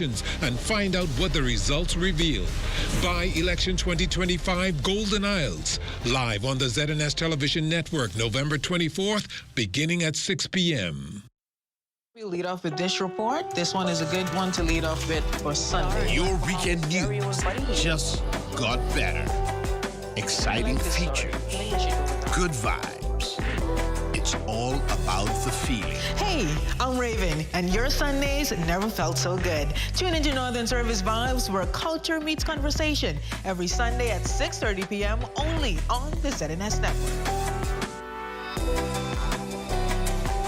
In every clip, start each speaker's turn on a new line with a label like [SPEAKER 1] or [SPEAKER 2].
[SPEAKER 1] and find out what the results reveal. By Election 2025 Golden Isles, live on the ZNS Television Network, November 24th, beginning at 6 p.m.
[SPEAKER 2] We lead off with this report. This one is a good one to lead off with for Sunday.
[SPEAKER 3] Your weekend news just got better. Exciting features, good vibes. It's all about the feeling.
[SPEAKER 2] Hey, I'm Raven, and your Sundays never felt so good. Tune into Northern Service Vibes, where culture meets conversation, every Sunday at 6:30 p.m. only on the ZNS Network.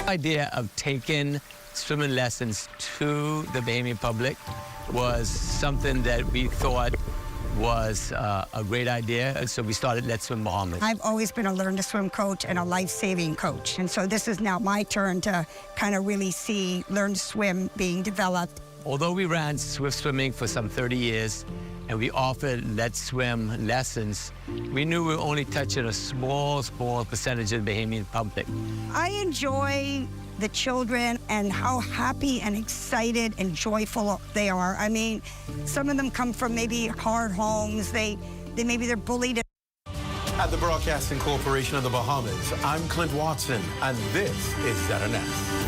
[SPEAKER 4] The idea of taking swimming lessons to the Bahamian public was something that we thought was a great idea, so we started Let's Swim Bahamas.
[SPEAKER 5] I've always been a learn to swim coach and a life-saving coach, and so this is now my turn to kind of really see learn to swim being developed.
[SPEAKER 4] Although we ran swift swimming for some 30 years and we offered Let's Swim lessons, we knew we were only touching a small percentage of the Bahamian public.
[SPEAKER 5] I enjoy the children and how happy and excited and joyful they are. I mean, some of them come from maybe hard homes. Maybe they're bullied.
[SPEAKER 6] At the Broadcasting Corporation of the Bahamas, I'm Clint Watson, and this is ZNS.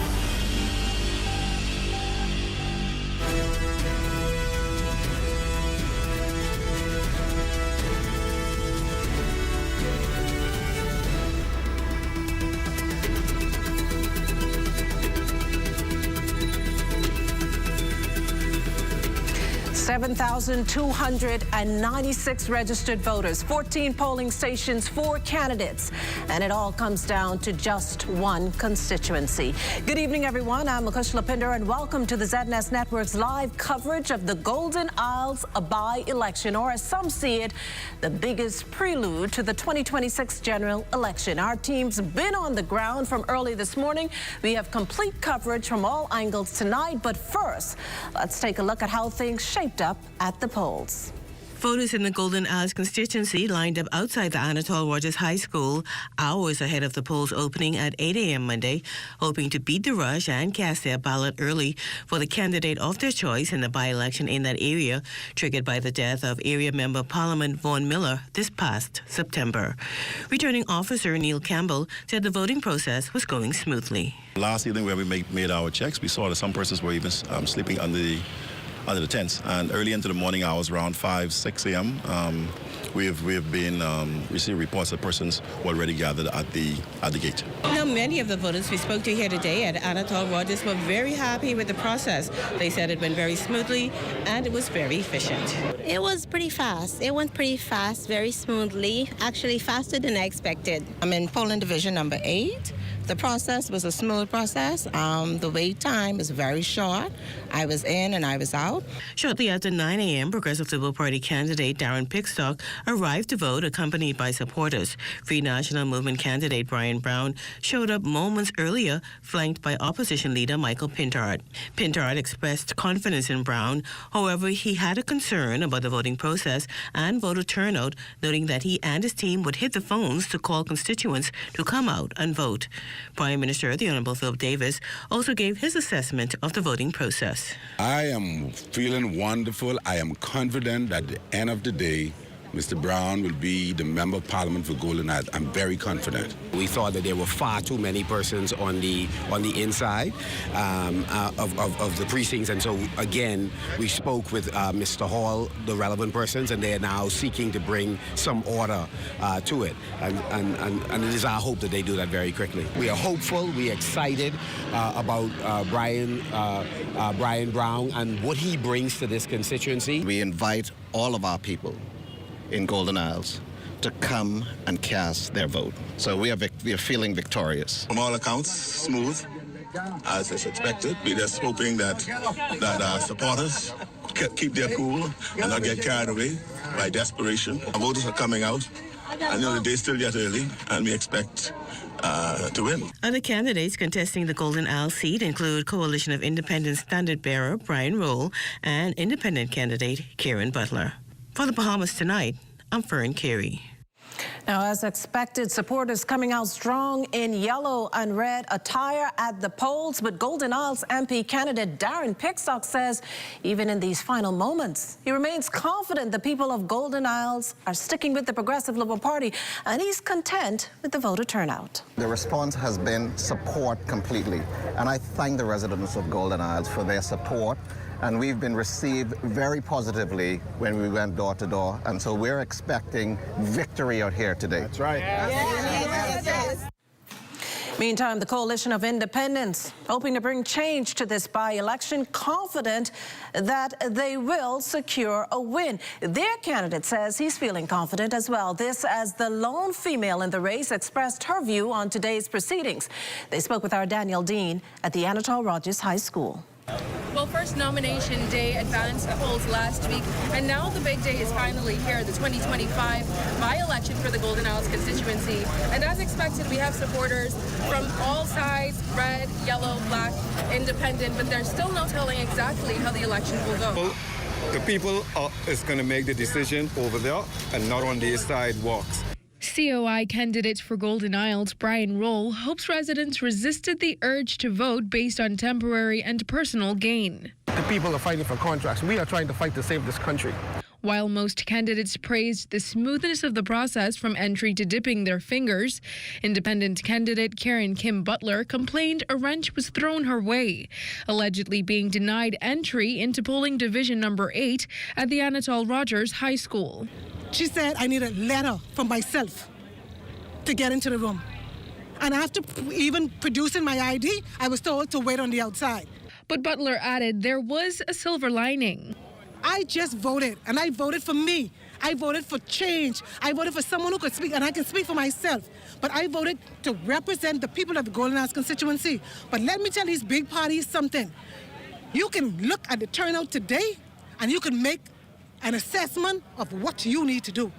[SPEAKER 7] 7,296 registered voters, 14 polling stations, 4 candidates, and it all comes down to just one constituency. Good evening, everyone. I'm Makush Lapinder, and welcome to the ZNS Network's live coverage of the Golden Isles by-election, or as some see it, the biggest prelude to the 2026 general election. Our team's been on the ground from early this morning. We have complete coverage from all angles tonight, but first, let's take a look at how things shaped up at the polls.
[SPEAKER 8] Voters in the Golden Isles constituency lined up outside the Anatole Rogers High School hours ahead of the polls opening at 8 a.m. Monday, hoping to beat the rush and cast their ballot early for the candidate of their choice in the by-election in that area, triggered by the death of Area Member Parliament Vaughn Miller this past September. Returning officer Neil Campbell said the voting process was going smoothly.
[SPEAKER 9] Last evening where we made our checks, we saw that some persons were even sleeping under the tents, and early into the morning hours, around 5-6 a.m., we have been receiving reports that persons were already gathered at the gate.
[SPEAKER 8] Now, many of the voters we spoke to here today at Anatole Rogers were very happy with the process. They said it went very smoothly and it was very efficient.
[SPEAKER 10] It was pretty fast. It went pretty fast, very smoothly, actually faster than I expected. I'm in polling division number 8. The process was a smooth process. The wait time is very short. I was in and I was out.
[SPEAKER 8] Shortly after 9 a.m., Progressive Liberal Party candidate Darren Pickstock arrived to vote, accompanied by supporters. Free National Movement candidate Brian Brown showed up moments earlier, flanked by opposition leader Michael Pintard. Pintard expressed confidence in Brown. However, he had a concern about the voting process and voter turnout, noting that he and his team would hit the phones to call constituents to come out and vote. Prime Minister, the Honourable Philip Davis, also gave his assessment of the voting process.
[SPEAKER 11] I am feeling wonderful. I am confident that at the end of the day, Mr. Brown will be the Member of Parliament for Golden Isles. I'm very confident.
[SPEAKER 12] We thought that there were far too many persons on the inside of the precincts, and so again we spoke with Mr. Hall, the relevant persons, and they are now seeking to bring some order to it, and it is our hope that they do that very quickly. We are hopeful, we are excited about Brian Brown and what he brings to this constituency.
[SPEAKER 13] We invite all of our people in Golden Isles to come and cast their vote. So we are feeling victorious.
[SPEAKER 14] From all accounts, smooth, as is expected. We're just hoping that our supporters keep their cool and not get carried away by desperation. Our voters are coming out. I know the day's still yet early, and we expect to win.
[SPEAKER 8] Other candidates contesting the Golden Isle seat include Coalition of Independent Standard Bearer Brian Roll and independent candidate Karen Butler. For the Bahamas Tonight, I'm Fern Carey.
[SPEAKER 7] Now, as expected, supporters coming out strong in yellow and red attire at the polls. But Golden Isles MP candidate Darren Pickstock says even in these final moments, he remains confident the people of Golden Isles are sticking with the Progressive Liberal Party, and he's content with the voter turnout.
[SPEAKER 13] The response has been support completely, and I thank the residents of Golden Isles for their support. And we've been received very positively when we went door to door, and so we're expecting victory out here today.
[SPEAKER 6] That's right.
[SPEAKER 7] Yes. Meantime, the Coalition of Independents hoping to bring change to this by-election, confident that they will secure a win. Their candidate says he's feeling confident as well. This as the lone female in the race expressed her view on today's proceedings. They spoke with our Danielle Dean at the Anatole Rogers High School.
[SPEAKER 15] Well, first nomination day advanced the polls last week, and now the big day is finally here, the 2025 by-election for the Golden Isles constituency. And as expected, we have supporters from all sides, red, yellow, black, independent, but there's still no telling exactly how the election will go.
[SPEAKER 16] Well, the people is going to make the decision over there and not on their sidewalks.
[SPEAKER 17] COI candidate for Golden Isles, Brian Roll, hopes residents resisted the urge to vote based on temporary and personal gain.
[SPEAKER 18] The people are fighting for contracts. We are trying to fight to save this country.
[SPEAKER 17] While most candidates praised the smoothness of the process from entry to dipping their fingers, independent candidate Karen Kim Butler complained a wrench was thrown her way, allegedly being denied entry into polling division number 8 at the Anatole Rogers High School.
[SPEAKER 19] She said I need a letter from myself to get into the room. And after even producing my ID, I was told to wait on the outside.
[SPEAKER 17] But Butler added there was a silver lining.
[SPEAKER 19] I just voted, and I voted for me. I voted for change. I voted for someone who could speak, and I can speak for myself. But I voted to represent the people of the Golden Isles constituency. But let me tell these big parties something. You can look at the turnout today, and you can make an assessment of what you need to do.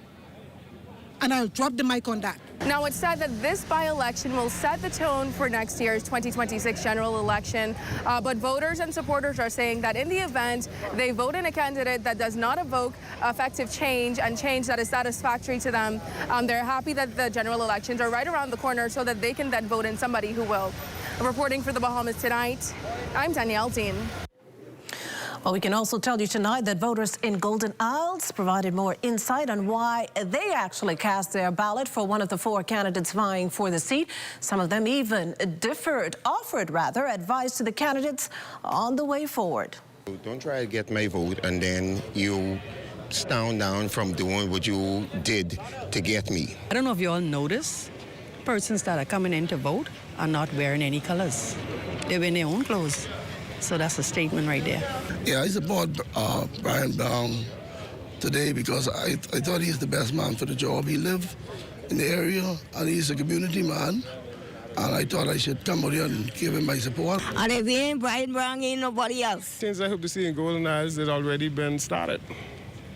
[SPEAKER 19] And I'll drop the mic on that.
[SPEAKER 15] Now, it's said that this by-election will set the tone for next year's 2026 general election, but voters and supporters are saying that in the event they vote in a candidate that does not evoke effective change and change that is satisfactory to them, they're happy that the general elections are right around the corner so that they can then vote in somebody who will. Reporting for the Bahamas Tonight, I'm Danielle Dean.
[SPEAKER 7] Well, we can also tell you tonight that voters in Golden Isles provided more insight on why they actually cast their ballot for one of the 4 candidates vying for the seat. Some of them even offered advice to the candidates on the way forward.
[SPEAKER 20] Don't try to get my vote and then you stand down from doing what you did to get me.
[SPEAKER 21] I don't know if you all notice, persons that are coming in to vote are not wearing any colors. They're wearing their own clothes. So that's a statement right there.
[SPEAKER 22] Yeah, I support Brian Brown today because I thought he's the best man for the job. He lives in the area and he's a community man. And I thought I should come out here and give him my support.
[SPEAKER 23] And if he ain't Brian Brown, ain't nobody else.
[SPEAKER 16] Things I hope to see in Golden Isles has already been started.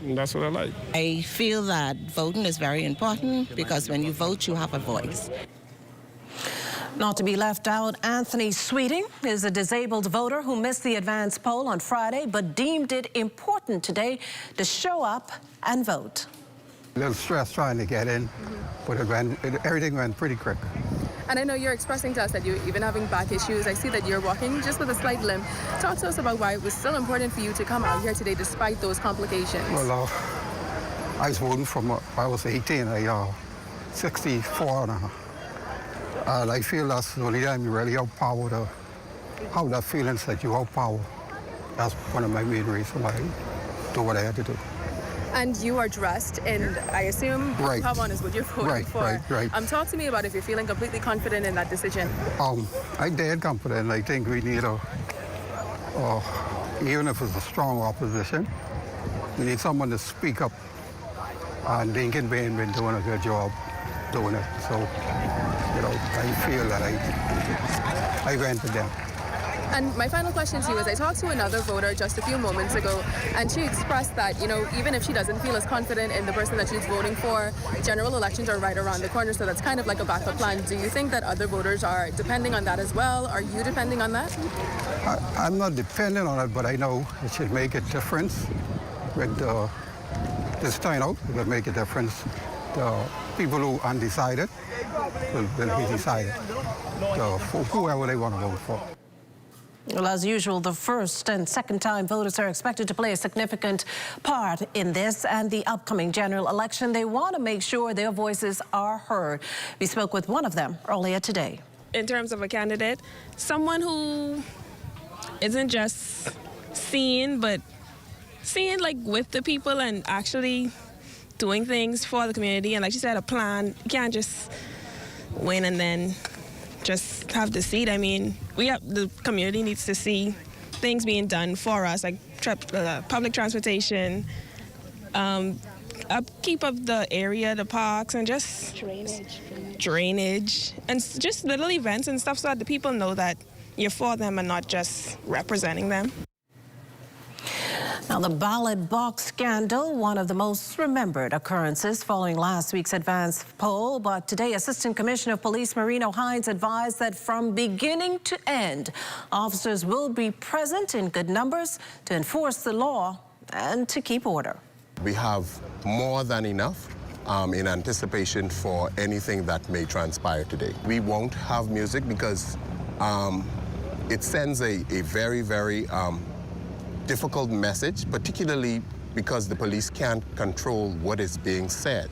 [SPEAKER 16] And that's what I like.
[SPEAKER 10] I feel that voting is very important because when you vote, you have a voice.
[SPEAKER 7] Not to be left out, Anthony Sweeting is a disabled voter who missed the advance poll on Friday but deemed it important today to show up and vote.
[SPEAKER 24] A little stress trying to get in, but everything went pretty quick.
[SPEAKER 15] And I know you're expressing to us that you're even having back issues. I see that you're walking just with a slight limp. Talk to us about why it was still important for you to come out here today despite those complications.
[SPEAKER 24] Well, I was voting from I was 18, 64 now. And I feel that's the only time you really have power to have that feelings that you have power. That's one of my main reasons why I do what I had to do.
[SPEAKER 15] And you are dressed in, I assume,
[SPEAKER 24] right.
[SPEAKER 15] Pavon is what you're voting for.
[SPEAKER 24] Right.
[SPEAKER 15] Talk to me about if you're feeling completely confident in that decision.
[SPEAKER 24] I'm dead confident. I think we need even if it's a strong opposition, we need someone to speak up. And Lincoln Bain been doing a good job doing it. So, I feel that I went to them.
[SPEAKER 15] And my final question to you is, I talked to another voter just a few moments ago, and she expressed that, even if she doesn't feel as confident in the person that she's voting for, general elections are right around the corner, so that's kind of like a backup plan. Do you think that other voters are depending on that as well? Are you depending on that?
[SPEAKER 24] I'm not dependent on it, but I know it should make a difference with this turnout. It will make a difference the people who are undecided will be decided for whoever they want to vote for.
[SPEAKER 7] Well, as usual, the first and second time voters are expected to play a significant part in this and the upcoming general election. They want to make sure their voices are heard. We spoke with one of them earlier today.
[SPEAKER 1] In terms of a candidate, someone who isn't just seeing, but seeing like with the people and actually doing things for the community. And like you said, a plan. You can't just win and then just have the seat. I mean, the community needs to see things being done for us, like public transportation, upkeep of the area, the parks, and just drainage, and just little events and stuff so that the people know that you're for them and not just representing them.
[SPEAKER 7] Now, the ballot box scandal, one of the most remembered occurrences following last week's advance poll. But today, Assistant Commissioner of Police Marino Hines advised that from beginning to end, officers will be present in good numbers to enforce the law and to keep order.
[SPEAKER 20] We have more than enough in anticipation for anything that may transpire today. We won't have music because it sends a very, very difficult message, particularly because the police can't control what is being said.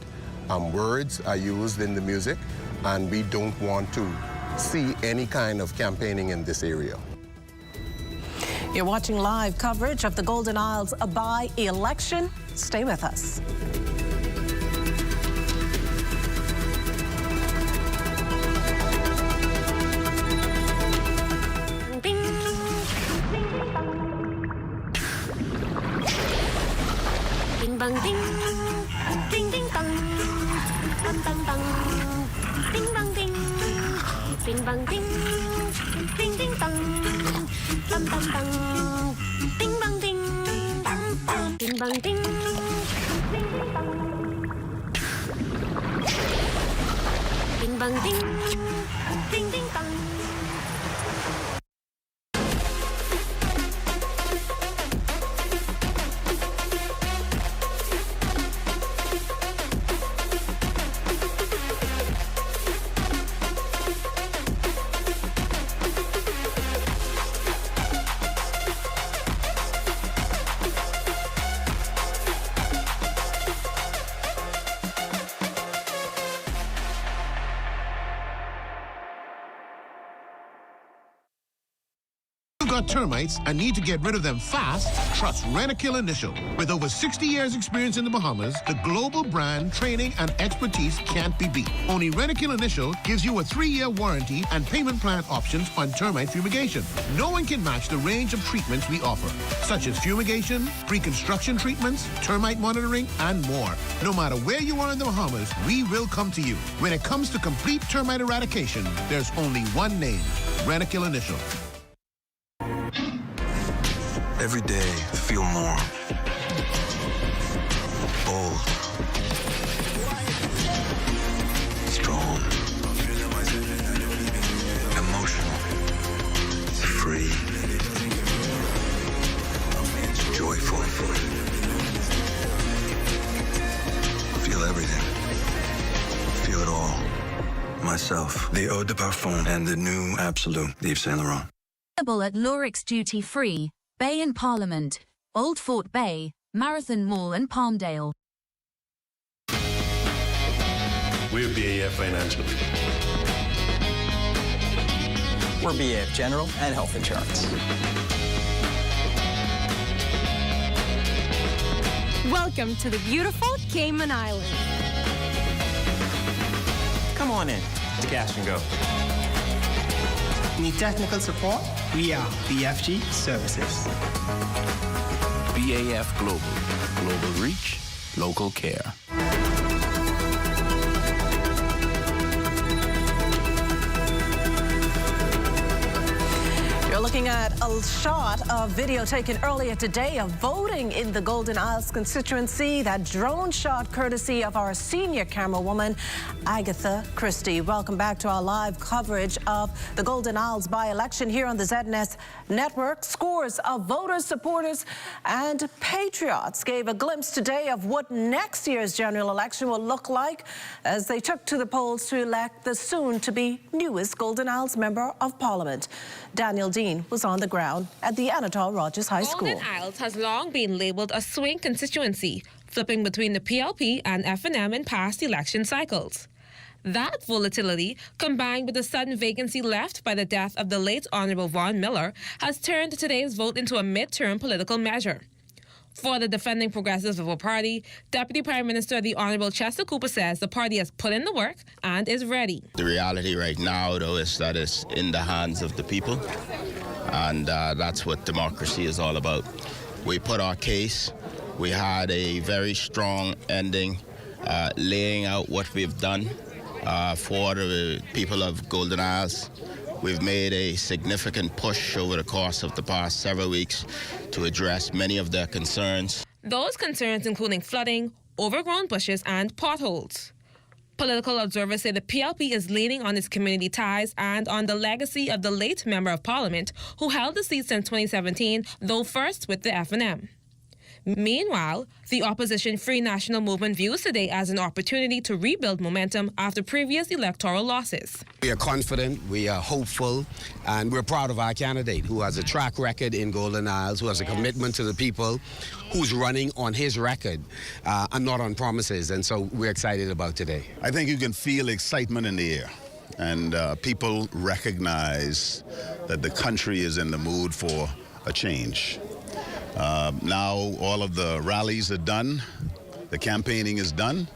[SPEAKER 20] Words are used in the music, and we don't want to see any kind of campaigning in this area.
[SPEAKER 7] You're watching live coverage of the Golden Isles by-election. Stay with us.
[SPEAKER 2] Bang ding, ding ding dong, bang bang bang, ding bang ding, bing bang ding, ding ding dong, bang bang bang, ding bang ding, ding bang ding, ding ding dong, bing bang ding, ding ding dong.
[SPEAKER 3] Got termites and need to get rid of them fast? Trust Rentokil Initial. With over 60 years experience in the Bahamas, the global brand, training, and expertise can't be beat. Only Rentokil Initial gives you a 3-year warranty and payment plan options on termite fumigation. No one can match the range of treatments we offer, such as fumigation, pre-construction treatments, termite monitoring, and more. No matter where you are in the Bahamas, we will come to you. When it comes to complete termite eradication, there's only one name, Rentokil Initial.
[SPEAKER 4] Every day, feel more bold, strong, emotional, free, joyful. Feel everything. Feel it all. Myself, the Eau de Parfum, and the new Absolute, Yves Saint Laurent.
[SPEAKER 25] Available at Lorix Duty Free, Bay and Parliament, Old Fort Bay, Marathon Mall and Palmdale.
[SPEAKER 26] We're BAF Financial.
[SPEAKER 27] We're BAF General and Health Insurance.
[SPEAKER 28] Welcome to the beautiful Cayman Islands.
[SPEAKER 27] Come on in to Cash and Go. Need technical support? We are BFG Services.
[SPEAKER 29] BAF Global. Global reach, local care.
[SPEAKER 7] You're Looking at a shot of video taken earlier today of voting in the Golden Isles constituency. That drone shot courtesy of our senior camerawoman, Agatha Christie. Welcome back to our live coverage of the Golden Isles by-election here on the ZNS Network. Scores of voters, supporters, and patriots gave a glimpse today of what next year's general election will look like as they took to the polls to elect the soon-to-be newest Golden Isles Member of Parliament. Daniel Dean was on the ground at the Anatole Rogers High School.
[SPEAKER 5] Golden Isles has long been labelled a swing constituency, flipping between the PLP and FNM in past election cycles. That volatility, combined with the sudden vacancy left by the death of the late Honourable Vaughan Miller, has turned today's vote into a mid-term political measure. For the defending Progressive Liberal Party, Deputy Prime Minister the Honourable Chester Cooper says the party has put in the work and is ready.
[SPEAKER 29] The reality right now, though, is that it's in the hands of the people, and that's what democracy is all about. We put our case. We had a very strong ending, laying out what we've done for the people of Golden Isles. We've made a significant push over the course of the past several weeks to address many of their concerns.
[SPEAKER 5] Those concerns including flooding, overgrown bushes, and potholes. Political observers say the PLP is leaning on its community ties and on the legacy of the late Member of Parliament who held the seat since 2017, though first with the FNM. Meanwhile, the opposition Free National Movement views today as an opportunity to rebuild momentum after previous electoral losses.
[SPEAKER 6] We are confident, we are hopeful, and we're proud of our candidate who has a track record in Golden Isles, who has a commitment to the people, who's running on his record and not on promises. And so we're excited about today.
[SPEAKER 8] I think you can feel excitement in the air, and people recognize that the country is in the mood for a change. Now all of the rallies are done, the campaigning is done,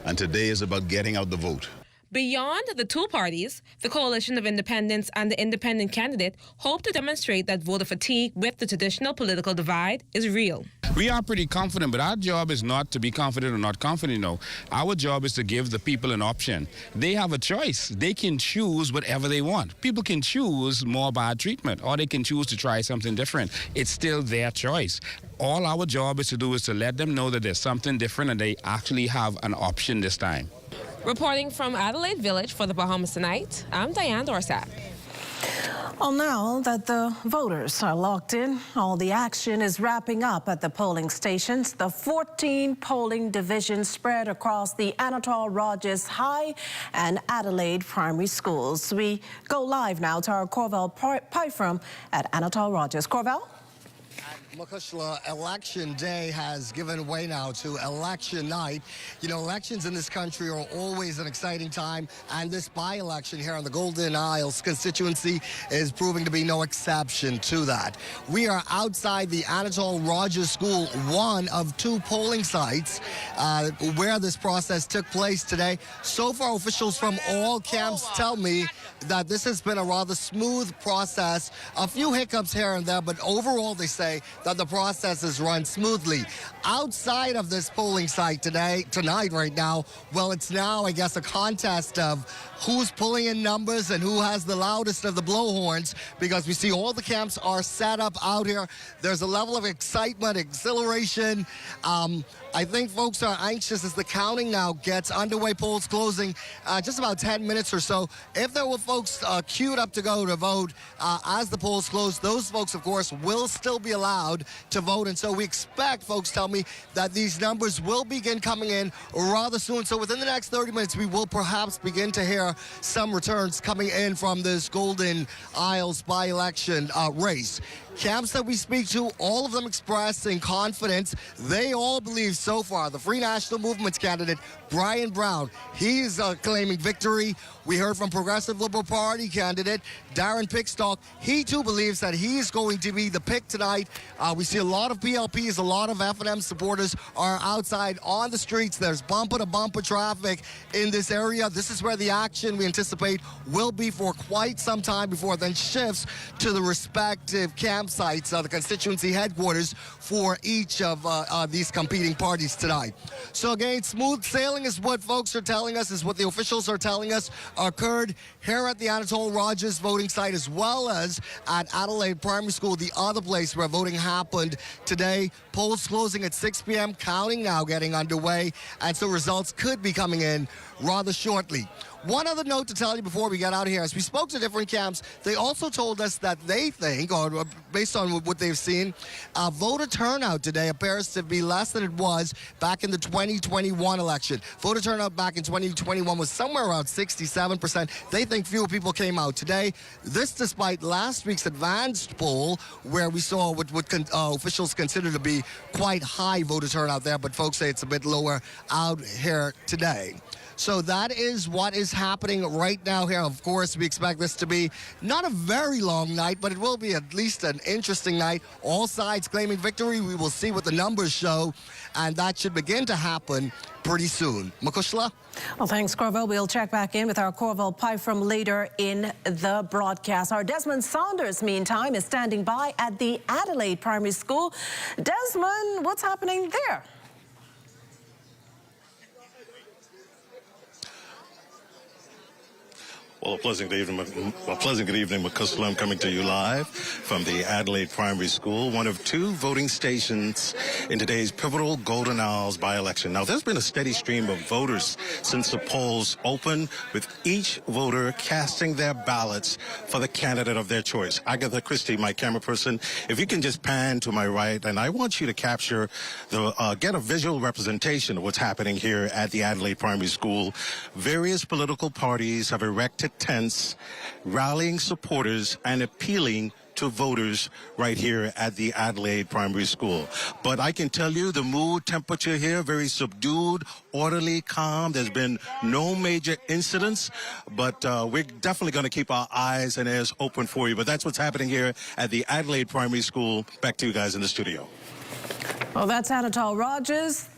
[SPEAKER 8] and today is about getting out the vote.
[SPEAKER 5] Beyond the two parties, the Coalition of Independents and the independent candidate hope to demonstrate that voter fatigue with the traditional political divide is real.
[SPEAKER 9] We are pretty confident, but our job is not to be confident or not confident, no. Our job is to give the people an option. They have a choice. They can choose whatever they want. People can choose more bad treatment, or they can choose to try something different. It's still their choice. All our job is to do is to let them know that there's something different and they actually have an option this time.
[SPEAKER 5] Reporting from Adelaide Village for the Bahamas Tonight, I'm Diane Dorsat.
[SPEAKER 7] Well, now that the voters are locked in, all the action is wrapping up at the polling stations. The 14 polling divisions spread across the Anatole Rogers High and Adelaide primary schools. We go live now to our Corvell Pyfrom at Anatole Rogers. Corvell?
[SPEAKER 11] Mukushla, election day has given way now to election night. You know, elections in this country are always an exciting time, and this by-election here in the Golden Isles constituency is proving to be no exception to that. We are outside the Anatole Rogers School, one of two polling sites where this process took place today. So far, officials from all camps tell me that this has been a rather smooth process. A few hiccups here and there, but overall they say that the process has run smoothly. Outside of this polling site tonight right now, well, it's now, I guess, a contest of who's pulling in numbers and who has the loudest of the blowhorns, because we see all the camps are set up out here. There's a level of excitement, exhilaration. I think folks are anxious as the counting now gets underway, polls closing just about 10 minutes or so. If there were folks queued up to go to vote as the polls close, those folks, of course, will still be allowed to vote. And so we expect, folks tell me, that these numbers will begin coming in rather soon. So within the next 30 minutes, we will perhaps begin to hear some returns coming in from this Golden Isles by-election race. Camps that we speak to, all of them expressing confidence. They all believe so far the Free National Movement's candidate, Brian Brown, he's claiming victory. We heard from Progressive Liberal Party candidate Darren Pickstock. He too believes that he's going to be the pick tonight tonight. We see a lot of PLPs, a lot of F&M supporters are outside on the streets. There's bumper-to-bumper traffic in this area. This is where the action we anticipate will be for quite some time before it then shifts to the respective campsites, the constituency headquarters for each of these competing parties tonight. So again, smooth sailing is what folks are telling us, is what the officials are telling us occurred here at the Anatole Rogers voting site, as well as at Adelaide Primary School, the other place where voting happened today. Polls closing at 6 p.m., counting now getting underway, and so results could be coming in rather shortly. One other note to tell you before we get out of here, as we spoke to different camps, they also told us that they think, or based on what they've seen, voter turnout today appears to be less than it was back in the 2021 election. Voter turnout back in 2021 was somewhere around 67%. They think fewer people came out today. This despite last week's advanced poll, where we saw what officials consider to be quite high voter turnout there, but folks say it's a bit lower out here today. So that is what is happening right now here. Of course, we expect this to be not a very long night, but it will be at least an interesting night. All sides claiming victory. We will see what the numbers show, and that should begin to happen pretty soon. Makushla?
[SPEAKER 7] Well, thanks, Corville. We'll check back in with our Corville Pyfrom later in the broadcast. Our Desmond Saunders, meantime, is standing by at the Adelaide Primary School. Desmond, what's happening there?
[SPEAKER 26] Well, a pleasant good evening, Makushla. I'm coming to you live from the Adelaide Primary School, one of two voting stations in today's pivotal Golden Isles by-election. Now, there's been a steady stream of voters since the polls opened, with each voter casting their ballots for the candidate of their choice. Agatha Christie, my camera person, if you can just pan to my right, and I want you to capture get a visual representation of what's happening here at the Adelaide Primary School. Various political parties have erected tents, rallying supporters and appealing to voters right here at the Adelaide Primary School. But I can tell you the mood temperature here, very subdued, orderly, calm. There's been no major incidents, but we're definitely going to keep our eyes and ears open for you. But that's what's happening here at the Adelaide Primary School. Back to you guys in the studio.
[SPEAKER 7] Well, that's Anatole Rogers.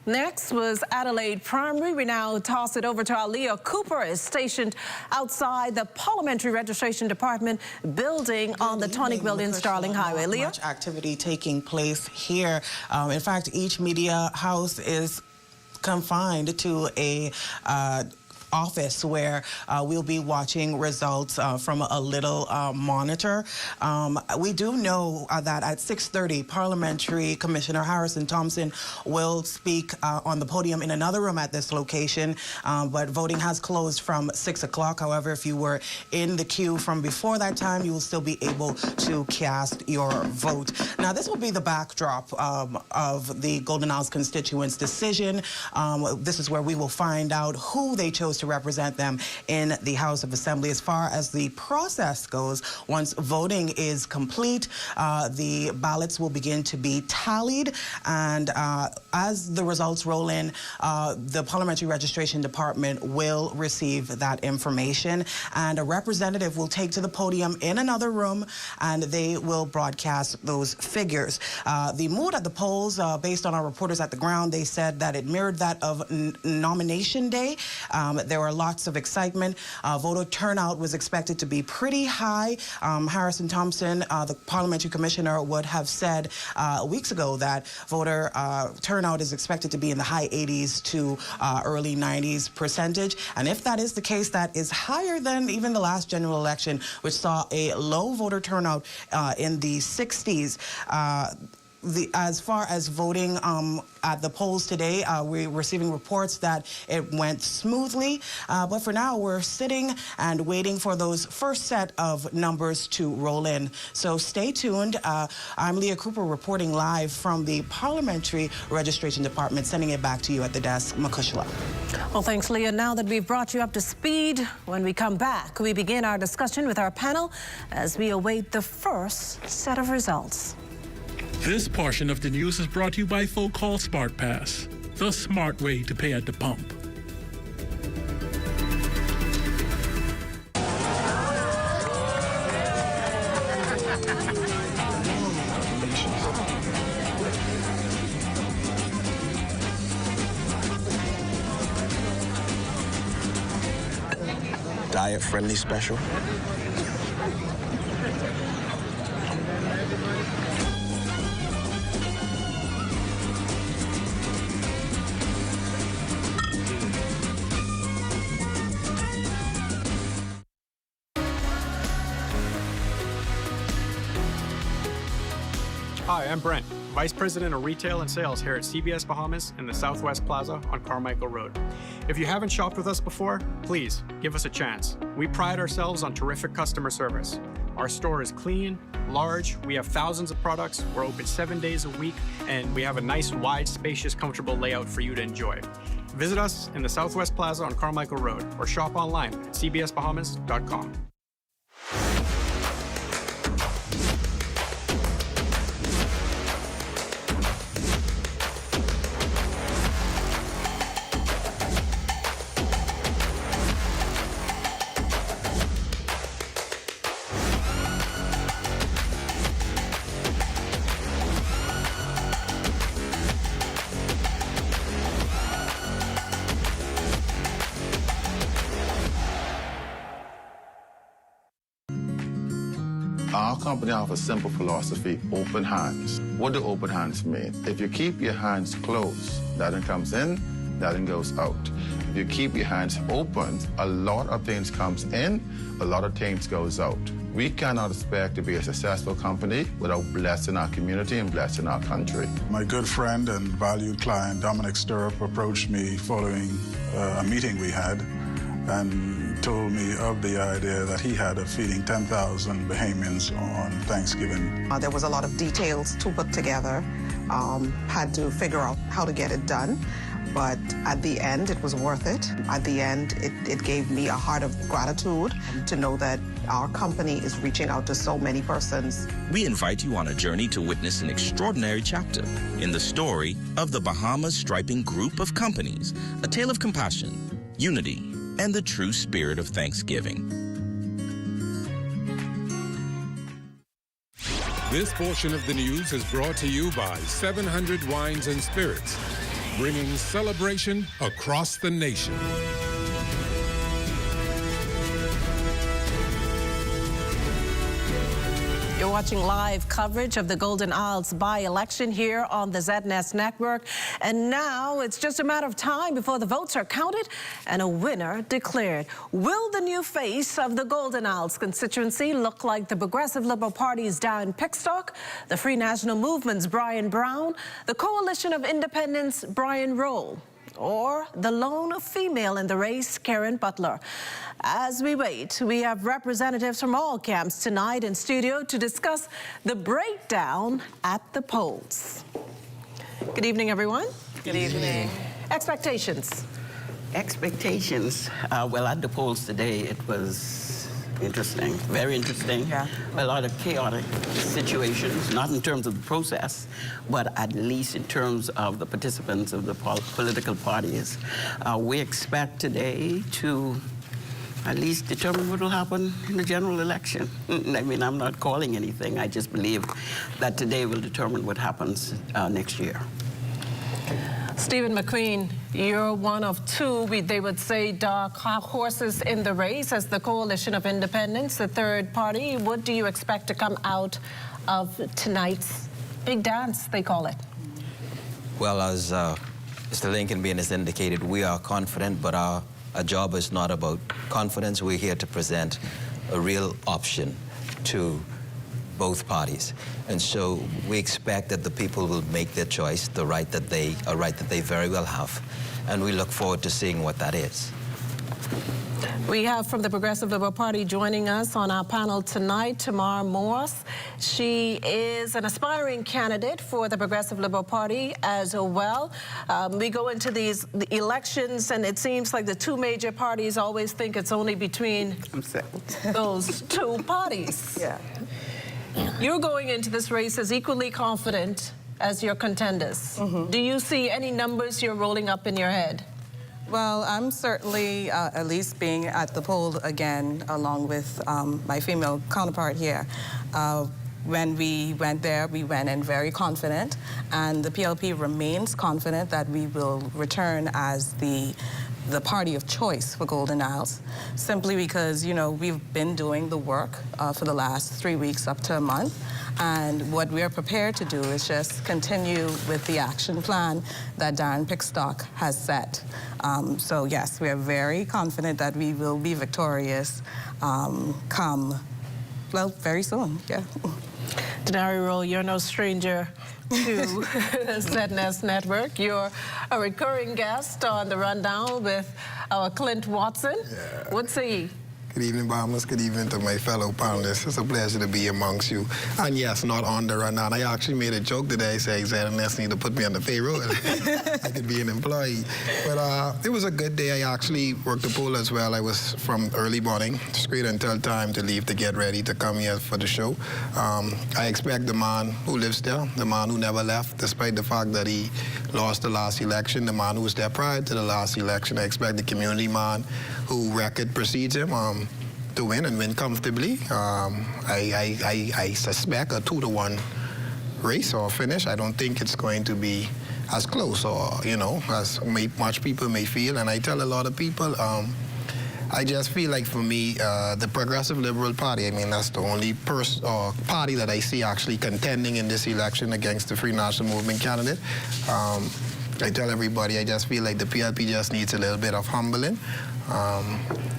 [SPEAKER 7] Next was Adelaide Primary. We now toss it over to our Leah Cooper, is stationed outside the Parliamentary Registration Department building on the Tonic Building Starling Highway. Leah?
[SPEAKER 12] Much activity taking place here. In fact, each media house is confined to a office where we'll be watching results from a little monitor. We do know that at 6:30, Parliamentary Commissioner Harrison Thompson will speak on the podium in another room at this location, but voting has closed from 6 o'clock. However, if you were in the queue from before that time, you will still be able to cast your vote. Now, this will be the backdrop of the Golden Isles constituents' decision. This is where we will find out who they chose to represent them in the House of Assembly. As far as the process goes, once voting is complete, the ballots will begin to be tallied, and as the results roll in, the Parliamentary Registration Department will receive that information, and a representative will take to the podium in another room, and they will broadcast those figures. The mood at the polls, based on our reporters at the ground, they said that it mirrored that of nomination day. There were lots of excitement. Voter turnout was expected to be pretty high. Harrison Thompson, the Parliamentary Commissioner, would have said weeks ago that voter turnout is expected to be in the high 80s to early 90s percentage. And if that is the case, that is higher than even the last general election, which saw a low voter turnout in the 60s. As far as voting at the polls today, we're receiving reports that it went smoothly. But for now, we're sitting and waiting for those first set of numbers to roll in. So stay tuned. I'm Leah Cooper reporting live from the Parliamentary Registration Department, sending it back to you at the desk. Makushla.
[SPEAKER 7] Well, thanks, Leah. Now that we've brought you up to speed, when we come back, we begin our discussion with our panel as we await the first set of results.
[SPEAKER 13] This portion of the news is brought to you by FoCall Smart Pass, the smart way to pay at the pump.
[SPEAKER 10] diet-friendly special?
[SPEAKER 14] Hi, I'm Brent, Vice President of Retail and Sales here at CBS Bahamas in the Southwest Plaza on Carmichael Road. If you haven't shopped with us before, please give us a chance. We pride ourselves on terrific customer service. Our store is clean, large, we have thousands of products, we're open 7 days a week, and we have a nice, wide, spacious, comfortable layout for you to enjoy. Visit us in the Southwest Plaza on Carmichael Road or shop online at cbsbahamas.com.
[SPEAKER 16] Our company offers a simple philosophy, open hands. What do open hands mean? If you keep your hands closed, nothing comes in, nothing goes out. If you keep your hands open, a lot of things comes in, a lot of things goes out. We cannot expect to be a successful company without blessing our community and blessing our country.
[SPEAKER 17] My good friend and valued client, Dominic Stirrup, approached me following a meeting we had and told me of the idea that he had of feeding 10,000 Bahamians on Thanksgiving.
[SPEAKER 12] There was a lot of details to put together, had to figure out how to get it done. But at the end, it was worth it. At the end, it gave me a heart of gratitude to know that our company is reaching out to so many persons.
[SPEAKER 18] We invite you on a journey to witness an extraordinary chapter in the story of the Bahamas Striping Group of Companies, a tale of compassion, unity, and the true spirit of Thanksgiving.
[SPEAKER 19] This portion of the news is brought to you by 700 Wines and Spirits, bringing celebration across the nation.
[SPEAKER 7] You're watching live coverage of the Golden Isles by-election here on the ZNS Network. And now it's just a matter of time before the votes are counted and a winner declared. Will the new face of the Golden Isles constituency look like the Progressive Liberal Party's Diane Pickstock, the Free National Movement's Brian Brown, the Coalition of Independents' Brian Roll, or the lone female in the race, Karen Butler? As we wait, we have representatives from all camps tonight in studio to discuss the breakdown at the polls. Good evening, everyone.
[SPEAKER 21] Good evening.
[SPEAKER 7] Expectations.
[SPEAKER 21] Expectations. Well, at the polls today, it was interesting, very interesting. Yeah. A lot of chaotic situations, not in terms of the process, but at least in terms of the participants of the political parties. We expect today to at least determine what will happen in the general election. I mean, I'm not calling anything. I just believe that today will determine what happens next year.
[SPEAKER 7] Stephen McQueen, you're one of two, they would say, dark horses in the race as the Coalition of Independents, the third party. What do you expect to come out of tonight's big dance, they call it?
[SPEAKER 22] Well, as Mr. Lincoln Bean has indicated, we are confident, but our job is not about confidence. We're here to present a real option to both parties. And so we expect that the people will make their choice, a right that they very well have. And we look forward to seeing what that is.
[SPEAKER 7] We have from the Progressive Liberal Party joining us on our panel tonight, Tamar Morse. She is an aspiring candidate for the Progressive Liberal Party as well. We go into the elections, and it seems like the two major parties always think it's only between those two parties. Yeah. You're going into this race as equally confident as your contenders. Do you see any numbers you're rolling up in your head?
[SPEAKER 12] Well, I'm certainly at least being at the poll again, along with my female counterpart here. When we went there, we went in very confident, and the PLP remains confident that we will return as the the party of choice for Golden Isles, simply because, you know, we've been doing the work for the last 3 weeks up to a month. And what we're prepared to do is just continue with the action plan that Darren Pickstock has set. So yes, we are very confident that we will be victorious come, well, very soon, yeah.
[SPEAKER 7] Denari Roll, you're no stranger to ZNS Network. You're a recurring guest on The Rundown with our Clint Watson.
[SPEAKER 1] Yeah.
[SPEAKER 7] What's he?
[SPEAKER 1] Good evening, Bahamas. Good evening to my fellow panelists. It's a pleasure to be amongst you. And yes, not on the rundown. I actually made a joke today saying ZNS need to put me on the payroll. I could be an employee. But it was a good day. I actually worked the poll as well. I was from early morning, straight until time to leave to get ready to come here for the show. I expect the man who lives there, the man who never left, despite the fact that he lost the last election, the man who was there prior to the last election. I expect the community man who record precedes him to win and win comfortably. I suspect a 2-to-1 race or finish. I don't think it's going to be as close or, you know, as much people may feel. And I tell a lot of people, I just feel like for me, the Progressive Liberal Party, I mean, that's the only party that I see actually contending in this election against the Free National Movement candidate. I tell everybody, I just feel like the PLP just needs a little bit of humbling.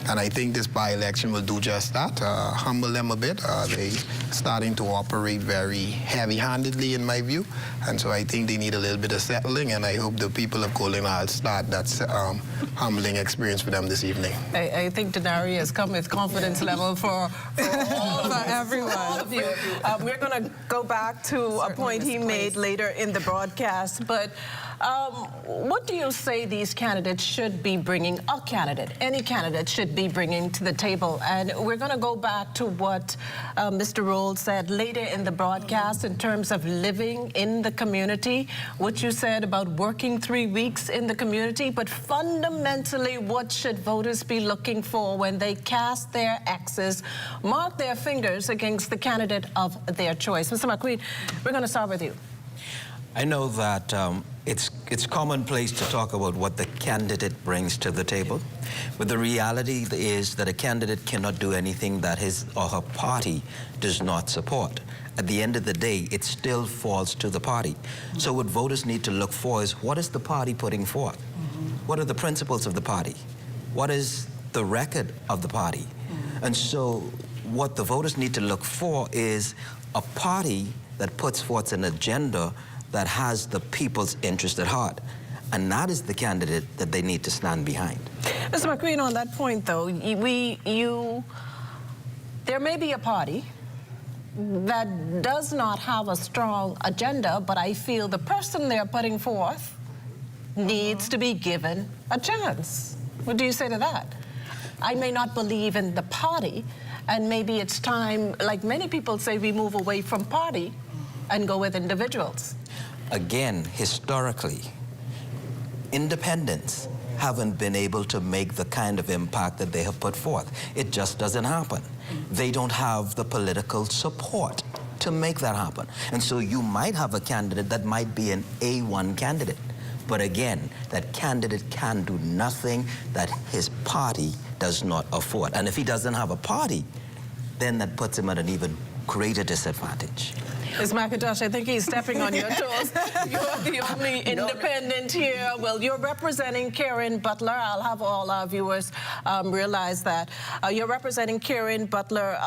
[SPEAKER 1] And I think this by-election will do just that, humble them a bit. They're starting to operate very heavy-handedly, in my view. And so I think they need a little bit of settling, and I hope the people of Golden Isles start that humbling experience for them this evening.
[SPEAKER 7] I think Denari has come with confidence level for everyone. All of you. We're going to go back to a point he made later in the broadcast, but what do you say these candidates should be bringing, any candidate should be bringing to the table? And we're going to go back to what Mr. Roll said later in the broadcast in terms of living in the community, what you said about working 3 weeks in the community, but fundamentally, what should voters be looking for when they cast their X's, mark their fingers against the candidate of their choice? Mr. McQueen, we're going to start with you.
[SPEAKER 22] I know that it's commonplace to talk about what the candidate brings to the table, but the reality is that a candidate cannot do anything that his or her party does not support. At the end of the day, it still falls to the party. So what voters need to look for is, what is the party putting forth? What are the principles of the party? What is the record of the party? And so what the voters need to look for is a party that puts forth an agenda that has the people's interest at heart. And that is the candidate that they need to stand behind.
[SPEAKER 7] Mr. McQueen, on that point, though, there may be a party that does not have a strong agenda, but I feel the person they're putting forth needs to be given a chance. What do you say to that? I may not believe in the party, and maybe it's time, like many people say, we move away from party and go with individuals.
[SPEAKER 22] Again, historically, independents haven't been able to make the kind of impact that they have put forth. It just doesn't happen. They don't have the political support to make that happen. And so you might have a candidate that might be an A1 candidate, but again, that candidate can do nothing that his party does not afford. And if he doesn't have a party, then that puts him at an even greater disadvantage.
[SPEAKER 7] Ms. McIntosh, I think he's stepping on your toes. You're the only independent here. Well, you're representing Karen Butler. I'll have all our viewers realize that. You're representing Karen Butler.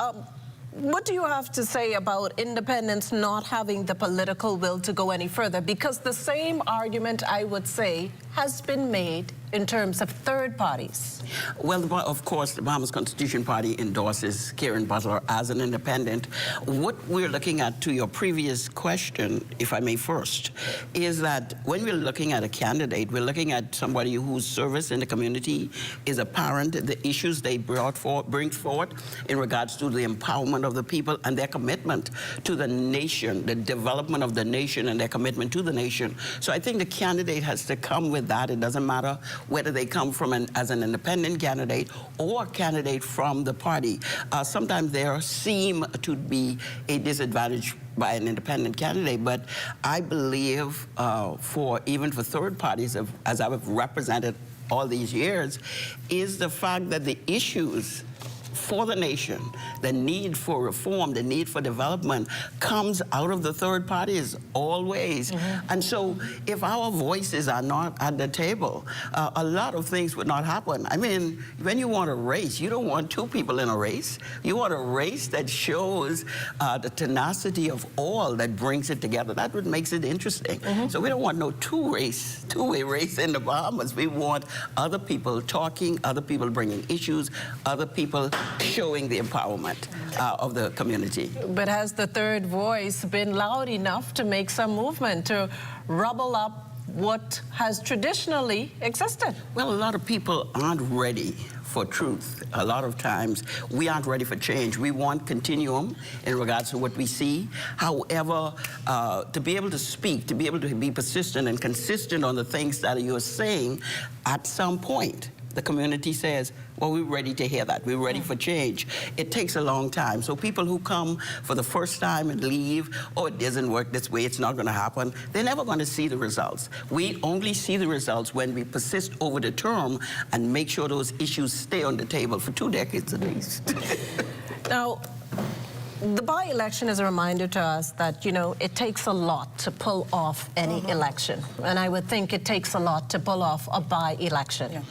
[SPEAKER 7] What do you have to say about independents not having the political will to go any further? Because the same argument, I would say, has been made in terms of third parties.
[SPEAKER 21] Well, of course, the Bahamas Constitution Party endorses Karen Butler as an independent. What we're looking at, to your previous question, if I may first, is that when we're looking at a candidate, we're looking at somebody whose service in the community is apparent, the issues they bring forward in regards to the empowerment of the people and their commitment to the nation, the development of the nation and their commitment to the nation. So I think the candidate has to come with that. It doesn't matter whether they come from as an independent candidate or a candidate from the party. Sometimes there seem to be a disadvantage by an independent candidate, but I believe even for third parties, as I've represented all these years, is the fact that the issues for the nation, the need for reform, the need for development comes out of the third parties always. And so if our voices are not at the table, a lot of things would not happen. I mean, when you want a race, you don't want two people in a race. You want a race that shows the tenacity of all, that brings it together. That's what makes it interesting. So we don't want no two-way race in the Bahamas. We want other people talking, other people bringing issues, other people showing the empowerment of the community.
[SPEAKER 7] But has the third voice been loud enough to make some movement, to rubble up what has traditionally existed?
[SPEAKER 21] Well, a lot of people aren't ready for truth. A lot of times we aren't ready for change. We want continuum in regards to what we see. However, to be able to speak, to be able to be persistent and consistent on the things that you're saying, at some point, the community says, well, we're ready to hear that. We're ready for change. It takes a long time. So people who come for the first time and leave, oh, it doesn't work this way, it's not going to happen, they're never going to see the results. We only see the results when we persist over the term and make sure those issues stay on the table for 2 decades at least.
[SPEAKER 7] Now, the by-election is a reminder to us that, you know, it takes a lot to pull off any election. And I would think it takes a lot to pull off a by-election.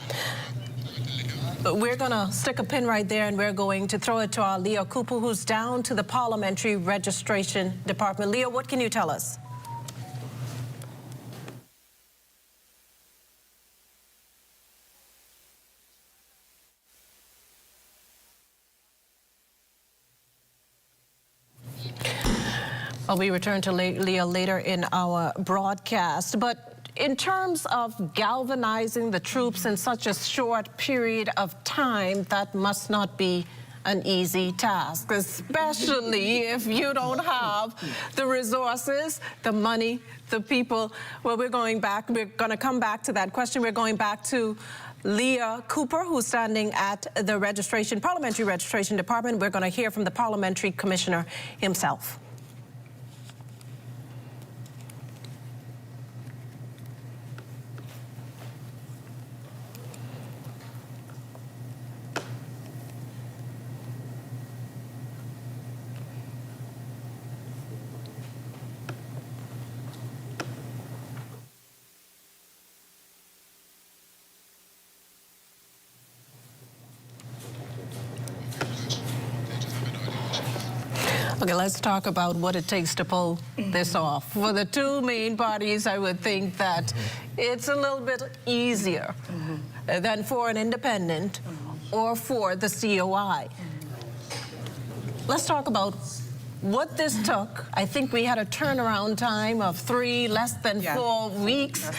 [SPEAKER 7] But we're going to stick a pin right there, and we're going to throw it to our Leo Cooper, who's down to the Parliamentary Registration Department. Leo, what can you tell us? Well, we return to Leo later in our broadcast, but in terms of galvanizing the troops in such a short period of time, that must not be an easy task, especially if you don't have the resources, the money, the people. Well, we're going to come back to that question. We're going back to Leah Cooper, who's standing at the Parliamentary Registration Department. We're going to hear from the Parliamentary Commissioner himself. Okay, let's talk about what it takes to pull this off. For the two main parties, I would think that it's a little bit easier than for an independent or for the COI. Let's talk about what this took. I think we had a turnaround time of less than 4 weeks.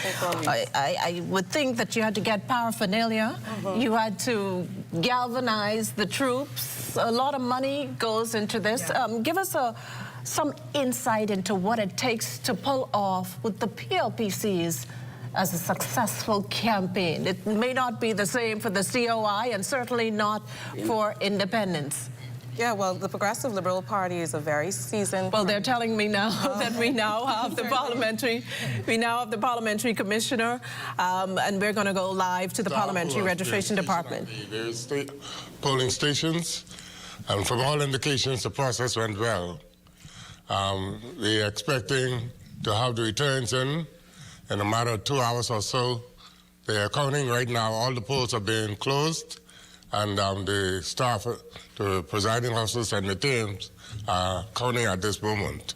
[SPEAKER 7] I would think that you had to get paraphernalia. You had to galvanize the troops. A lot of money goes into this. Give us some insight into what it takes to pull off what the PLP sees as a successful campaign. It may not be the same for the COI and certainly not for independents.
[SPEAKER 12] Yeah, well, the Progressive Liberal Party is a very seasoned...
[SPEAKER 7] Well, they're telling me now that we now have the parliamentary commissioner, and we're going to go live to the Parliamentary Registration Department.
[SPEAKER 2] There's polling stations, and from all indications, the process went well. We're expecting to have the returns in a matter of 2 hours or so. They are counting right now. All the polls are being closed, and the staff, the presiding officers and the teams are counting at this moment.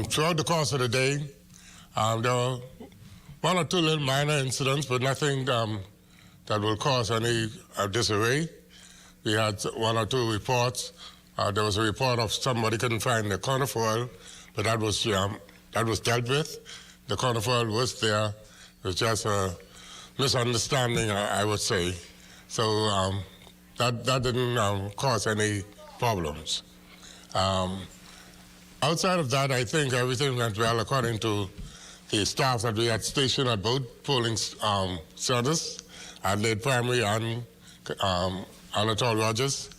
[SPEAKER 2] Throughout the course of the day, there were 1 or 2 little minor incidents, but nothing that will cause any disarray. We had 1 or 2 reports. There was a report of somebody couldn't find the counterfoil, but that was dealt with. The counterfoil was there. It was just a misunderstanding, I would say. So that didn't cause any problems. Outside of that, I think everything went well according to the staff that we had stationed at both polling centers, Adelaide Primary and Anatole Rogers.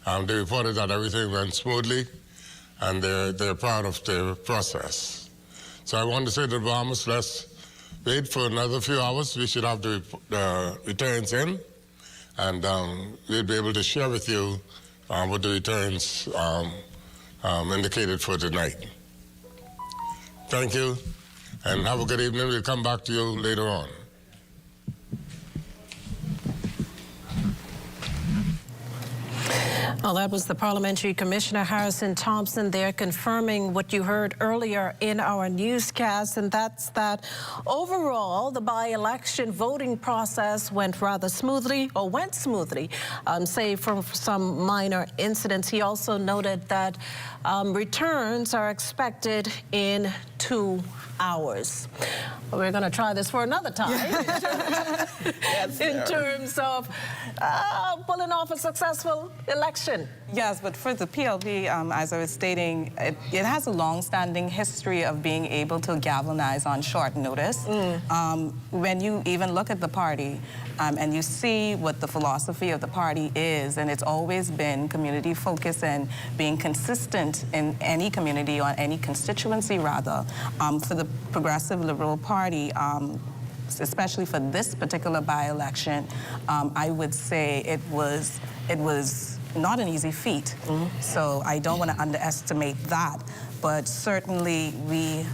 [SPEAKER 2] They reported that everything went smoothly, and they're proud of the process. So I want to say to the Bahamas, let's wait for another few hours. We should have the returns in, and we'll be able to share with you what the returns indicated for tonight. Thank you, and have a good evening. We'll come back to you later on.
[SPEAKER 7] Well, that was the Parliamentary Commissioner Harrison Thompson there confirming what you heard earlier in our newscast, and that's that overall the by-election voting process went rather smoothly, or went smoothly, save for some minor incidents. He also noted that returns are expected in 2 hours. We're going to try this for another time in terms of pulling off a successful election.
[SPEAKER 12] Yes, but for the PLP, as I was stating, it has a long-standing history of being able to galvanize on short notice. When you even look at the party and you see what the philosophy of the party is, and it's always been community focused and being consistent in any community or any constituency, rather, for the Progressive Liberal Party, especially for this particular by-election, I would say it was not an easy feat. So I don't want to underestimate that, but certainly we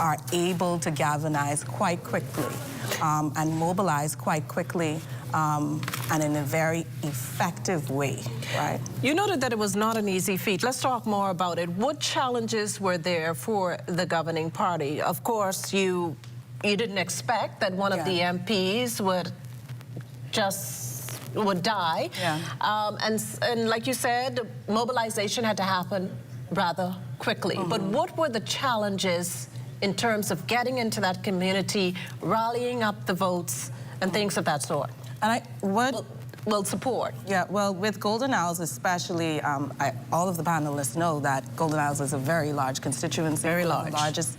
[SPEAKER 12] are able to galvanize quite quickly and mobilize quite quickly and in a very effective way, right?
[SPEAKER 7] You noted that it was not an easy feat. Let's talk more about it. What challenges were there for the governing party? Of course, you didn't expect that one of the MPs would die. And like you said, mobilization had to happen rather quickly. But what were the challenges in terms of getting into that community, rallying up the votes, and things of that sort?
[SPEAKER 12] And
[SPEAKER 7] support.
[SPEAKER 12] Yeah, well, with Golden Isles especially, all of the panelists know that Golden Isles is a very large constituency. Very large. The largest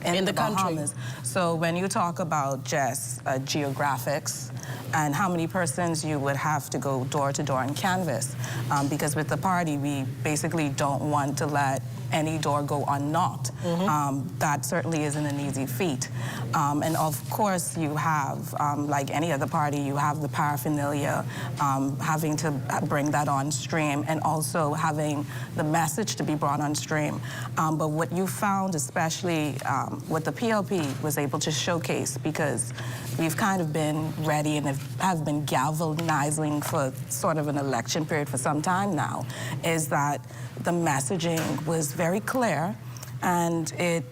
[SPEAKER 12] in the Bahamas. So when you talk about just geographics and how many persons you would have to go door to door and canvass, because with the party, we basically don't want to let any door go unknocked. That certainly isn't an easy feat. And of course, you have, like any other party, you have the paraphernalia, having to bring that on stream, and also having the message to be brought on stream. But what you found, especially what the PLP was able to showcase, because we've kind of been ready and have been galvanizing for sort of an election period for some time now, is that the messaging was very clear, and it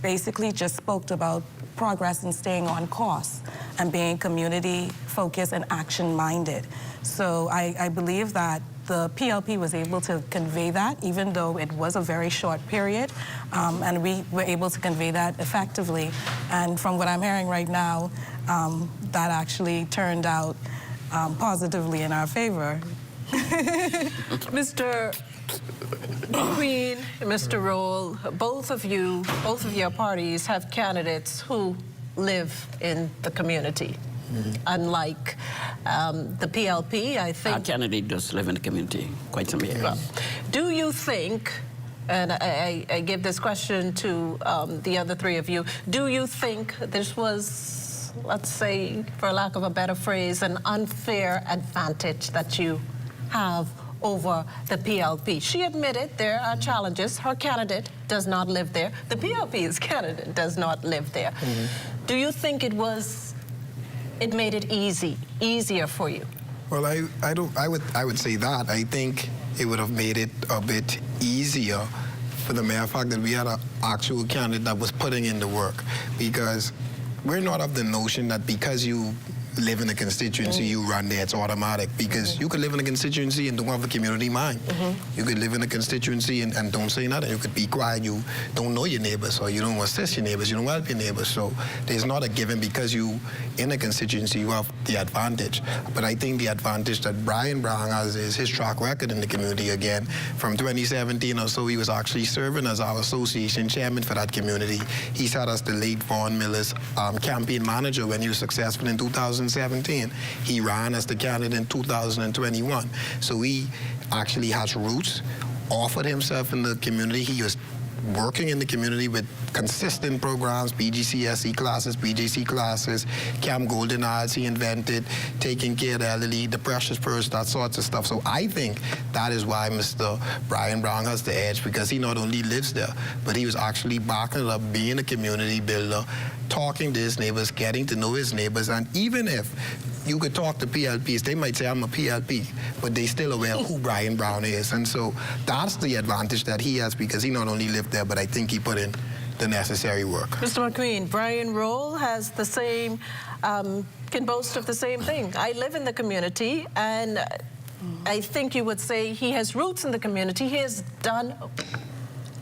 [SPEAKER 12] basically just spoke about progress and staying on course and being community-focused and action-minded. So I believe that the PLP was able to convey that, even though it was a very short period, and we were able to convey that effectively. And from what I'm hearing right now, that actually turned out positively in our favor.
[SPEAKER 7] Mr. Queen, Mr. Roll, both of your parties have candidates who live in the community. Unlike the PLP, I think...
[SPEAKER 21] Our candidate does live in the community quite some years.
[SPEAKER 7] Well, do you think, and I give this question to the other three of you, do you think this was, let's say, for lack of a better phrase, an unfair advantage that you have over the PLP? She admitted there are challenges. Her candidate does not live there. The PLP's candidate does not live there. Do you think it made it easier for you?
[SPEAKER 1] Well, I would say that. I think it would have made it a bit easier for the mere fact that we had an actual candidate that was putting in the work, because we're not of the notion that because you live in a constituency, you run there, it's automatic, because you could live in a constituency and don't have a community mind. You could live in a constituency and don't say nothing. You could be quiet, you don't know your neighbors, or you don't assist your neighbors, you don't help your neighbors. So there's not a given because you in a constituency, you have the advantage. But I think the advantage that Brian Brown has is his track record in the community again. From 2017 or so, he was actually serving as our association chairman for that community. He sat as the late Vaughn Miller's campaign manager when he was successful in 2017. He ran as the candidate in 2021. So he actually has roots offered himself in the community. He was working in the community with consistent programs, BGCSE classes, BJC classes, Camp Golden Isles he invented, taking care of the elderly, the Precious Purse, that sorts of stuff. So I think that is why Mr. Brian Brown has the edge, because he not only lives there, but he was actually backing it up, being a community builder, talking to his neighbors, getting to know his neighbors. And even if you could talk to PLPs, they might say, I'm a PLP, but they still aware who Brian Brown is. And so that's the advantage that he has, because he not only lived there, but I think he put in the necessary work.
[SPEAKER 7] Mr. McQueen, Brian Roll has the same, can boast of the same thing. I live in the community, and I think you would say he has roots in the community. He has done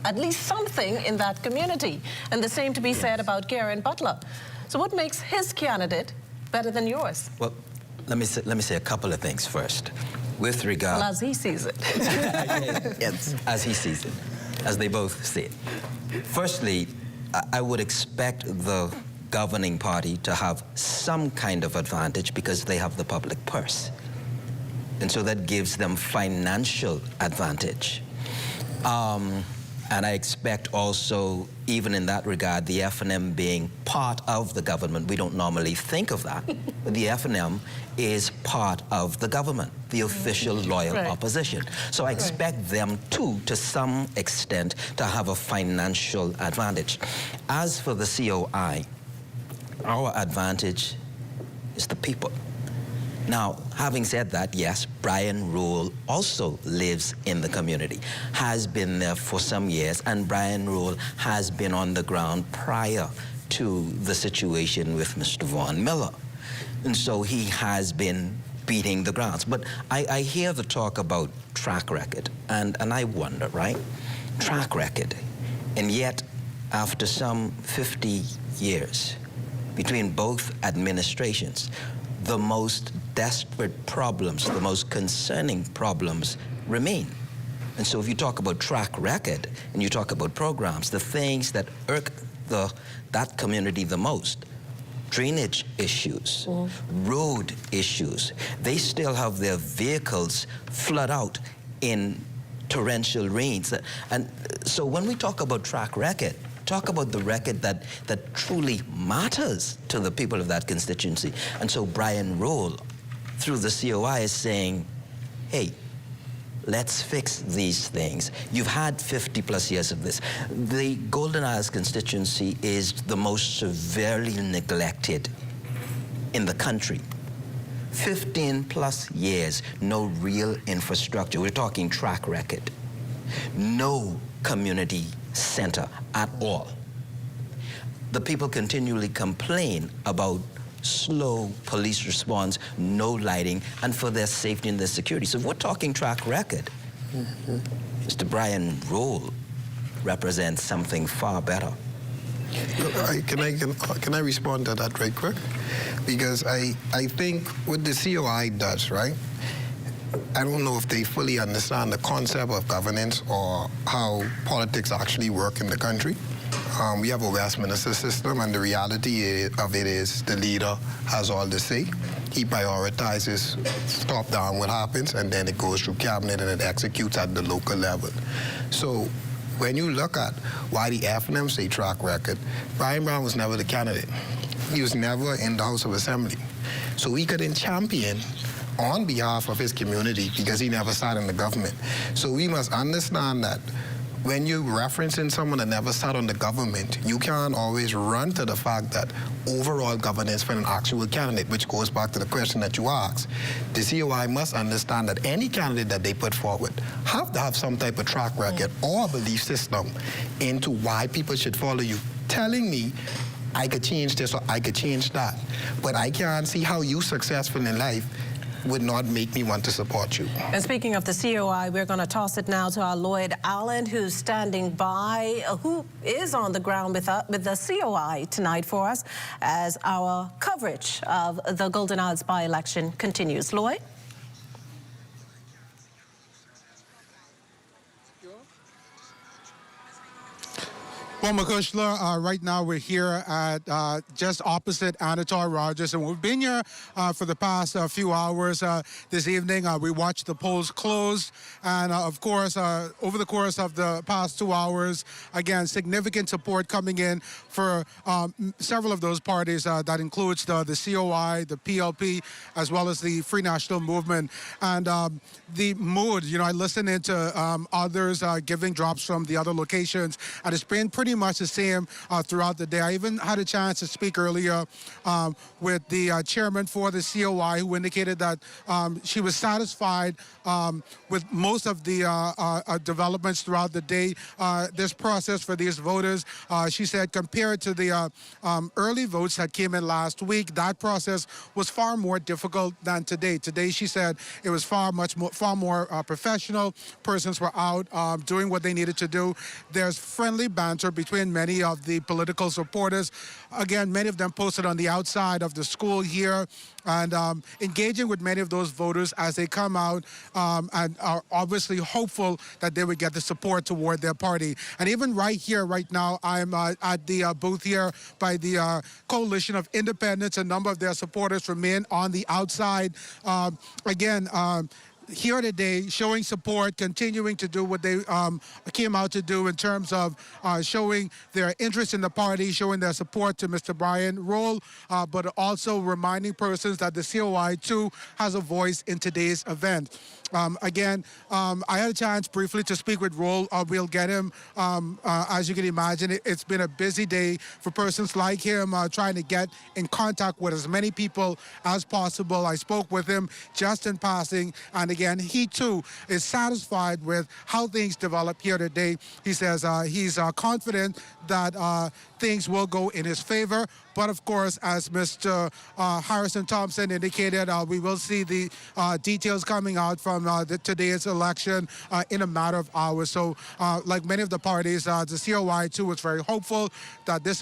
[SPEAKER 7] at least something in that community. And the same to be said about Karen Butler. So what makes his candidate better than yours?
[SPEAKER 22] Well, let me say a couple of things first. With regard...
[SPEAKER 7] Well, as he sees it.
[SPEAKER 22] Yes, as he sees it, as they both see it. Firstly, I would expect the governing party to have some kind of advantage because they have the public purse. And so that gives them financial advantage. And I expect also, even in that regard, the FNM being part of the government. We don't normally think of that, but the FNM is part of the government, the official loyal opposition. So I expect them too, to some extent, to have a financial advantage. As for the COI, our advantage is the people. Now, having said that, yes, Brian Roll also lives in the community, has been there for some years, and Brian Roll has been on the ground prior to the situation with Mr. Vaughn Miller. And so he has been beating the grounds. But I hear the talk about track record, and I wonder, right? Track record. And yet, after some 50 years between both administrations, the most desperate problems, the most concerning problems remain. And so if you talk about track record and you talk about programs, the things that irk that community the most, drainage issues, road issues, they still have their vehicles flood out in torrential rains. And so when we talk about track record, talk about the record that truly matters to the people of that constituency. And so Brian Roll, through the COI, is saying, hey, let's fix these things. You've had 50 plus years of this. The Golden Isles constituency is the most severely neglected in the country. 15 plus years, no real infrastructure. We're talking track record. No community center at all. The people continually complain about slow police response, no lighting, and for their safety and their security. So if we're talking track record, Mr. Brian Roll represents something far better.
[SPEAKER 1] Can I respond to that right quick? Because I think what the COI does, right? I don't know if they fully understand the concept of governance or how politics actually work in the country. We have a Westminster system, and the reality of it is the leader has all the say. He prioritizes top-down what happens, and then it goes through cabinet and it executes at the local level. So when you look at why the FNM say track record, Brian Brown was never the candidate. He was never in the House of Assembly. So he couldn't champion on behalf of his community because he never sat in the government. So we must understand that when you're referencing someone that never sat on the government, you can't always run to the fact that overall governance for an actual candidate, which goes back to the question that you asked. The COI must understand that any candidate that they put forward have to have some type of track record or belief system into why people should follow you. Telling me I could change this or I could change that, but I can't see how you successful in life would not make me want to support you.
[SPEAKER 7] And speaking of the COI, we're going to toss it now to our Lloyd Allen, who's standing by, who is on the ground with the COI tonight for us as our coverage of the Golden Isles by-election continues. Lloyd?
[SPEAKER 3] Well, Makushla, right now we're here at just opposite Anatol Rogers, and we've been here for the past few hours. This evening, we watched the polls close, and of course, over the course of the past 2 hours, again, significant support coming in for several of those parties. That includes the COI, the PLP, as well as the Free National Movement. And the mood, I listened into others giving drops from the other locations, and it's been pretty much the same throughout the day. I even had a chance to speak earlier with the chairman for the COI, who indicated that she was satisfied with most of the developments throughout the day. This process for these voters, she said, compared to the early votes that came in last week, that process was far more difficult than today. Today, she said, it was far more professional. Persons were out doing what they needed to do. There's friendly banter between many of the political supporters. Again, many of them posted on the outside of the school here, and engaging with many of those voters as they come out and are obviously hopeful that they would get the support toward their party. And even right here, right now, I'm at the booth here by the Coalition of Independents. A number of their supporters remain on the outside. Here today, showing support, continuing to do what they came out to do in terms of showing their interest in the party, showing their support to Mr. Brian Roll, but also reminding persons that the COI too has a voice in today's event. I had a chance briefly to speak with Roll. We'll get him. As you can imagine, it's been a busy day for persons like him trying to get in contact with as many people as possible. I spoke with him just in passing, and again, he too is satisfied with how things develop here today. He says he's confident that things will go in his favor. But of course, as Mr. Harrison Thompson indicated, we will see the details coming out from today's election in a matter of hours. So like many of the parties, the COI too is very hopeful that this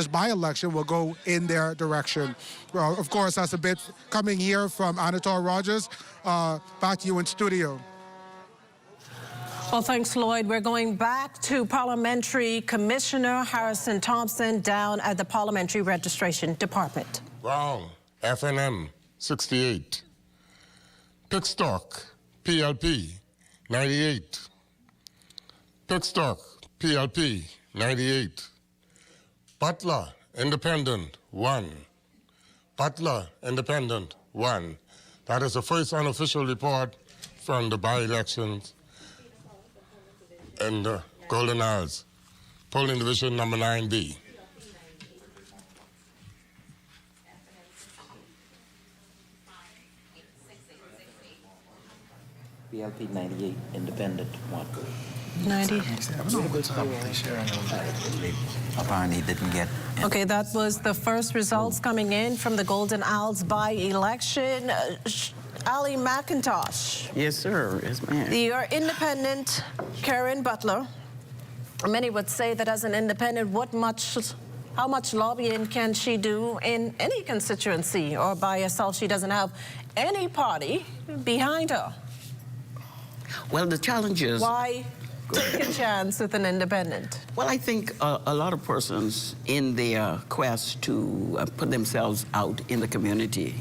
[SPEAKER 3] by-election will go in their direction. Of course, that's a bit coming here from Anatol Rogers. Back to you in studio.
[SPEAKER 7] Well, thanks, Lloyd. We're going back to Parliamentary Commissioner Harrison Thompson down at the Parliamentary Registration Department.
[SPEAKER 2] Wrong. FNM 68. Pickstock PLP 98. Pickstock PLP 98. Butler Independent 1. Butler Independent 1. That is the first unofficial report from the by-elections in the Golden Isles, polling division number 9B.
[SPEAKER 22] PLP 98, independent 1.
[SPEAKER 7] 90.
[SPEAKER 22] Apparently didn't get.
[SPEAKER 7] Okay, that was the first results coming in from the Golden Isles by-election. Ali McIntosh.
[SPEAKER 21] Yes, sir. Yes, ma'am.
[SPEAKER 7] You're independent, Karen Butler. Many would say that as an independent, how much lobbying can she do in any constituency, or by herself? She doesn't have any party behind her.
[SPEAKER 21] Well, the challenge is...
[SPEAKER 7] Why take a chance with an independent?
[SPEAKER 21] Well, I think a lot of persons in their quest to put themselves out in the community,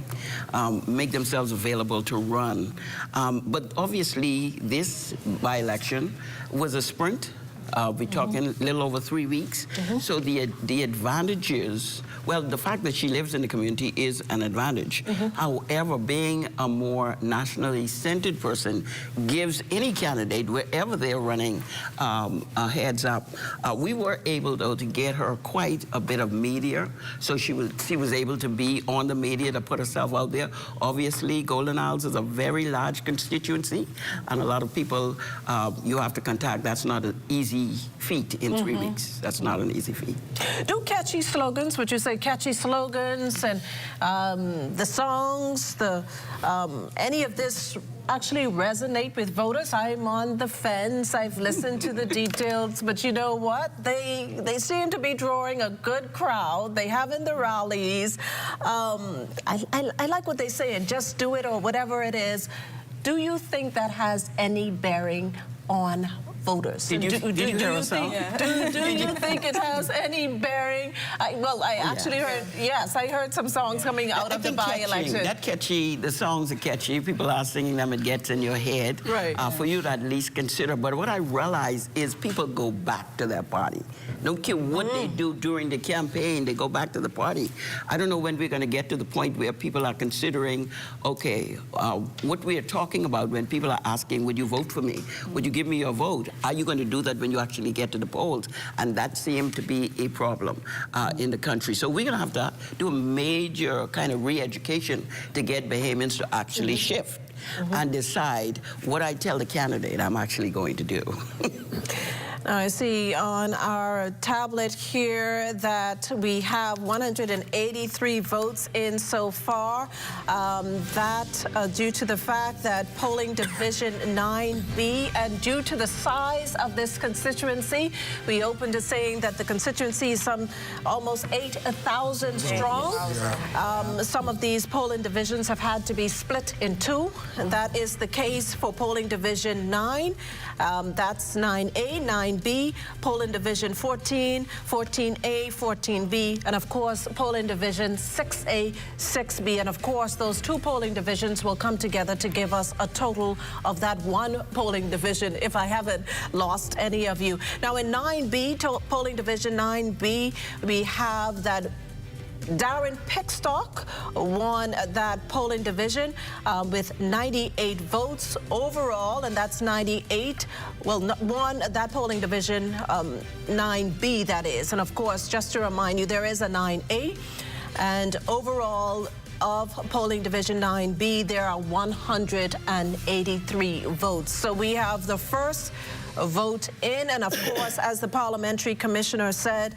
[SPEAKER 21] make themselves available to run. But obviously, this by-election was a sprint. We're talking a little over 3 weeks. So the advantages, well, the fact that she lives in the community is an advantage. However, being a more nationally centered person gives any candidate, wherever they're running, a heads up. We were able, though, to get her quite a bit of media. So she was able to be on the media to put herself out there. Obviously, Golden Isles is a very large constituency, and a lot of people you have to contact. That's not an easy feat in 3 weeks. That's not an easy feat.
[SPEAKER 7] Do catchy slogans, would you say catchy slogans and the songs, any of this actually resonate with voters? I'm on the fence. I've listened to the details, but you know what? They seem to be drawing a good crowd. They have in the rallies. I like what they say, and just do it or whatever it is. Do you think that has any bearing on voters.
[SPEAKER 21] Did you hear a song?
[SPEAKER 7] Do you think it has any bearing? I actually heard, yes, I heard some songs coming out of the by-election.
[SPEAKER 21] That catchy, the songs are catchy. People are singing them, it gets in your head.
[SPEAKER 7] Right.
[SPEAKER 21] For you to at least consider. But what I realize is people go back to their party. Don't care what they do during the campaign, they go back to the party. I don't know when we're going to get to the point where people are considering, okay, what we are talking about when people are asking, would you vote for me? Would you give me your vote? Are you going to do that when you actually get to the polls? And that seemed to be a problem in the country. So we're going to have to do a major kind of re-education to get Bahamians to actually shift and decide what I tell the candidate I'm actually going to do.
[SPEAKER 7] Now, I see on our tablet here that we have 183 votes in so far. Due to the fact that polling division 9B, and due to the size of this constituency, we opened to saying that the constituency is almost 8,000 strong. Some of these polling divisions have had to be split in two, and that is the case for polling division 9. That's 9A, 9B, polling division 14, 14A, 14B, and of course polling division 6A, 6B. And of course those two polling divisions will come together to give us a total of that one polling division, if I haven't lost any of you. Now in 9B, polling division 9B, we have that Darren Pickstock won that polling division with 98 votes overall, and that's 98. Well, won that polling division 9B, that is. And of course, just to remind you, there is a 9A, and overall of polling division 9B, there are 183 votes. So we have the first vote in, and of course, as the parliamentary commissioner said,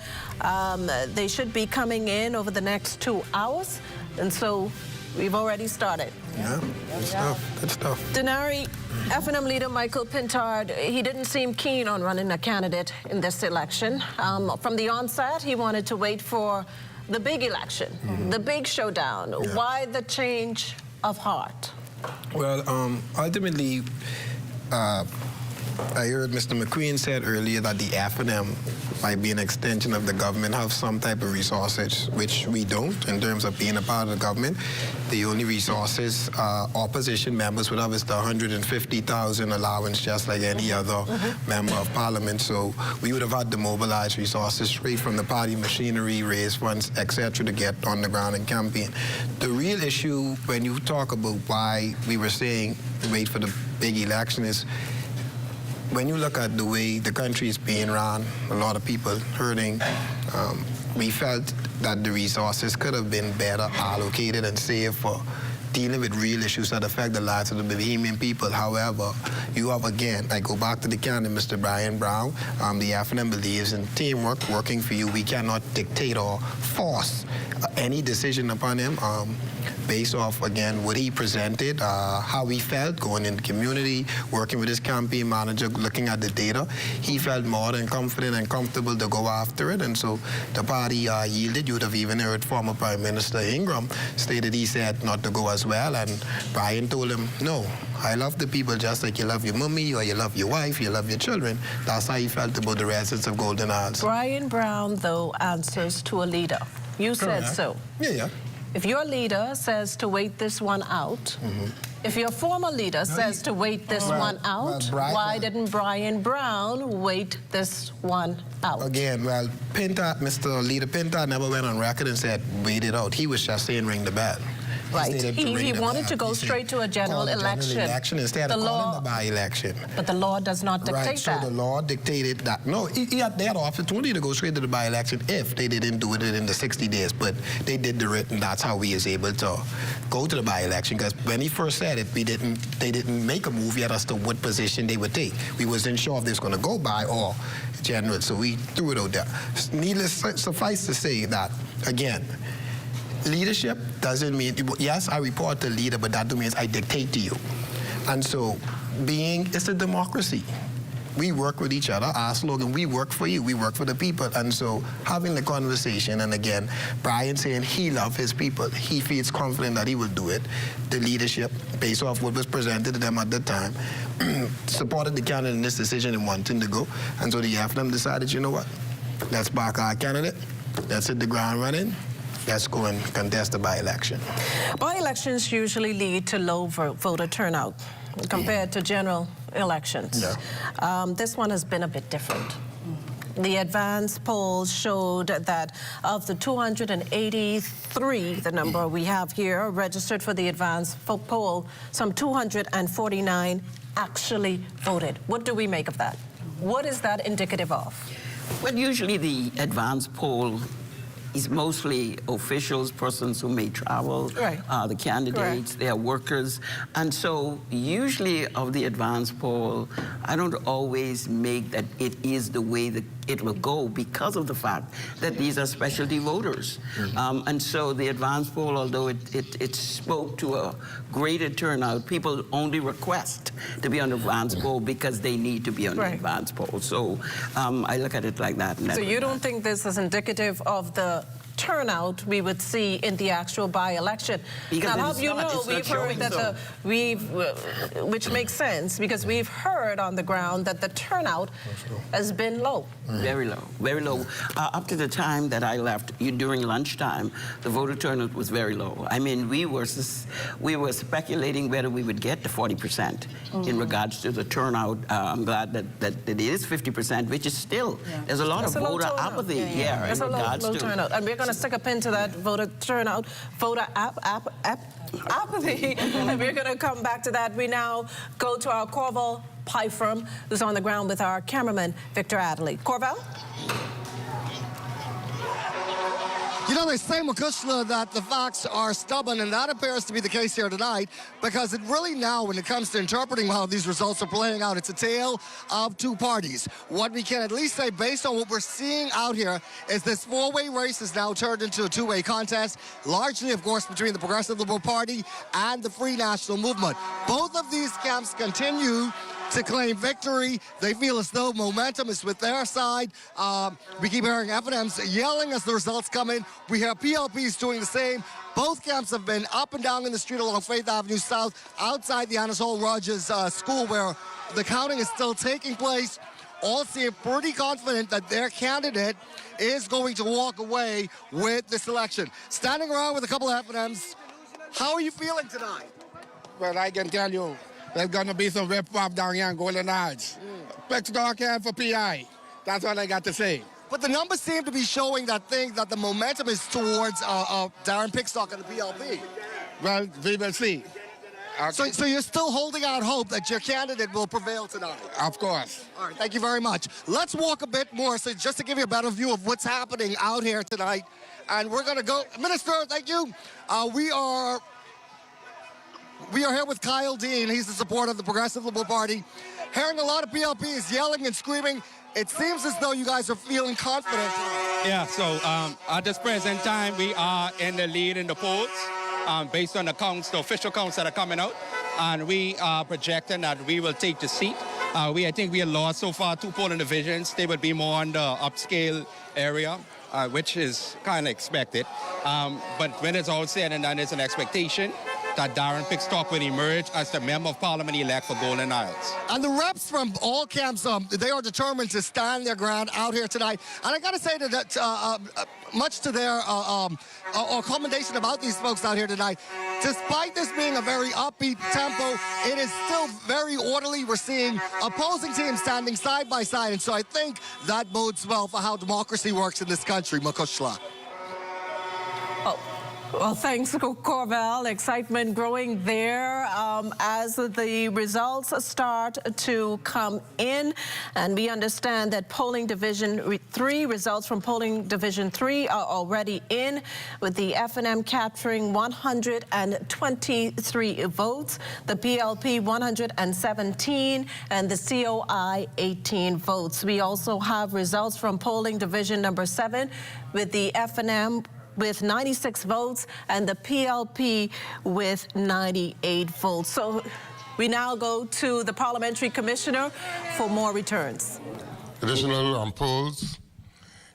[SPEAKER 7] they should be coming in over the next 2 hours, and so we've already started.
[SPEAKER 1] Yeah, good stuff, good stuff.
[SPEAKER 7] Denari, FNM leader Michael Pintard, he didn't seem keen on running a candidate in this election. From the onset, he wanted to wait for the big election, the big showdown. Yeah. Why the change of heart?
[SPEAKER 1] Well, ultimately, I heard Mr. McQueen said earlier that the FNM might be an extension of the government, have some type of resources, which we don't in terms of being a part of the government. The only resources opposition members would have is the $150,000 allowance, just like any other member of parliament. So we would have had to mobilize resources straight from the party machinery, raise funds, etc., to get on the ground and campaign. The real issue when you talk about why we were saying wait for the big election is, when you look at the way the country is being run, a lot of people hurting, we felt that the resources could have been better allocated and saved for dealing with real issues that affect the lives of the Bahamian people. However, you have, again, I go back to the candidate, Mr. Brian Brown. The FNM believes in teamwork, working for you. We cannot dictate or force any decision upon him based off, again, what he presented, how he felt going in the community, working with his campaign manager, looking at the data. He felt more than confident and comfortable to go after it, and so the party yielded. You would have even heard former Prime Minister Ingram stated he said not to go as well, and Brian told him, no, I love the people just like you love your mommy, or you love your wife, you love your children. That's how he felt about the residents of Golden Isles.
[SPEAKER 7] Brian Brown, though, answers to a leader. You said so.
[SPEAKER 1] Yeah.
[SPEAKER 7] If your leader says to wait this one out, if your former leader says to wait this one out, why didn't Brian Brown wait this one out?
[SPEAKER 1] Again, well, Mr. Leader Pintard never went on record and said wait it out. He was just saying ring the bell.
[SPEAKER 7] Right. He wanted to go straight to a general election.
[SPEAKER 1] Instead of calling the by-election.
[SPEAKER 7] But the law does not dictate
[SPEAKER 1] that. So the law dictated that. No, they had the opportunity to go straight to the by-election if they didn't do it in the 60 days. But they did the writ, and that's how we was able to go to the by-election. Because when he first said it, they didn't make a move yet as to what position they would take. We wasn't sure if they was going to go by or general, so we threw it out there. Suffice to say that, again, leadership doesn't mean, yes, I report to leader, but that means I dictate to you. And so it's a democracy. We work with each other. Our slogan, we work for you, we work for the people. And so having the conversation, and again, Brian saying he loves his people, he feels confident that he will do it. The leadership, based off what was presented to them at the time, supported the candidate in this decision and wanting to go. And so the FNM decided, you know what, let's back our candidate, let's hit the ground running, let's go and contest the by-election.
[SPEAKER 7] By-elections usually lead to low voter turnout compared to general elections.
[SPEAKER 1] Yeah.
[SPEAKER 7] This one has been a bit different. The advanced polls showed that of the 283, the number we have here, registered for the advanced poll, some 249 actually voted. What do we make of that? What is that indicative of?
[SPEAKER 21] Well, usually the advanced poll is mostly officials, persons who may travel, the candidates, their workers. And so usually of the advanced poll, I don't always make that it is the way that it will go because of the fact that these are specialty voters. And so the advanced poll, although it spoke to a greater turnout, people only request to be on the advanced poll because they need to be on the advanced poll. So I look at it like that.
[SPEAKER 7] So you don't think this is indicative of the turnout we would see in the actual by-election? Now, how do you know? We've heard that which makes sense, because we've heard on the ground that the turnout has been low.
[SPEAKER 21] Very low, very low. Up to the time that I left, during lunchtime, the voter turnout was very low. I mean, we were speculating whether we would get to 40% in regards to the turnout. I'm glad that it is 50%, which is still, there's a lot of voter apathy in regards to
[SPEAKER 7] turnout. And we're going to stick a pin to that voter turnout, voter apathy. And we're going to come back to that. We now go to our Corval Pyfrom, who's on the ground with our cameraman, Victor Adderley. Corval?
[SPEAKER 11] You know, they say, Makushla, that the facts are stubborn, and that appears to be the case here tonight, because it really now, when it comes to interpreting how these results are playing out, it's a tale of two parties. What we can at least say, based on what we're seeing out here, is this four-way race is now turned into a two-way contest, largely, of course, between the Progressive Liberal Party and the Free National Movement. Both of these camps continue to claim victory. They feel as though momentum is with their side. We keep hearing FNMs yelling as the results come in. We hear PLPs doing the same. Both camps have been up and down in the street along Faith Avenue South, outside the Annis Hall Rogers School, where the counting is still taking place. All seem pretty confident that their candidate is going to walk away with this election. Standing around with a couple of FNMs, how are you feeling tonight?
[SPEAKER 4] Well, I can tell you, there's going to be some whip-pop down here in Golden Heights. Next door can for PI. That's all I got to say.
[SPEAKER 11] But the numbers seem to be showing that the momentum is towards Darren Pickstock and the PLP.
[SPEAKER 4] Well, we will see.
[SPEAKER 11] So you're still holding out hope that your candidate will prevail tonight?
[SPEAKER 4] Of course.
[SPEAKER 11] All right, thank you very much. Let's walk a bit more, so just to give you a better view of what's happening out here tonight. And we're going to go. Minister, thank you. We are here with Kyle Dean. He's the supporter of the Progressive Liberal Party. Hearing a lot of PLPs yelling and screaming. It seems as though you guys are feeling confident.
[SPEAKER 10] Yeah, so at this present time, we are in the lead in the polls based on the counts, the official counts that are coming out. And we are projecting that we will take the seat. I think we have lost so far 2 polling divisions. They would be more on the upscale area, which is kind of expected. But when it's all said and done, it's an expectation that Darren Pickstock will emerge as the Member of Parliament-elect for Golden Isles.
[SPEAKER 11] And the reps from all camps, they are determined to stand their ground out here tonight. And I got to say that much to their commendation about these folks out here tonight, despite this being a very upbeat tempo, it is still very orderly. We're seeing opposing teams standing side by side. And so I think that bodes well for how democracy works in this country, Makushla.
[SPEAKER 7] Well, thanks, Corval. Excitement growing there as the results start to come in. And we understand that polling division 3, results from polling division 3 are already in, with the FNM capturing 123 votes, the PLP 117, and the COI 18 votes. We also have results from polling division number 7, with the FNM with 96 votes and the PLP with 98 votes. So We now go to the parliamentary commissioner for more returns.
[SPEAKER 2] Additional polls.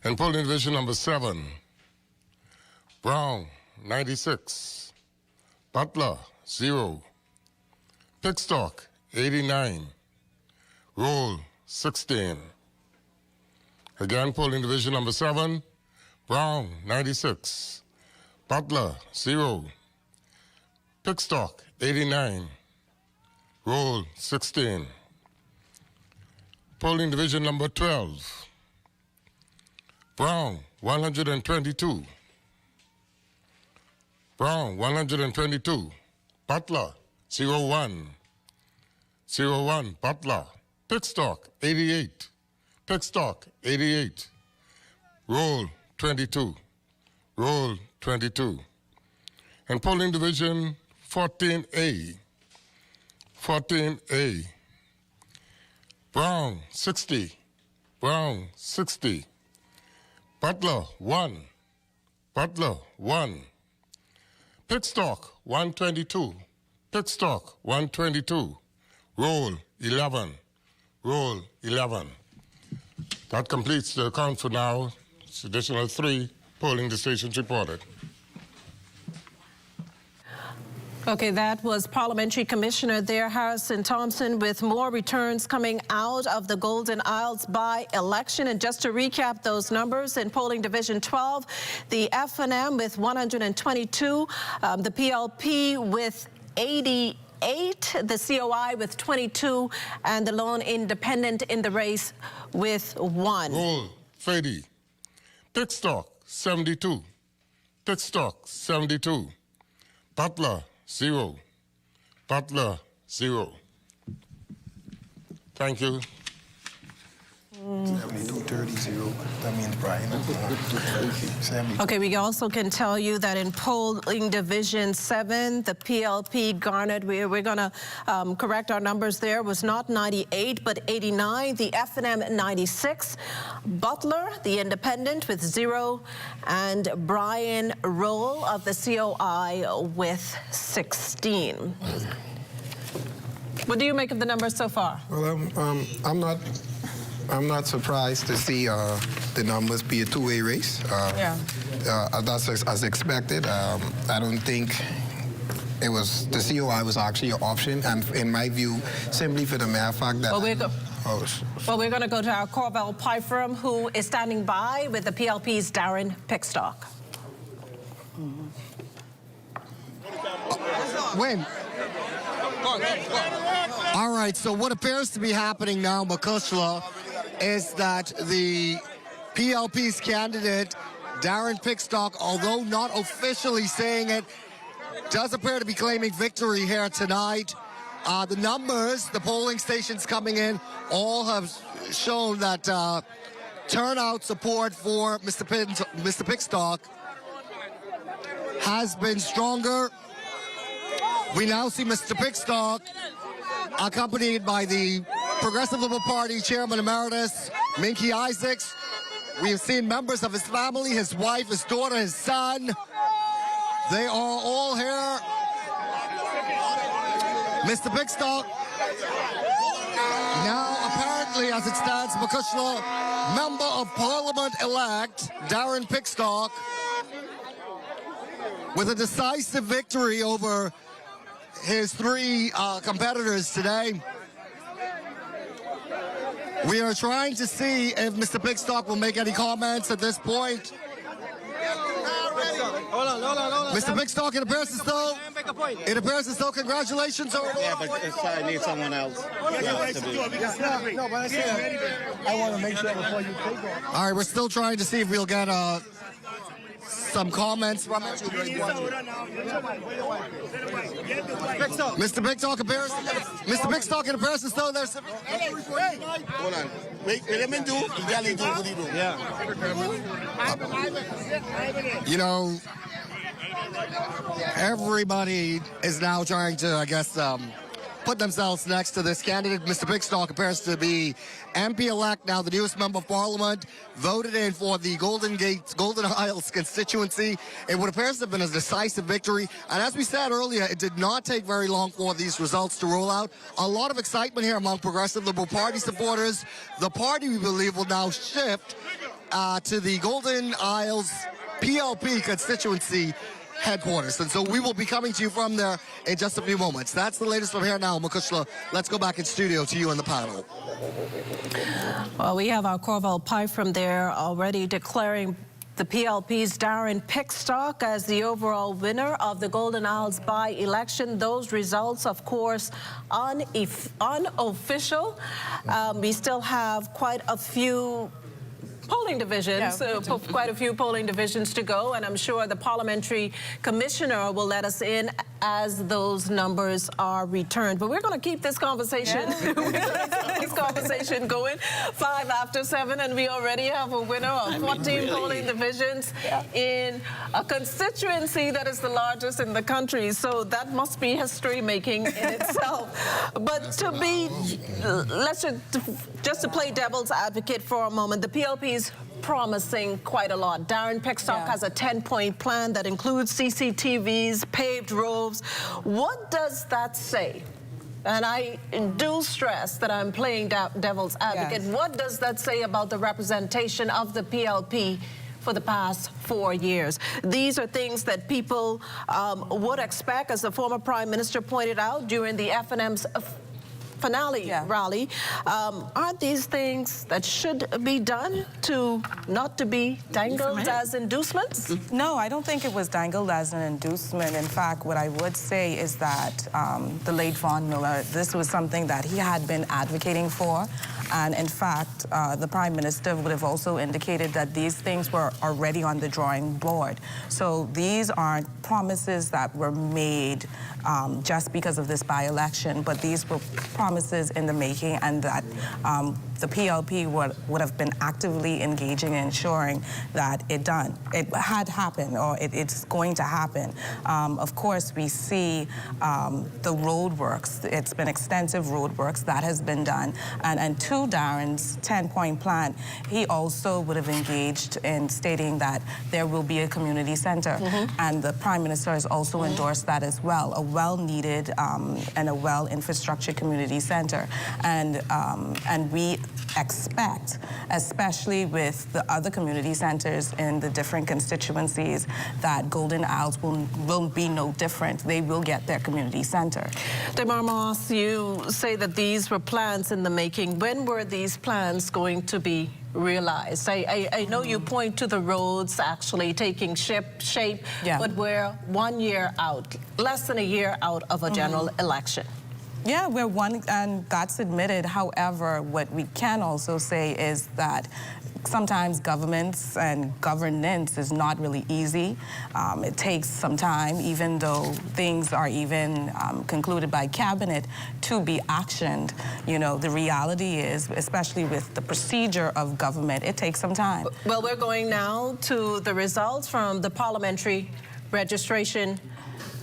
[SPEAKER 2] In polling division number 7, Brown, 96. Butler, 0. Pickstock, 89. Roll, 16. Again, polling division number 7, Brown, 96. Butler, 0. Pickstock, 89. Roll, 16. Polling division number 12, Brown, 122. Brown, 122. Butler, 01. 01, Butler. Pickstock, 88. Pickstock, 88. Roll, 22. Roll, 22. And polling division 14A. 14A. Brown, 60. Brown, 60. Butler, 1. Butler, 1. Pickstock, 122. Pickstock, 122. Roll, 11. Roll, 11. That completes the count for now. It's additional 3 polling stations reported.
[SPEAKER 7] Okay, that was Parliamentary Commissioner there, Harrison Thompson, with more returns coming out of the Golden Isles by-election. And just to recap those numbers, in polling division 12, the FNM with 122, the PLP with 88, the COI with 22, and the lone independent in the race with 1.
[SPEAKER 2] Roll, Fady. Pickstock, 72. Pickstock, 72. Butler, 0. Butler, 0. Thank you.
[SPEAKER 1] 72-30-0. That means Brian.
[SPEAKER 7] Okay, we also can tell you that in polling division 7, the PLP garnered, we're going to correct our numbers there, was not 98 but 89. The FNM 96. Butler, the independent, with 0, and Brian Roll of the COI with 16. What do you make of the numbers so far?
[SPEAKER 1] Well, I'm not surprised to see the numbers be a two-way race. That's as expected. I don't think it was, the COI was actually an option, and in my view, simply for the mere fact that...
[SPEAKER 7] Well, we're going to go to our Corval Pyfram, who is standing by with the PLP's Darren Pickstock.
[SPEAKER 11] Win. All right, so what appears to be happening now, Makushla, is that the PLP's candidate, Darren Pickstock, although not officially saying it, does appear to be claiming victory here tonight. The numbers, the polling stations coming in, all have shown that turnout support for Mr. Pickstock has been stronger. We now see Mr. Pickstock accompanied by the Progressive Liberal Party Chairman Emeritus, Minky Isaacs. We have seen members of his family, his wife, his daughter, his son. They are all here. Mr. Pickstock, now apparently, as it stands, Makushla, Member of Parliament-elect Darren Pickstock, with a decisive victory over his 3 competitors today. We are trying to see if Mr. Pickstock will make any comments at this point. Mr. Pickstock, it appears as though congratulations are...
[SPEAKER 6] Yeah, but I need someone else.
[SPEAKER 11] No, but I said I want to make sure before you take off. All right, we're still trying to see if we'll get some comments from it. Mr. Pickstock appears. Mr. Pickstock, it appears as though there's some...
[SPEAKER 6] Hold on. Wait, let me do. What do you do? Yeah.
[SPEAKER 11] You know, everybody is now trying to, I guess, put themselves next to this candidate. Mr. Pickstock appears to be MP-elect, now the newest member of Parliament, voted in for the Golden Isles constituency. It would appear to have been a decisive victory. And as we said earlier, it did not take very long for these results to roll out. A lot of excitement here among Progressive Liberal Party supporters. The party, we believe, will now shift to the Golden Isles PLP constituency headquarters. And so we will be coming to you from there in just a few moments. That's the latest from here now. Makushla, let's go back in studio to you and the panel.
[SPEAKER 7] Well, we have our Corval Pye from there already declaring the PLP's Darren Pickstock as the overall winner of the Golden Isles by-election. Those results, of course, unofficial. We still have quite a few polling divisions, quite a few polling divisions to go, and I'm sure the parliamentary commissioner will let us in as those numbers are returned. But we're going to keep this conversation, going 5 after 7, and we already have a winner of 14 polling divisions in a constituency that is the largest in the country. So that must be history-making in itself. But to be, just to play devil's advocate for a moment, the PLP is promising quite a lot. Darren Pickstock has a 10-point plan that includes CCTVs, paved roads. What does that say? And I do stress that I'm playing devil's advocate. Yes. What does that say about the representation of the PLP for the past 4 years? These are things that people would expect, as the former Prime Minister pointed out during the FNM's finale rally. Aren't these things that should be done to not to be dangled as inducements?
[SPEAKER 12] No, I don't think it was dangled as an inducement. In fact, what I would say is that the late Vaughn Miller, this was something that he had been advocating for. And in fact, the Prime Minister would have also indicated that these things were already on the drawing board. So these aren't promises that were made just because of this by-election, but these were promises in the making, and that the PLP would have been actively engaging in ensuring that it had happened, or it's going to happen. Of course, we see the road works. It's been extensive road works that has been done, and to Darren's 10-point plan, he also would have engaged in stating that there will be a community center, and the Prime Minister has also endorsed that as well, a well-needed and a well-infrastructure community center. And we expect, especially with the other community centers in the different constituencies, that Golden Isles will be no different. They will get their community center.
[SPEAKER 7] Damar Moss, you say that these were plans in the making. When were these plans going to be realized? I know you point to the roads actually taking shape, but we're 1 year out, less than a year out of a general election.
[SPEAKER 12] Yeah, we're one, and that's admitted. However, what we can also say is that sometimes governments and governance is not really easy. It takes some time, even though things are even concluded by cabinet to be actioned. You know, the reality is, especially with the procedure of government, it takes some time.
[SPEAKER 7] Well, we're going now to the results from the Parliamentary Registration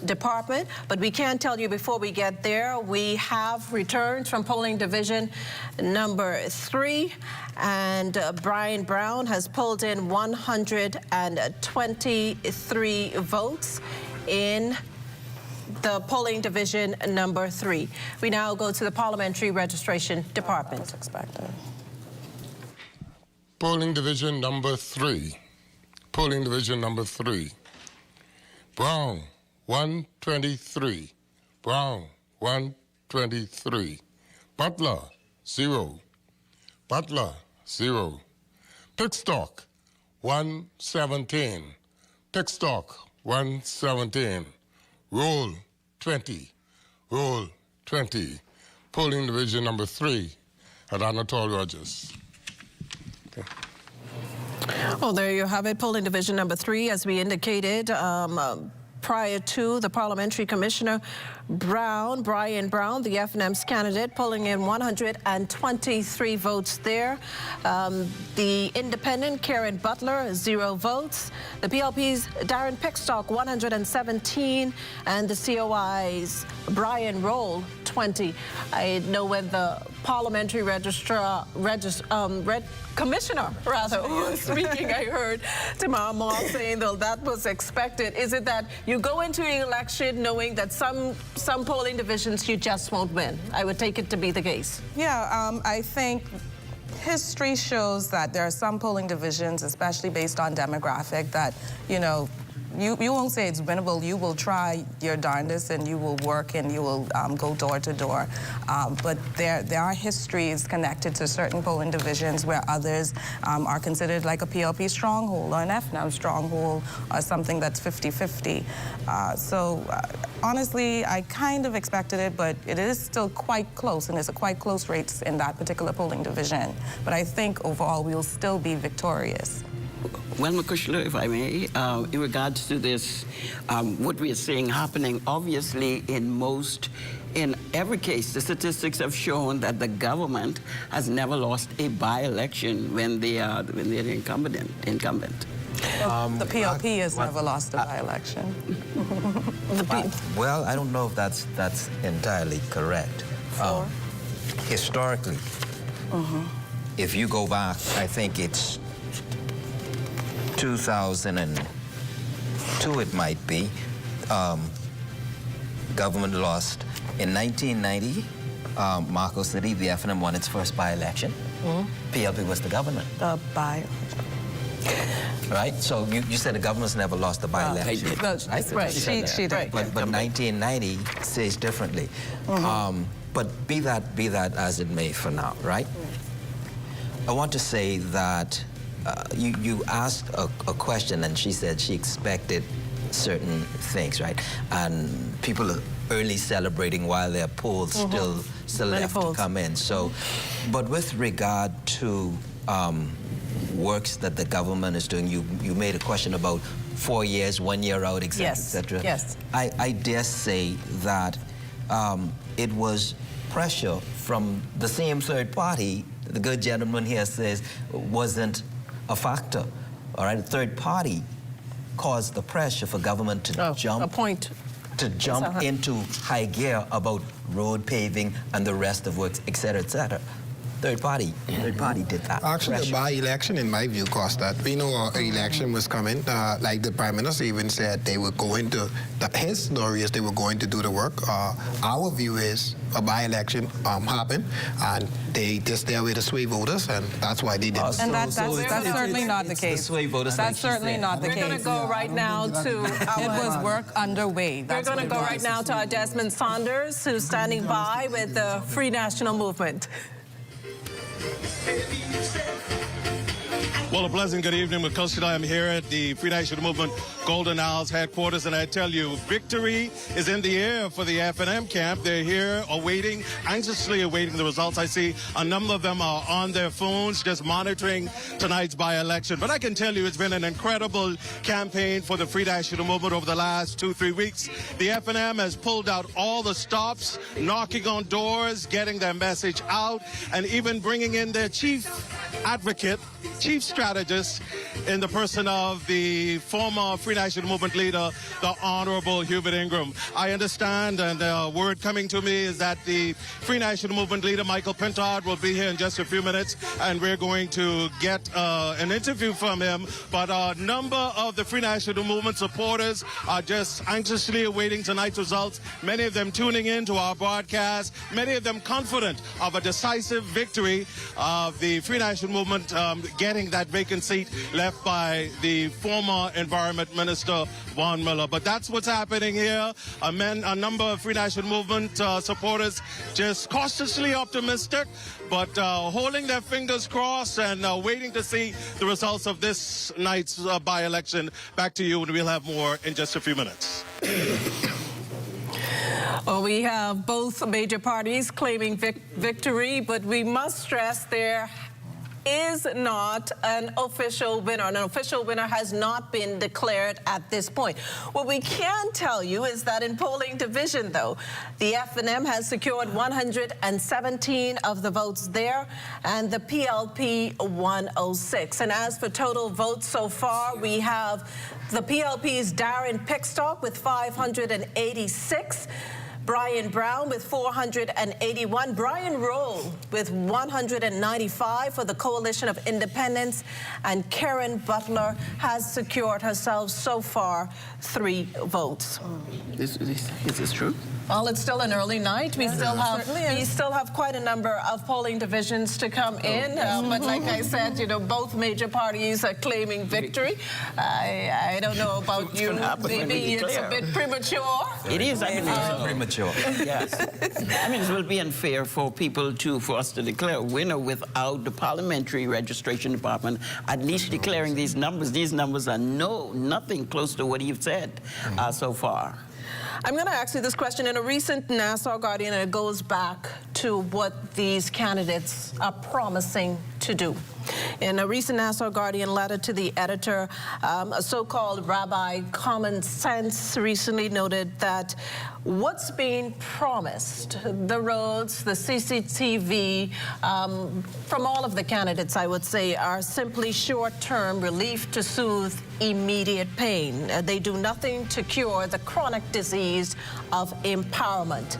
[SPEAKER 7] Department, but we can tell you before we get there, we have returns from polling division number 3, and Brian Brown has pulled in 123 votes in the polling division number 3. We now go to the Parliamentary Registration Department.
[SPEAKER 2] Polling division number 3. Polling division number 3. Brown, 123. Brown, 123. Butler, 0. Butler, 0. Pickstock, 117. Pickstock, 117. Roll, 20. Roll, 20. Polling division number 3 at Anatole Rogers. Okay.
[SPEAKER 7] Well, there you have it. Polling division number 3, as we indicated. prior to the parliamentary commissioner Brian Brown, the FNM's candidate, pulling in 123 votes there. The independent Karen Butler, 0 votes. The PLP's Darren Pickstock, 117, and the COI's Brian Roll, 20. I know when the parliamentary commissioner was speaking, I heard Tamar Moore saying that was expected. Is it that you go into an election knowing that some polling divisions you just won't win? I would take it to be the case.
[SPEAKER 12] Yeah, I think history shows that there are some polling divisions, especially based on demographic, that, you know, you won't say it's winnable. You will try your darndest and you will work and you will go door to door. But there are histories connected to certain polling divisions where others are considered like a PLP stronghold or an FNM stronghold or something that's 50-50. Honestly, I kind of expected it, but it is still quite close, and it's a quite close race in that particular polling division. But I think overall we will still be victorious.
[SPEAKER 21] Well, Makushla, if I may, in regards to this, what we are seeing happening, obviously in every case, the statistics have shown that the government has never lost a by-election when they're incumbent.
[SPEAKER 12] The PLP has never lost a by-election.
[SPEAKER 22] Well, I don't know if that's entirely correct. Historically, if you go back, I think it's 2002, it might be, government lost. In 1990, Marco City, the FNM won its first by-election. PLP was the government. Right? So you said the government's never lost a by-election.
[SPEAKER 12] Right, she did.
[SPEAKER 22] But 1990 says differently. But be that as it may for now, right? I want to say that you asked a question and she said she expected certain things, right? And people are early celebrating while their polls still left to come in. So, but with regard to works that the government is doing, you made a question about 4 years, 1 year out, etc., etc.
[SPEAKER 7] Yes.
[SPEAKER 22] I dare say that it was pressure from the same third party. The good gentleman here says wasn't a factor. All right, a third party caused the pressure for government to jump into high gear about road paving and the rest of works, etc., etc. Third party did that.
[SPEAKER 1] Actually, the by-election, in my view, caused that. We know our election was coming. Like the Prime Minister even said, they were going to, his story is they were going to do the work. Our view is a by-election happened, and they just their way to sway voters, and that's why they did it.
[SPEAKER 12] And that's certainly not the case. That's certainly not the case.
[SPEAKER 7] We're going to go right now to
[SPEAKER 12] it was work underway.
[SPEAKER 7] We're going to go right now to our Desmond Saunders, who's standing by with the Free National Movement.
[SPEAKER 8] Well, a pleasant good evening, Makushla. I'm here at the Free National Movement Golden Isles headquarters, and I tell you, victory is in the air for the FNM camp. They're here anxiously awaiting the results. I see a number of them are on their phones just monitoring tonight's by-election. But I can tell you it's been an incredible campaign for the Free National Movement over the last 2-3 weeks. The FNM has pulled out all the stops, knocking on doors, getting their message out, and even bringing in their chief advocate, chief strategist in the person of the former Free National Movement leader, the Honorable Hubert Ingram. I understand, and the word coming to me is that the Free National Movement leader, Michael Pintard, will be here in just a few minutes, and we're going to get an interview from him. But a number of the Free National Movement supporters are just anxiously awaiting tonight's results, many of them tuning in to our broadcast, many of them confident of a decisive victory of the Free National Movement getting that vacant seat left by the former Environment Minister, Von Miller. But that's what's happening here. A number of Free National Movement supporters just cautiously optimistic, but holding their fingers crossed and waiting to see the results of this night's by-election. Back to you, and we'll have more in just a few minutes.
[SPEAKER 7] Well, we have both major parties claiming victory, but we must stress there is not an official winner. An official winner has not been declared at this point. What we can tell you is that in polling division, though, the FNM has secured 117 of the votes there, and the PLP 106. And as for total votes so far, we have the PLP's Darren Pickstock with 586. Brian Brown with 481. Brian Roll with 195 for the Coalition of Independents. And Karen Butler has secured herself so far 3 votes.
[SPEAKER 21] Is this true?
[SPEAKER 7] Well, it's still an early night. We still have quite a number of polling divisions to come in. But like I said, you know, both major parties are claiming victory. I don't know about you. Maybe it's a bit premature.
[SPEAKER 21] It is. I mean,
[SPEAKER 22] it's premature.
[SPEAKER 21] Yes. I mean, it will be unfair for for us to declare a winner without the Parliamentary Registration Department at least declaring these numbers. These numbers are nothing close to what you've said so far.
[SPEAKER 7] I'm going to ask you this question. In a recent Nassau Guardian, and it goes back to what these candidates are promising to do. In a recent Nassau Guardian letter to the editor, a so-called Rabbi Common Sense recently noted that what's being promised, the roads, the CCTV, from all of the candidates, I would say, are simply short-term relief to soothe immediate pain. They do nothing to cure the chronic disease of empowerment.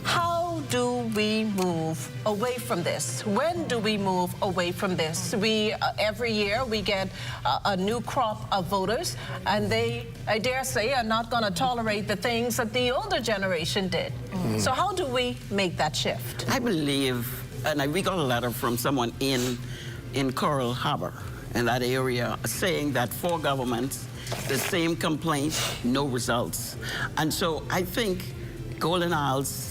[SPEAKER 7] How do we move away from this? When do we move away from this? Every year we get a new crop of voters, and they, I dare say, are not going to tolerate the things that the older generation did. So how do we make that shift?
[SPEAKER 21] I believe, and we got a letter from someone in Coral Harbor, in that area, saying that 4 governments, the same complaints, no results. And so I think Golden Isles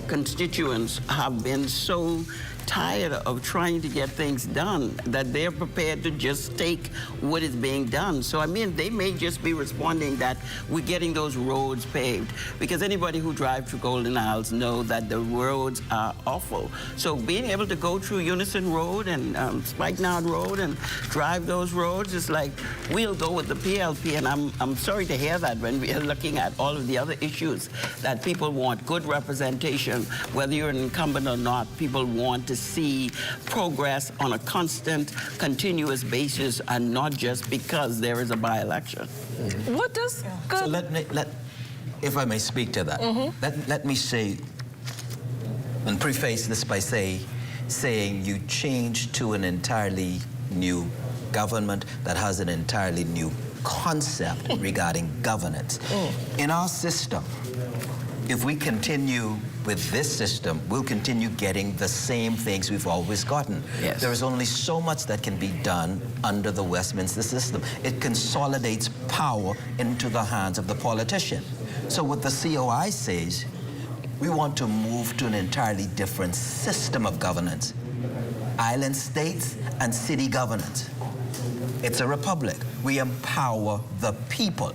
[SPEAKER 21] constituents have been so tired of trying to get things done that they're prepared to just take what is being done. So, I mean, they may just be responding that we're getting those roads paved, because anybody who drives through Golden Isles know that the roads are awful. So being able to go through Unison Road and Spikenard Road and drive those roads is like, we'll go with the PLP. And I'm sorry to hear that when we're looking at all of the other issues that people want good representation, whether you're an incumbent or not. People want to see progress on a constant, continuous basis, and not just because there is a by-election.
[SPEAKER 7] What does good...
[SPEAKER 22] So if I may speak to that, let me say and preface this by saying you change to an entirely new government that has an entirely new concept regarding governance. In our system, if we continue with this system, we'll continue getting the same things we've always gotten.
[SPEAKER 21] Yes.
[SPEAKER 22] There is only so much that can be done under the Westminster system. It consolidates power into the hands of the politician. So what the COI says, we want to move to an entirely different system of governance. Island states and city governance. It's a republic. We empower the people.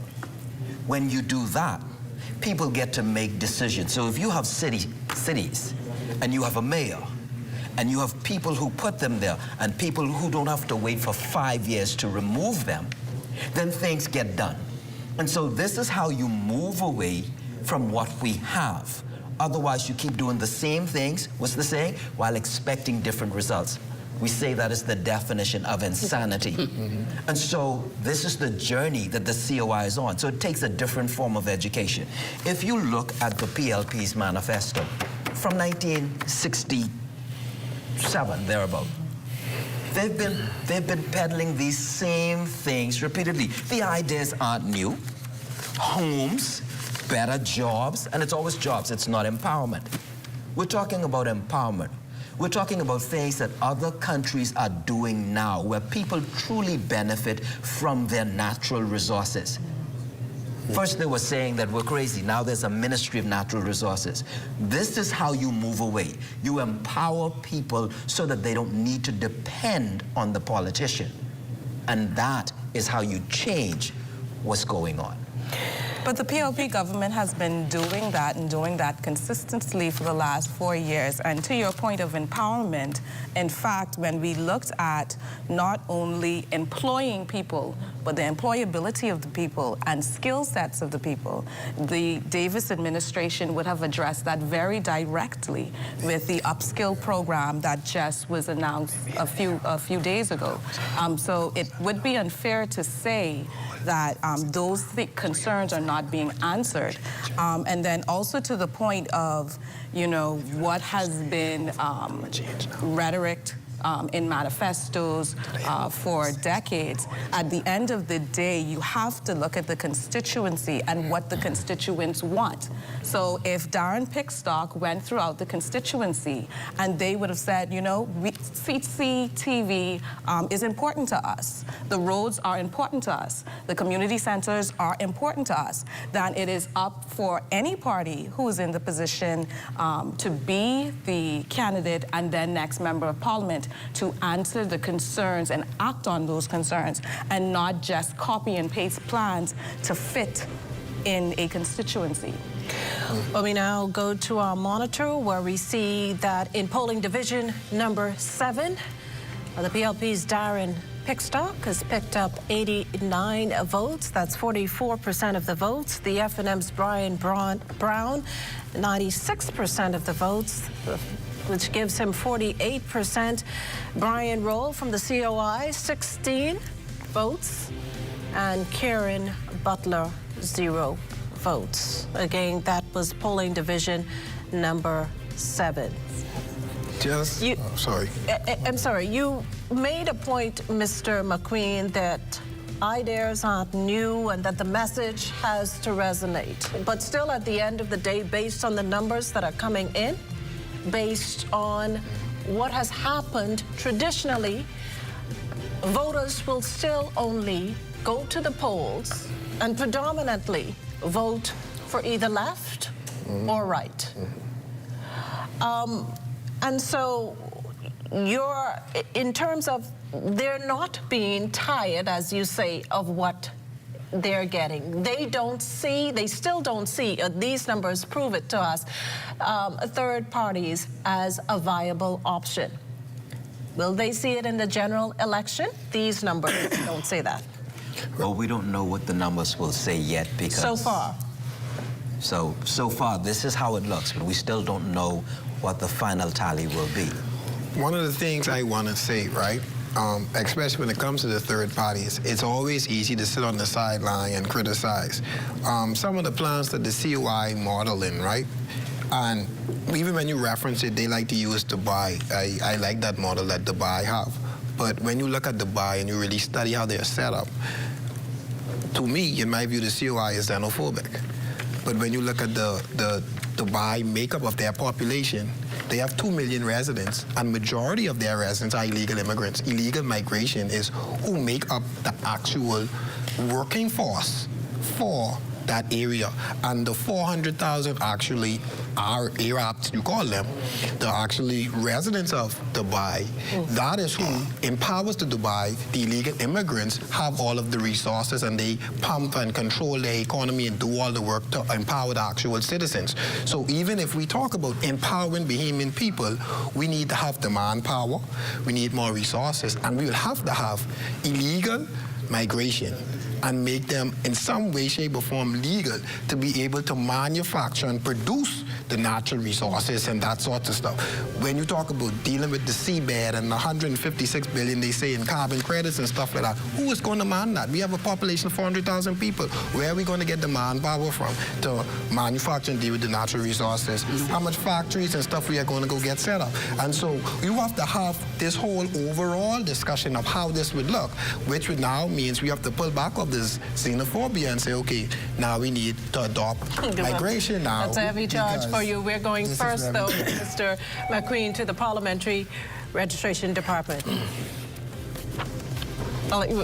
[SPEAKER 22] When you do that, people get to make decisions. So if you have cities and you have a mayor and you have people who put them there and people who don't have to wait for 5 years to remove them, then things get done. And so this is how you move away from what we have. Otherwise, you keep doing the same things, what's the saying, while expecting different results. We say that is the definition of insanity. And so this is the journey that the COI is on. So it takes a different form of education. If you look at the PLP's manifesto from 1967, thereabout, they've been peddling these same things repeatedly. The ideas aren't new. Homes, better jobs, and it's always jobs, it's not empowerment. We're talking about empowerment. We're talking about things that other countries are doing now, where people truly benefit from their natural resources. First, they were saying that we're crazy. Now there's a Ministry of Natural Resources. This is how you move away. You empower people so that they don't need to depend on the politician. And that is how you change what's going on.
[SPEAKER 9] But the PLP government has been doing that and doing that consistently for the last 4 years. And to your point of empowerment, in fact, when we looked at not only employing people, but the employability of the people and skill sets of the people, the Davis administration would have addressed that very directly with the upskill program that just was announced a few days ago. So it would be unfair to say that those concerns are not being answered. And then also to the point of, you know, what has been rhetoric in manifestos for decades. At the end of the day, you have to look at the constituency and what the constituents want. So if Darren Pickstock went throughout the constituency and they would have said, you know, CCTV is important to us, the roads are important to us, the community centers are important to us, then it is up for any party who is in the position to be the candidate and then next member of parliament to answer the concerns and act on those concerns and not just copy and paste plans to fit in a constituency.
[SPEAKER 7] Well, we now go to our monitor where we see that in polling division number 7, the PLP's Darren Pickstock has picked up 89 votes. That's 44% of the votes. The FNM's Brian Brown, 96% of the votes, which gives him 48%. Brian Roll from the COI, 16 votes. And Karen Butler, 0 votes. Again, that was polling division number 7.
[SPEAKER 1] Sorry.
[SPEAKER 7] I'm sorry. You made a point, Mr. McQueen, that ideas aren't new and that the message has to resonate. But still, at the end of the day, based on the numbers that are coming in, based on what has happened traditionally, voters will still only go to the polls and predominantly vote for either left or right. And so in terms of they're not being tired, as you say, of what they're getting. They still don't see, these numbers prove it to us, third parties as a viable option. Will they see it in the general election? These numbers don't say that.
[SPEAKER 22] Well, we don't know what the numbers will say yet because...
[SPEAKER 7] So far.
[SPEAKER 22] So far, this is how it looks, but we still don't know what the final tally will be.
[SPEAKER 1] One of the things I want to say, right, especially when it comes to the third parties, it's always easy to sit on the sideline and criticize. Some of the plans that the COI model in, right, and even when you reference it, they like to use Dubai. I like that model that Dubai have. But when you look at Dubai and you really study how they're set up, to me, in my view, the COI is xenophobic. But when you look at the Dubai makeup of their population, they have 2 million residents, and majority of their residents are illegal immigrants. Illegal migration is who make up the actual working force for that area. And the 400,000 actually are Arabs, you call them. They're actually residents of Dubai. That is who empowers the Dubai. The illegal immigrants have all of the resources and they pump and control their economy and do all the work to empower the actual citizens. So even if we talk about empowering Bahamian people, we need to have the manpower, we need more resources, and we will have to have illegal migration and make them in some way, shape, or form legal to be able to manufacture and produce the natural resources and that sort of stuff. When you talk about dealing with the seabed and 156 billion they say in carbon credits and stuff like that, who is going to man that? We have a population of 400,000 people. Where are we going to get the manpower from to manufacture and deal with the natural resources? How much factories and stuff we are going to go get set up? And so you have to have this whole overall discussion of how this would look, which would now means we have to pull back of this xenophobia and say, okay, now we need to adopt migration now.
[SPEAKER 7] That's a heavy charge for you. We're going first, though, Mr. McQueen, to the Parliamentary Registration Department.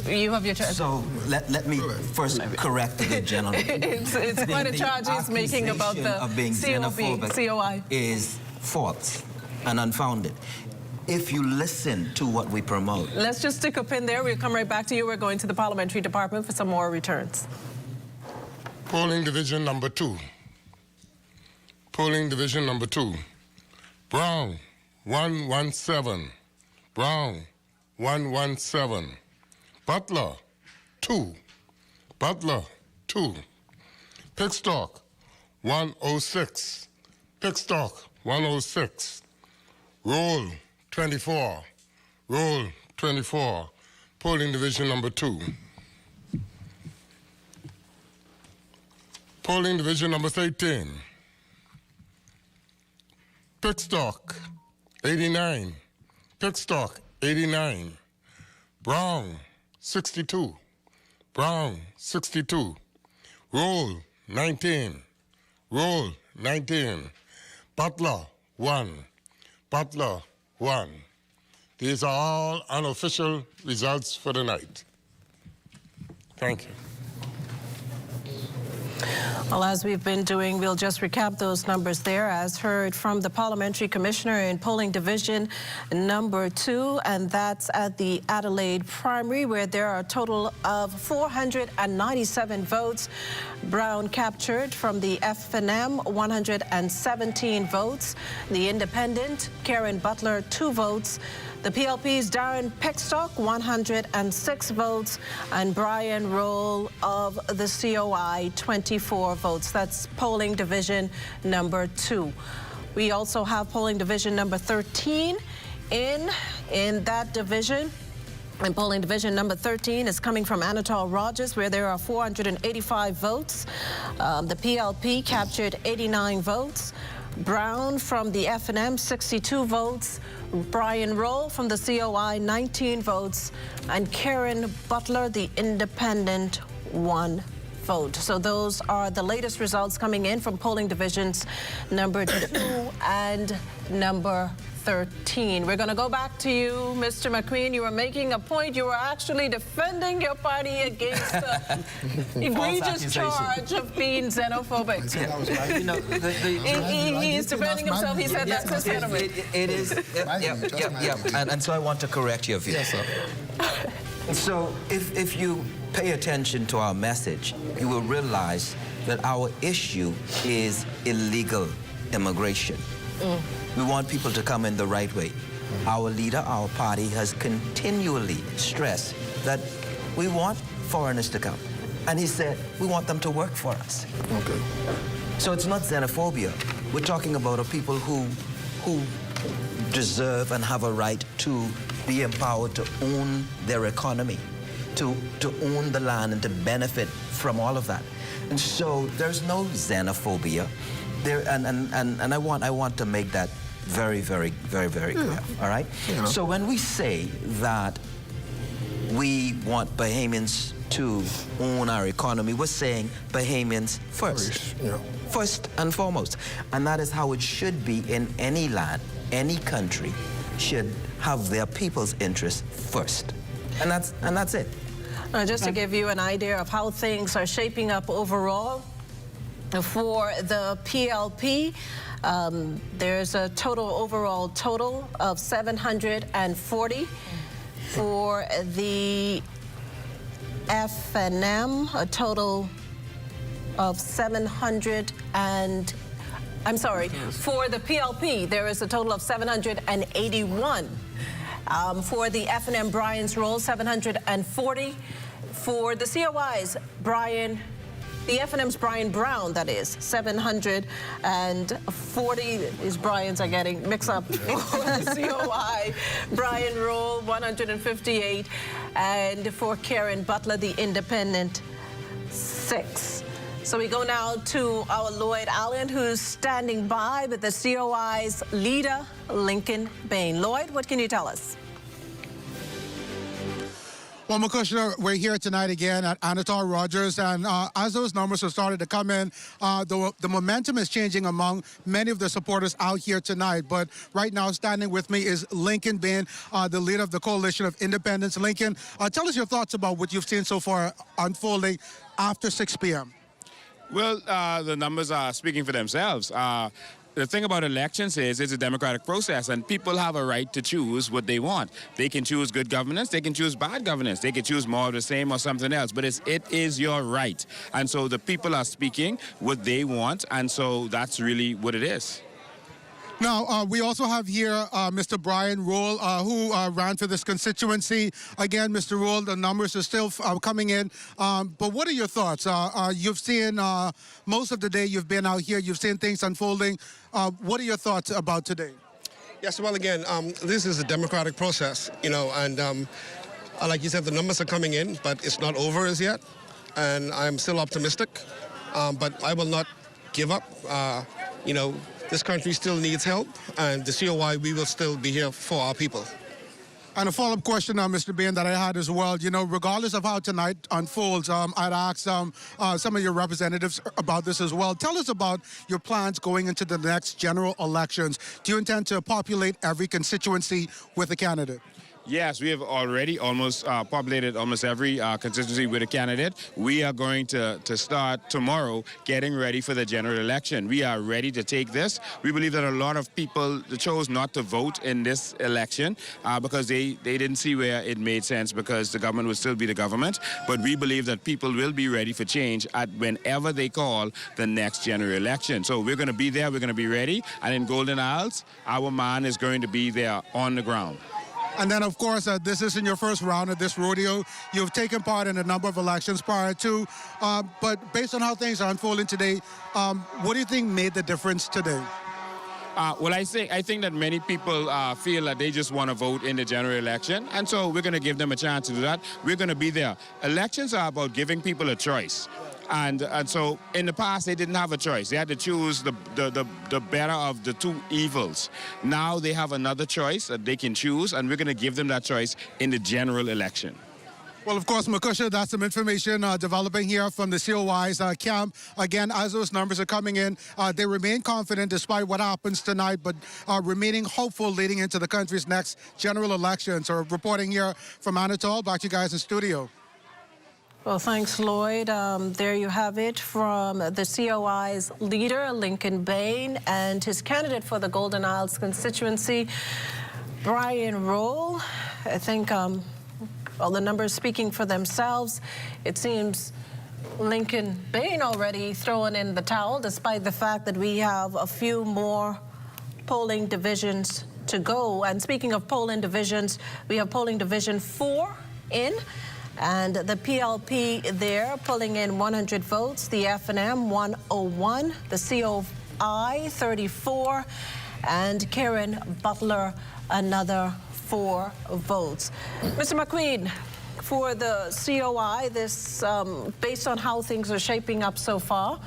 [SPEAKER 7] You have your choice.
[SPEAKER 22] So let me first correct the gentleman.
[SPEAKER 7] It's quite a charge he's making about the
[SPEAKER 22] of being
[SPEAKER 7] COI.
[SPEAKER 22] Is false and unfounded. If you listen to what we promote.
[SPEAKER 7] Let's just stick a pin there. We'll come right back to you. We're going to the Parliamentary Department for some more returns.
[SPEAKER 2] Polling division number 2. Polling division number 2. Brown, 117. Brown, 117. Butler, 2. Butler, 2. Pickstock, 106. Pickstock, 106. Roll, 24. Roll, 24. Polling division number 2. Polling division number 13. Pickstock, 89. Pickstock, 89. Brown, 62. Brown, 62. Roll, 19. Roll, 19. Butler, 1. Butler, 1. These are all unofficial results for the night. Thank you.
[SPEAKER 7] Well, as we've been doing, we'll just recap those numbers there, as heard from the Parliamentary Commissioner in polling division number 2, and that's at the Adelaide primary, where there are a total of 497 votes. Brown captured from the FNM, 117 votes. The Independent, Karen Butler, 2 votes. The PLP's Darren Pickstock, 106 votes, and Brian Roll of the COI, 24 votes. That's polling division number 2. We also have polling division number 13 in that division. And polling division number 13 is coming from Anatole Rogers, where there are 485 votes. The PLP captured 89 votes. Brown from the FNM, 62 votes. Brian Roll from the COI, 19 votes. And Karen Butler, the Independent, 1 vote. So those are the latest results coming in from polling divisions number 2 and number 13. We're going to go back to you, Mr. McQueen. You were making a point. You were actually defending your party against the egregious charge of being xenophobic.
[SPEAKER 22] You know,
[SPEAKER 7] he is defending himself. He said that's his sentiment.
[SPEAKER 22] It is. And so I want to correct your view.
[SPEAKER 1] Yes, sir.
[SPEAKER 22] So if you pay attention to our message, you will realize that our issue is illegal immigration. We want people to come in the right way. Our leader, our party, has continually stressed that we want foreigners to come. And he said, we want them to work for us.
[SPEAKER 1] Okay.
[SPEAKER 22] So it's not xenophobia. We're talking about a people who deserve and have a right to be empowered to own their economy, to own the land and to benefit from all of that. And so there's no xenophobia. And I want to make that very, very, very, very clear, all right? Yeah. So when we say that we want Bahamians to own our economy, we're saying Bahamians first.
[SPEAKER 1] Yeah.
[SPEAKER 22] First and foremost. And that is how it should be in any land. Any country should have their people's interests first. And that's it.
[SPEAKER 7] Just to give you an idea of how things are shaping up overall, for the PLP, there's a overall total of 740. For the FNM, a total of 700 and... I'm sorry, for the PLP, there is a total of 781. For the FNM, Brian's Roll, 740. For the COIs, the FNM's Brian Brown, that is, 740 is Brian's are getting mixed up. For the COI, Brian Roll, 158. And for Karen Butler, the Independent, 6. So we go now to our Lloyd Allen, who's standing by with the COI's leader, Lincoln Bain. Lloyd, what can you tell us?
[SPEAKER 3] Well, Makushla, we're here tonight again at Anatole Rogers, and as those numbers have started to come in, the momentum is changing among many of the supporters out here tonight. But right now, standing with me is Lincoln Bain, the leader of the Coalition of Independents. Lincoln, tell us your thoughts about what you've seen so far unfolding after 6 p.m.
[SPEAKER 5] Well, the numbers are speaking for themselves. the thing about elections is it's a democratic process, and people have a right to choose what they want. They can choose good governance, they can choose bad governance, they can choose more of the same or something else, but it is your right. And so the people are speaking what they want, and so that's really what it is.
[SPEAKER 3] Now, we also have here Mr. Brian Roll, who ran for this constituency. Again, Mr. Roll, the numbers are still coming in. But what are your thoughts? You've seen most of the day you've been out here. You've seen things unfolding. What are your thoughts about today?
[SPEAKER 15] Yes, well, again, this is a democratic process, you know, and like you said, the numbers are coming in, but it's not over as yet. And I'm still optimistic, but I will not give up. You know, this country still needs help, and the COI, we will still be here for our people.
[SPEAKER 3] And a follow-up question, Mr. Bain, that I had as well. You know, regardless of how tonight unfolds, I'd ask some of your representatives about this as well. Tell us about your plans going into the next general elections. Do you intend to populate every constituency with a candidate?
[SPEAKER 5] Yes, we have already almost populated almost every constituency with a candidate. We are going to start tomorrow getting ready for the general election. We are ready to take this. We believe that a lot of people chose not to vote in this election because they didn't see where it made sense, because the government would still be the government. But we believe that people will be ready for change at whenever they call the next general election. So we're going to be there, we're going to be ready. And in Golden Isles, our man is going to be there on the ground.
[SPEAKER 3] And then, of course, this isn't your first round of this rodeo. You've taken part in a number of elections prior to. But based on how things are unfolding today, what do you think made the difference today?
[SPEAKER 5] Well, I think that many people feel that they just want to vote in the general election, and so we're going to give them a chance to do that. We're going to be there. Elections are about giving people a choice. And so in the past, they didn't have a choice. They had to choose the better of the two evils. Now they have another choice that they can choose, and we're going to give them that choice in the general election.
[SPEAKER 3] Well, of course, Makusha, that's some information developing here from the COI's camp. Again, as those numbers are coming in, they remain confident despite what happens tonight, but remaining hopeful leading into the country's next general election. So reporting here from Anatole, back to you guys in studio.
[SPEAKER 7] Well, thanks, Lloyd. There you have it from the COI's leader, Lincoln Bain, and his candidate for the Golden Isles constituency, Brian Roll. I think all the numbers speaking for themselves. It seems Lincoln Bain already throwing in the towel, despite the fact that we have a few more polling divisions to go. And speaking of polling divisions, we have polling division 4 in. And the PLP there pulling in 100 votes, the FNM 101, the COI 34, and Karen Butler another 4 votes. Mr. McQueen, for the COI, this based on how things are shaping up so far,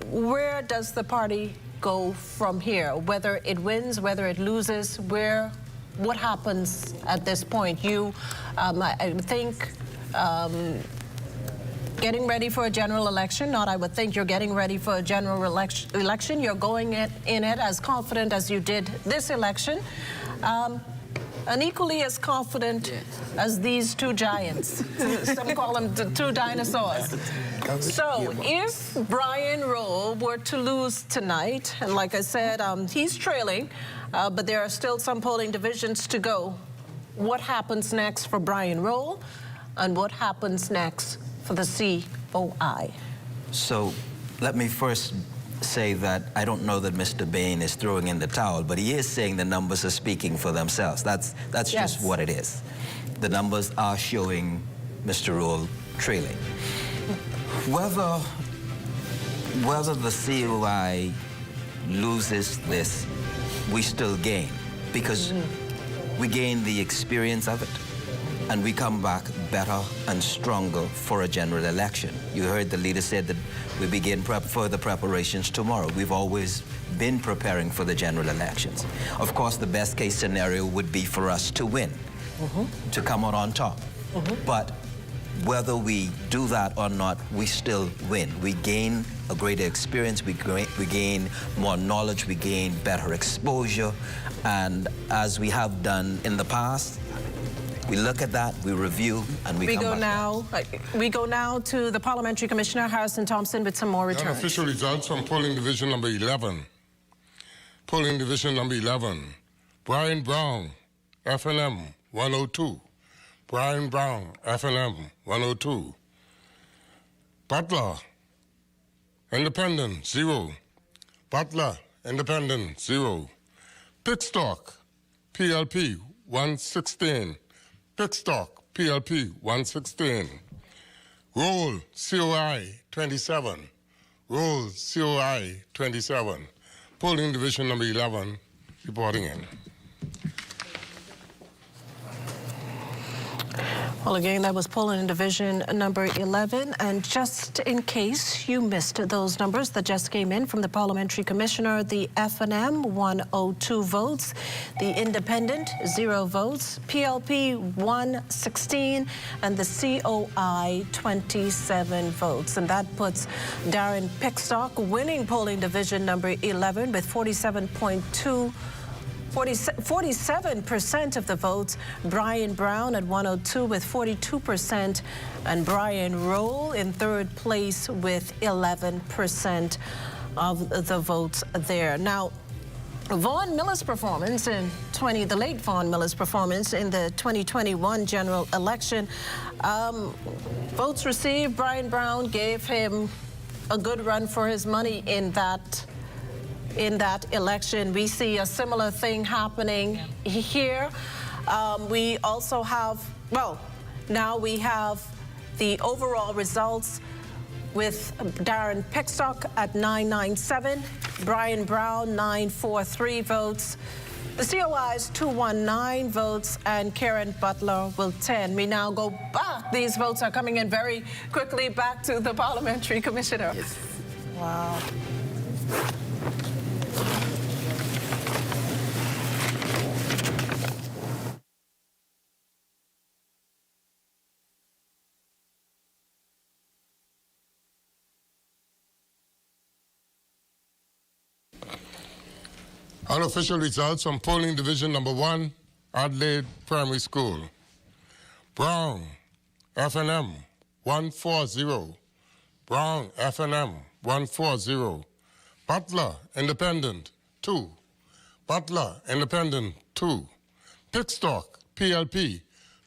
[SPEAKER 7] where does the party go from here? Whether it wins, whether it loses, what happens at this point? I think, getting ready for a general election. I would think you're getting ready for a general election. You're going in it as confident as you did this election. And equally as confident as these two giants. Some call them the two dinosaurs. So if Brian Roll were to lose tonight, and like I said, he's trailing, but there are still some polling divisions to go. What happens next for Brian Roll, and what happens next for the COI?
[SPEAKER 22] So let me first say that I don't know that Mr. Bain is throwing in the towel, but he is saying the numbers are speaking for themselves. That's yes. Just what it is. The numbers are showing Mr. Roll trailing. Whether the COI loses this, we still gain, because we gain the experience of it, and we come back better and stronger for a general election. You heard the leader said that we begin further preparations tomorrow. We've always been preparing for the general elections. Of course, the best case scenario would be for us to win, to come out on top. But whether we do that or not, we still win. We gain a greater experience, we gain more knowledge, we gain better exposure, and as we have done in the past, we look at that, we review, and we come back.
[SPEAKER 7] We go now to the Parliamentary Commissioner, Harrison Thompson, with some more returns.
[SPEAKER 2] Official results from polling division number 11. Polling division number 11, Brian Brown, FNM 102. Brian Brown, FNM 102. Butler, Independent 0. Butler, Independent 0. Pickstock, PLP 116. Pickstock, PLP 116. Roll, COI 27. Roll, COI 27. Polling division number 11, reporting in.
[SPEAKER 7] Well, again, that was polling division number 11. And just in case you missed those numbers that just came in from the parliamentary commissioner, the FNM 102 votes, the independent 0 votes, PLP 116, and the COI 27 votes. And that puts Darren Pickstock winning polling division number 11 with 47% of the votes, Brian Brown at 102 with 42%, and Brian Roll in third place with 11% of the votes there. Now, Vaughn Miller's performance in the late Vaughn Miller's performance in the 2021 general election, votes received, Brian Brown gave him a good run for his money in that election. We see a similar thing happening here. We also have, well, now we have the overall results with Darren Pickstock at 997, Brian Brown 943 votes, the COI's 219 votes, and Karen Butler with 10. We now go back. These votes are coming in very quickly back to the parliamentary commissioner.
[SPEAKER 21] Yes.
[SPEAKER 7] Wow.
[SPEAKER 2] Unofficial results from polling division number 1, Adelaide Primary School. Brown, FNM 140. Brown, FNM 140. Butler, Independent 2. Butler, Independent 2. Pickstock, PLP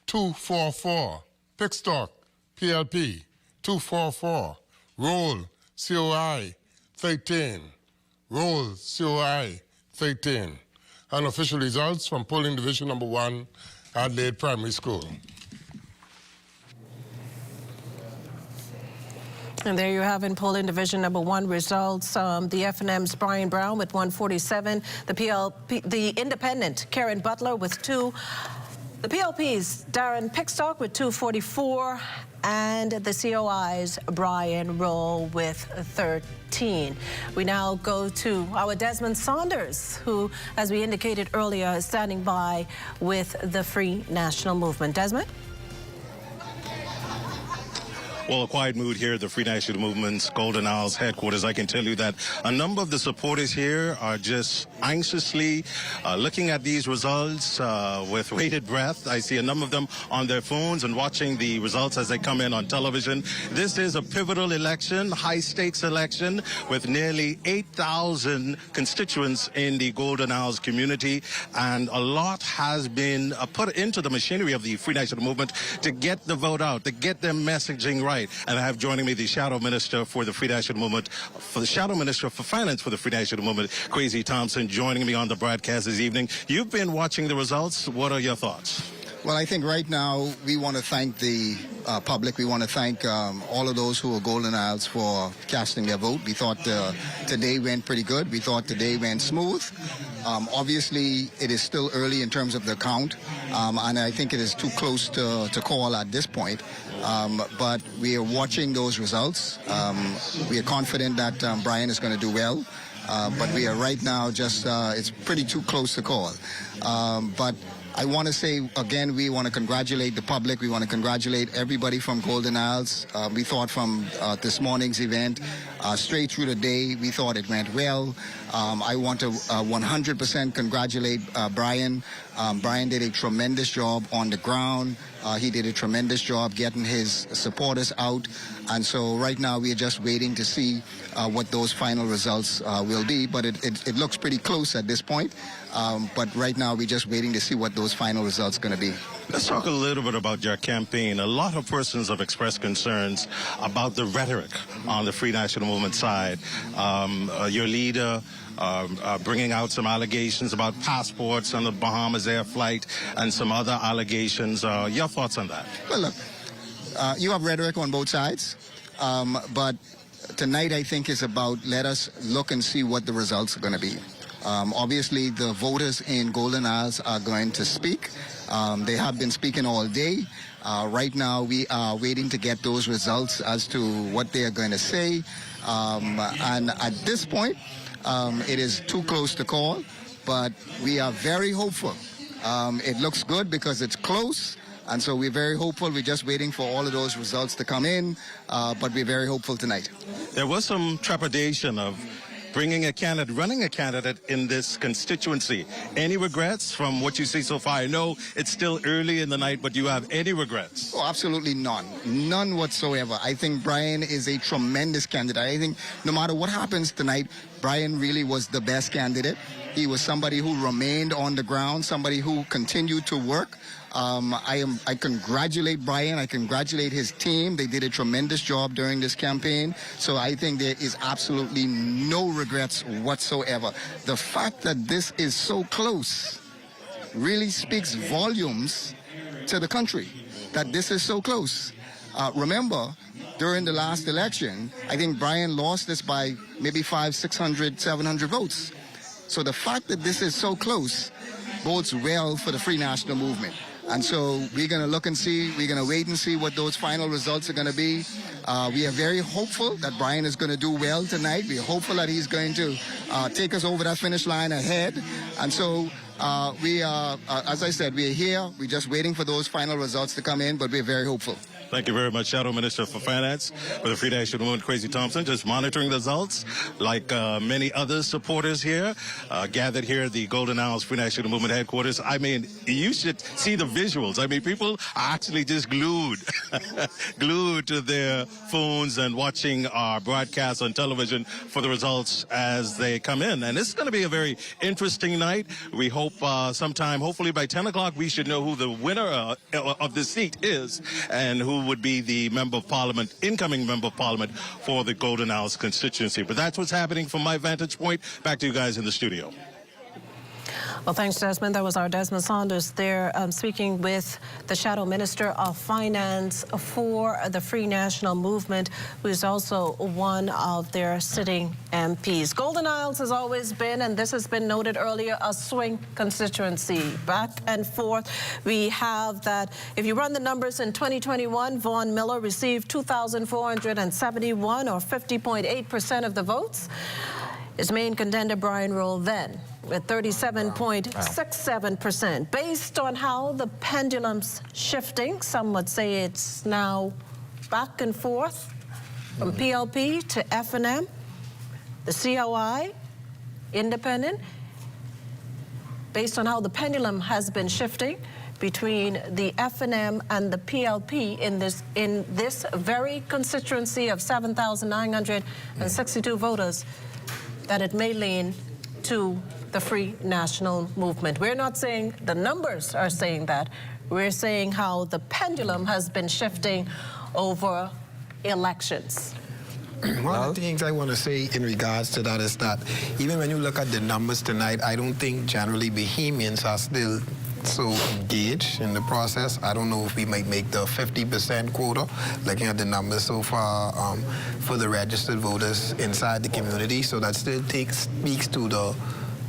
[SPEAKER 2] 244. Pickstock, PLP 244. Roll, COI 13. Roll, COI 13. Unofficial results from polling division number 1, Adelaide Primary School.
[SPEAKER 7] And there you have in polling division number 1 results. The FNM's Brian Brown with 147, the independent Karen Butler with 2, the PLP's Darren Pickstock with 244, and the COI's Brian Roll with 13. We now go to our Desmond Saunders, who, as we indicated earlier, is standing by with the Free National Movement. Desmond?
[SPEAKER 8] Well, a quiet mood here at the Free National Movement's Golden Isles headquarters. I can tell you that a number of the supporters here are just anxiously looking at these results with bated breath. I see a number of them on their phones and watching the results as they come in on television. This is a pivotal election, high-stakes election, with nearly 8,000 constituents in the Golden Isles community, and a lot has been put into the machinery of the Free National Movement to get the vote out, to get their messaging right. And I have joining me the Shadow Minister for the Free National Movement, for the Shadow Minister for Finance for the Free National Movement, Kwesi Thompson, joining me on the broadcast this evening. You've been watching the results. What are your thoughts?
[SPEAKER 13] Well, I think right now we want to thank the public. We want to thank all of those who are Golden Isles for casting their vote. We thought today went pretty good. We thought today went smooth. Obviously, it is still early in terms of the count, and I think it is too close to call at this point. But we are watching those results. We are confident that Brian is going to do well. But we are right now just, it's pretty too close to call. But I want to say, again, we want to congratulate the public. We want to congratulate everybody from Golden Isles. We thought from this morning's event, straight through the day, we thought it went well. I want to 100% congratulate Brian. Brian did a tremendous job on the ground. He did a tremendous job getting his supporters out. And so right now we are just waiting to see what those final results will be. But it looks pretty close at this point. But right now we're just waiting to see what those final results are going to be.
[SPEAKER 8] Let's talk a little bit about your campaign. A lot of persons have expressed concerns about the rhetoric on the Free National Movement side. Your leader bringing out some allegations about passports on the Bahamas Air flight and some other allegations. Your thoughts on that?
[SPEAKER 13] Well, look, you have rhetoric on both sides, but tonight I think is about let us look and see what the results are going to be. Obviously, the voters in Golden Isles are going to speak. They have been speaking all day. Right now, we are waiting to get those results as to what they are going to say. And at this point, it is too close to call, but we are very hopeful. It looks good because it's close, and so we're very hopeful. We're just waiting for all of those results to come in, but we're very hopeful tonight.
[SPEAKER 8] There was some trepidation of running a candidate in this constituency. Any regrets from what you see so far? I know it's still early in the night, but do you have any regrets?
[SPEAKER 13] Oh, absolutely none. None whatsoever. I think Brian is a tremendous candidate. I think no matter what happens tonight, Brian really was the best candidate. He was somebody who remained on the ground, somebody who continued to work. I congratulate Brian. I congratulate his team. They did a tremendous job during this campaign. So I think there is absolutely no regrets whatsoever. The fact that this is so close really speaks volumes to the country, that this is so close. Remember, during the last election, I think Brian lost this by maybe 500, 600, 700 votes. So the fact that this is so close bodes well for the Free National Movement. And so we're going to look and see, we're going to wait and see what those final results are going to be. We are very hopeful that Brian is going to do well tonight. We're hopeful that he's going to take us over that finish line ahead. And so we are, as I said, we're here. We're just waiting for those final results to come in, but we're very hopeful.
[SPEAKER 8] Thank you very much, Shadow Minister for Finance for the Free National Movement, Kwesi Thompson, just monitoring the results like many other supporters here gathered here at the Golden Isles Free National Movement headquarters. I mean, you should see the visuals. I mean, people are actually just glued, glued to their phones and watching our broadcast on television for the results as they come in. And this is going to be a very interesting night. We hope sometime, hopefully by 10 o'clock, we should know who the winner of this seat is and who would be the Member of Parliament, incoming Member of Parliament for the Golden Isles constituency. But that's what's happening from my vantage point. Back to you guys in the studio.
[SPEAKER 7] Well, thanks, Desmond. That was our Desmond Saunders there speaking with the Shadow Minister of Finance for the Free National Movement, who is also one of their sitting MPs. Golden Isles has always been, and this has been noted earlier, a swing constituency. Back and forth. We have that. If you run the numbers in 2021, Vaughn Miller received 2,471 or 50.8% of the votes. His main contender, Brian Roll, then with 37.67%. Based on how the pendulum's shifting, some would say it's now back and forth from PLP to FNM, the COI, independent. Based on how the pendulum has been shifting between the FNM and the PLP in this very constituency of 7,962 voters, that it may lean to the Free National Movement. We're not saying the numbers are saying that. We're saying how the pendulum has been shifting over elections.
[SPEAKER 1] One of the things I want to say in regards to that is that even when you look at the numbers tonight, I don't think generally Bahamians are still so engaged in the process. I don't know if we might make the 50% quota, looking at the numbers so far for the registered voters inside the community. So that still speaks to the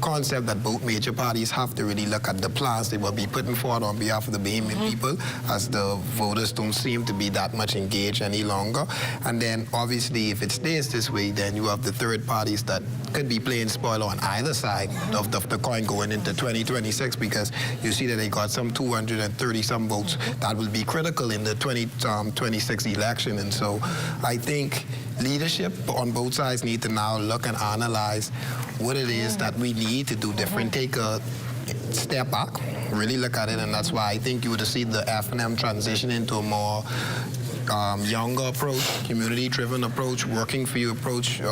[SPEAKER 1] concept that both major parties have to really look at the plans they will be putting forward on behalf of the Bahamian people, as the voters don't seem to be that much engaged any longer. And then obviously if it stays this way, then you have the third parties that could be playing spoiler on either side of the coin going into 2026, because you see that they got some 230 some votes that will be critical in the 2026 election. And so I think leadership on both sides need to now look and analyze what it is that we need to do different, take a step back, really look at it. And that's why I think you would see the F&M transition into a more younger approach, community-driven approach, working for you approach,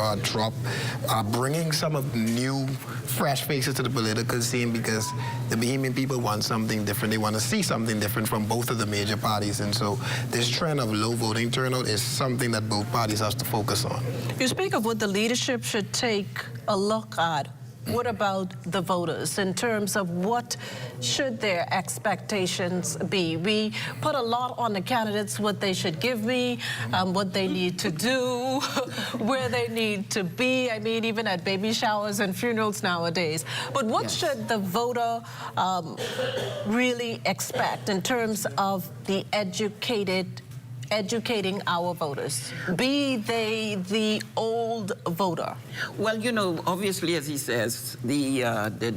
[SPEAKER 1] bringing some of the new, fresh faces to the political scene, because the Bahamian people want something different. They want to see something different from both of the major parties. And so this trend of low voting turnout is something that both parties have to focus on.
[SPEAKER 7] You speak of what the leadership should take a look at. What about the voters in terms of what should their expectations be? We put a lot on the candidates, what they should give me, what they need to do, where they need to be. I mean, even at baby showers and funerals nowadays. But what should the voter really expect in terms of the educating our voters, be they the old voter?
[SPEAKER 21] Well, you know, obviously, as he says, the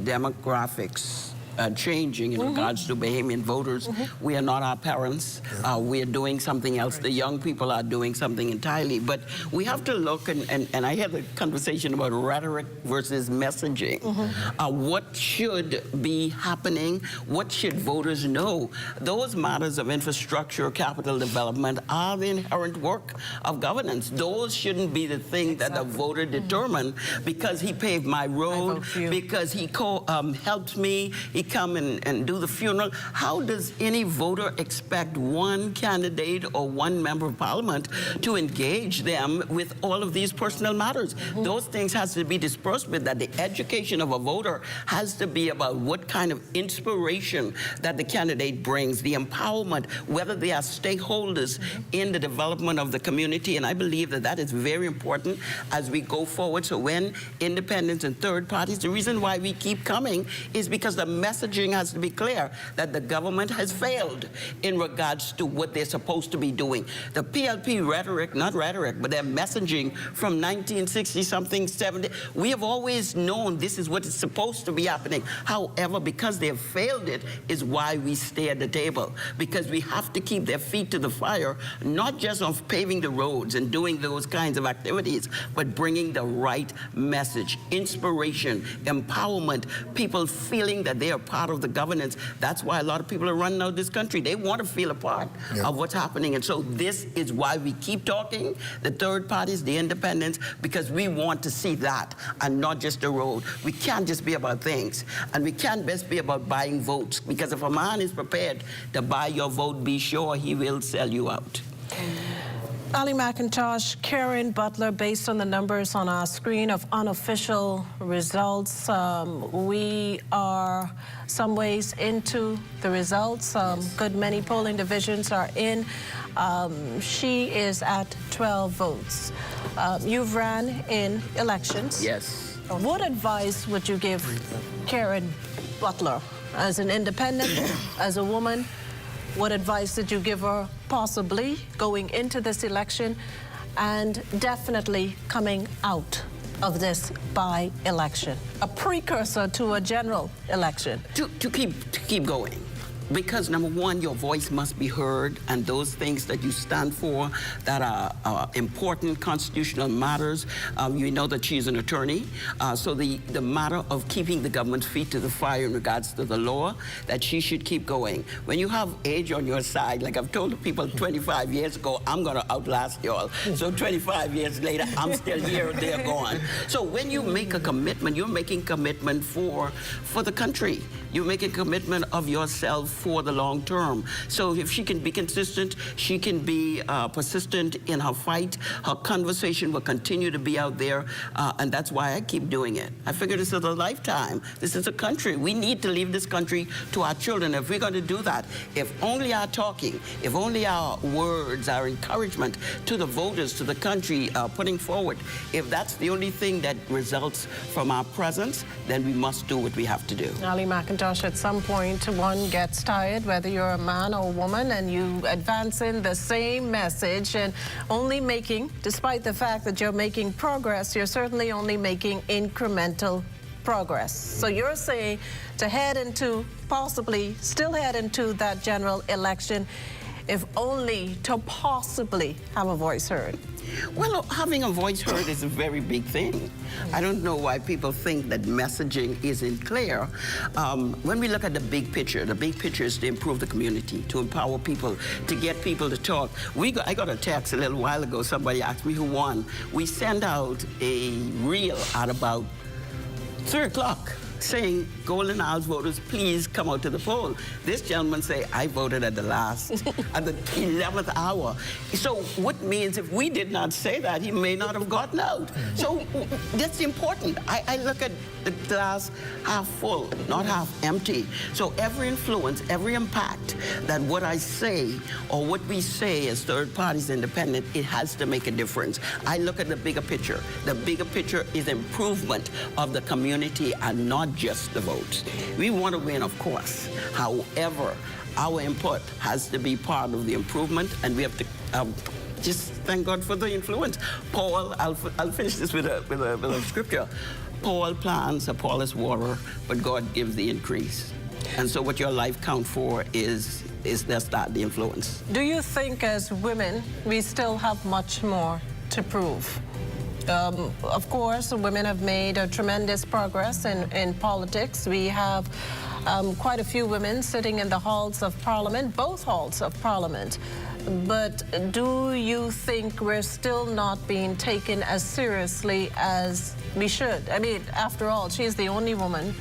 [SPEAKER 21] demographics changing in regards to Bahamian voters. We are not our parents. We are doing something else. The young people are doing something entirely. But we have to look, and I had a conversation about rhetoric versus messaging. What should be happening? What should voters know? Those matters of infrastructure, capital development are the inherent work of governance. Those shouldn't be the thing that the voter determined because he paved my road, because he helped me, he come and do the funeral. How does any voter expect one candidate or one member of parliament to engage them with all of these personal matters? Those things has to be dispersed with that. The education of a voter has to be about what kind of inspiration that the candidate brings, the empowerment, whether they are stakeholders in the development of the community. And I believe that that is very important as we go forward. So when independents and third parties, the reason why we keep coming is because the messaging has to be clear that the government has failed in regards to what they're supposed to be doing. The PLP rhetoric, not rhetoric, but their messaging from 1960-something, 70, we have always known this is what is supposed to be happening. However, because they've failed it is why we stay at the table, because we have to keep their feet to the fire, not just on paving the roads and doing those kinds of activities, but bringing the right message, inspiration, empowerment, people feeling that they are part of the governance. That's why a lot of people are running out of this country. They want to feel a part of what's happening. And so this is why we keep talking, the third parties, the independents, because we want to see that and not just the road. We can't just be about things. And we can't just be about buying votes, because if a man is prepared to buy your vote, be sure he will sell you out.
[SPEAKER 7] Ali McIntosh, Karen Butler, based on the numbers on our screen of unofficial results, we are some ways into the results. Good many polling divisions are in. She is at 12 votes. You've ran in elections.
[SPEAKER 21] Yes.
[SPEAKER 7] What advice would you give Karen Butler as an independent, as a woman? What advice did you give her, possibly going into this election and definitely coming out of this by-election, a precursor to a general election?
[SPEAKER 21] To keep going. Because number one, your voice must be heard, and those things that you stand for that are important constitutional matters. You know that she's an attorney, so the matter of keeping the government's feet to the fire in regards to the law, that she should keep going. When you have age on your side, like I've told people 25 years ago, I'm going to outlast y'all. So 25 years later, I'm still here, they're gone. So when you make a commitment, you're making commitment for the country. You make a commitment of yourself for the long term. So if she can be consistent, she can be persistent in her fight, her conversation will continue to be out there, and that's why I keep doing it. I figure this is a lifetime. This is a country. We need to leave this country to our children. If we're going to do that, if only our talking, if only our words, our encouragement to the voters, to the country, putting forward, if that's the only thing that results from our presence, then we must do what we have to do.
[SPEAKER 7] Ali McIntosh, at some point, one gets tired, whether you're a man or a woman, and you advance in the same message and only making, despite the fact that you're making progress, you're certainly only making incremental progress. So you're saying to head into, possibly still head into that general election, if only to possibly have a voice heard.
[SPEAKER 21] Well, having a voice heard is a very big thing. I don't know why people think that messaging isn't clear. When we look at the big picture is to improve the community, to empower people, to get people to talk. I got a text a little while ago, somebody asked me who won. We sent out a reel at about 3 o'clock saying, Golden Isles voters, please come out to the poll. This gentleman say, I voted at the last, at the 11th hour. So what means if we did not say that, he may not have gotten out. So that's important. I look at the glass half full, not half empty. So every influence, every impact that what I say or what we say as third parties independent, it has to make a difference. I look at the bigger picture. The bigger picture is improvement of the community and not just the votes. We want to win, of course. However, our input has to be part of the improvement, and we have to just thank God for the influence. Paul, I'll finish this with a scripture. Paul plants, Apollos water, but God gives the increase. And so what your life count for is just that, the influence.
[SPEAKER 7] Do you think as women, we still have much more to prove? Of course, women have made a tremendous progress in politics. We have quite a few women sitting in the halls of Parliament, both halls of Parliament. But do you think we're still not being taken as seriously as we should? I mean, after all, she's the only woman,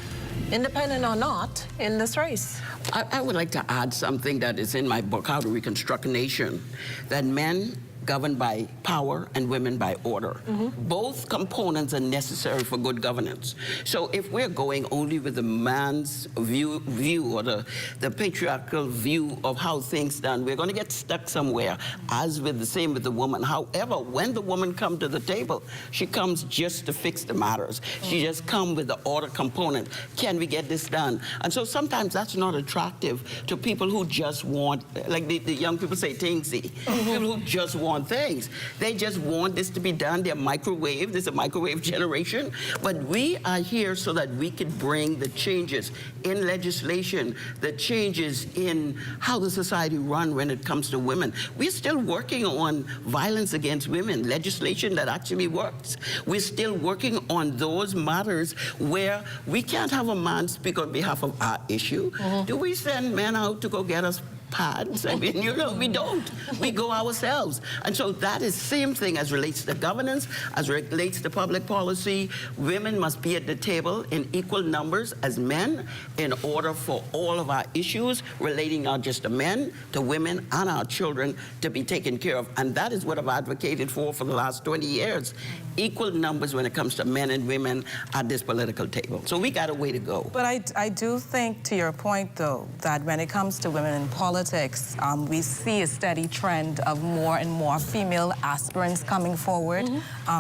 [SPEAKER 7] independent or not, in this race.
[SPEAKER 21] I would like to add something that is in my book, How to Reconstruct a Nation, that men governed by power and women by order. Both components are necessary for good governance. So if we're going only with the man's view or the patriarchal view of how things done, we're going to get stuck somewhere, as with the same with the woman. However, when the woman comes to the table, she comes just to fix the matters. She just comes with the order component. Can we get this done? And so sometimes that's not attractive to people who just want, like the young people say, thingsy. People who just want things. They just want this to be done. They're microwave. This is a microwave generation. But we are here so that we can bring the changes in legislation, the changes in how the society runs when it comes to women. We're still working on violence against women, legislation that actually works. We're still working on those matters where we can't have a man speak on behalf of our issue. Do we send men out to go get us pads? I mean, you know, we don't. We go ourselves. And so that is same thing as relates to governance, as relates to public policy. Women must be at the table in equal numbers as men in order for all of our issues relating not just to men, to women, and our children to be taken care of. And that is what I've advocated for the last 20 years. Equal numbers when it comes to men and women at this political table. So we got a way to go.
[SPEAKER 9] But I do think, to your point, though, that when it comes to women in politics, we see a steady trend of more and more female aspirants coming forward,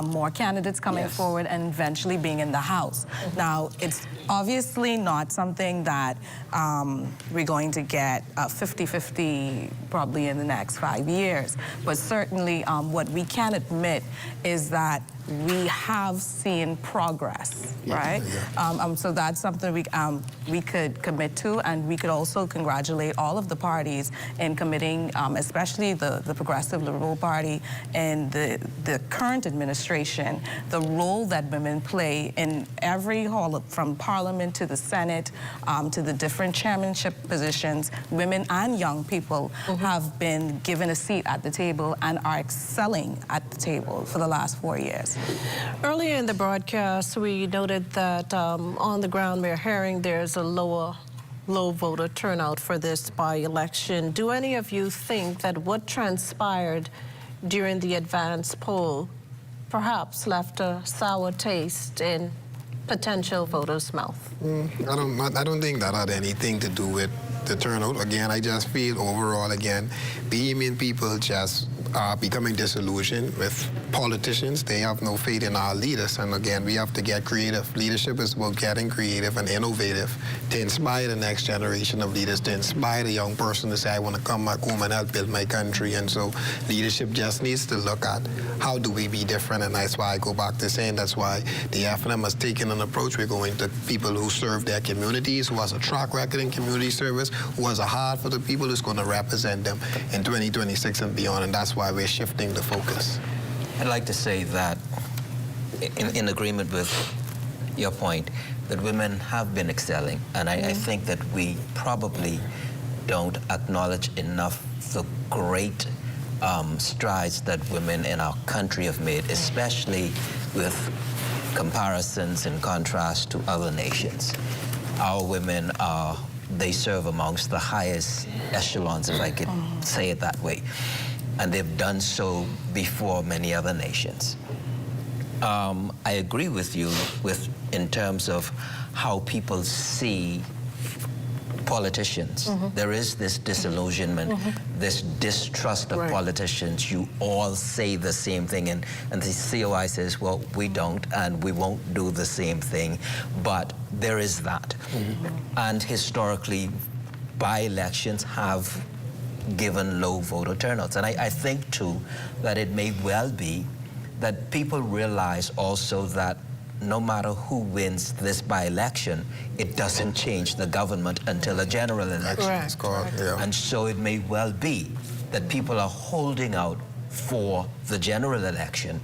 [SPEAKER 9] more candidates coming forward, and eventually being in the House. Now, it's obviously not something that we're going to get 50-50 probably in the next 5 years. But certainly what we can admit is that we have seen progress, right? So that's something we could commit to, and we could also congratulate all of the parties in committing, especially the Progressive Liberal Party and the current administration, the role that women play in every hall, from Parliament to the Senate, to the different chairmanship positions. Women and young people have been given a seat at the table and are excelling at the table for the last 4 years.
[SPEAKER 7] Earlier in the broadcast, we noted that on the ground we're hearing there's a lower low voter turnout for this by-election. Do any of you think that what transpired during the advance poll perhaps left a sour taste in potential voters' mouth?
[SPEAKER 1] I don't think that had anything to do with the turnout. Again, I just feel overall, again, Bahamian people just are becoming disillusioned with politicians. They have no faith in our leaders. And again, we have to get creative. Leadership is about getting creative and innovative to inspire the next generation of leaders, to inspire the young person to say, I want to come back home and help build my country. And so leadership just needs to look at how do we be different. And that's why I go back to saying that's why the FNM has taken an approach. We're going to people who serve their communities, who has a track record in community service, who has a heart for the people, who's going to represent them in 2026 and beyond. And that's why we're shifting the focus.
[SPEAKER 22] I'd like to say that, in agreement with your point, that women have been excelling, and I think that we probably don't acknowledge enough the great strides that women in our country have made, especially with comparisons in contrast to other nations. Our women they serve amongst the highest echelons, if I could say it that way. And they've done so before many other nations. I agree with you in terms of how people see politicians. There is this disillusionment, this distrust of politicians. You all say the same thing, and the COI says, well, we don't, and we won't do the same thing. But there is that. And historically, by-elections have given low voter turnouts. And I think, too, that it may well be that people realize also that no matter who wins this by-election, it doesn't change the government until a general election is called. And so it may well be that people are holding out for the general election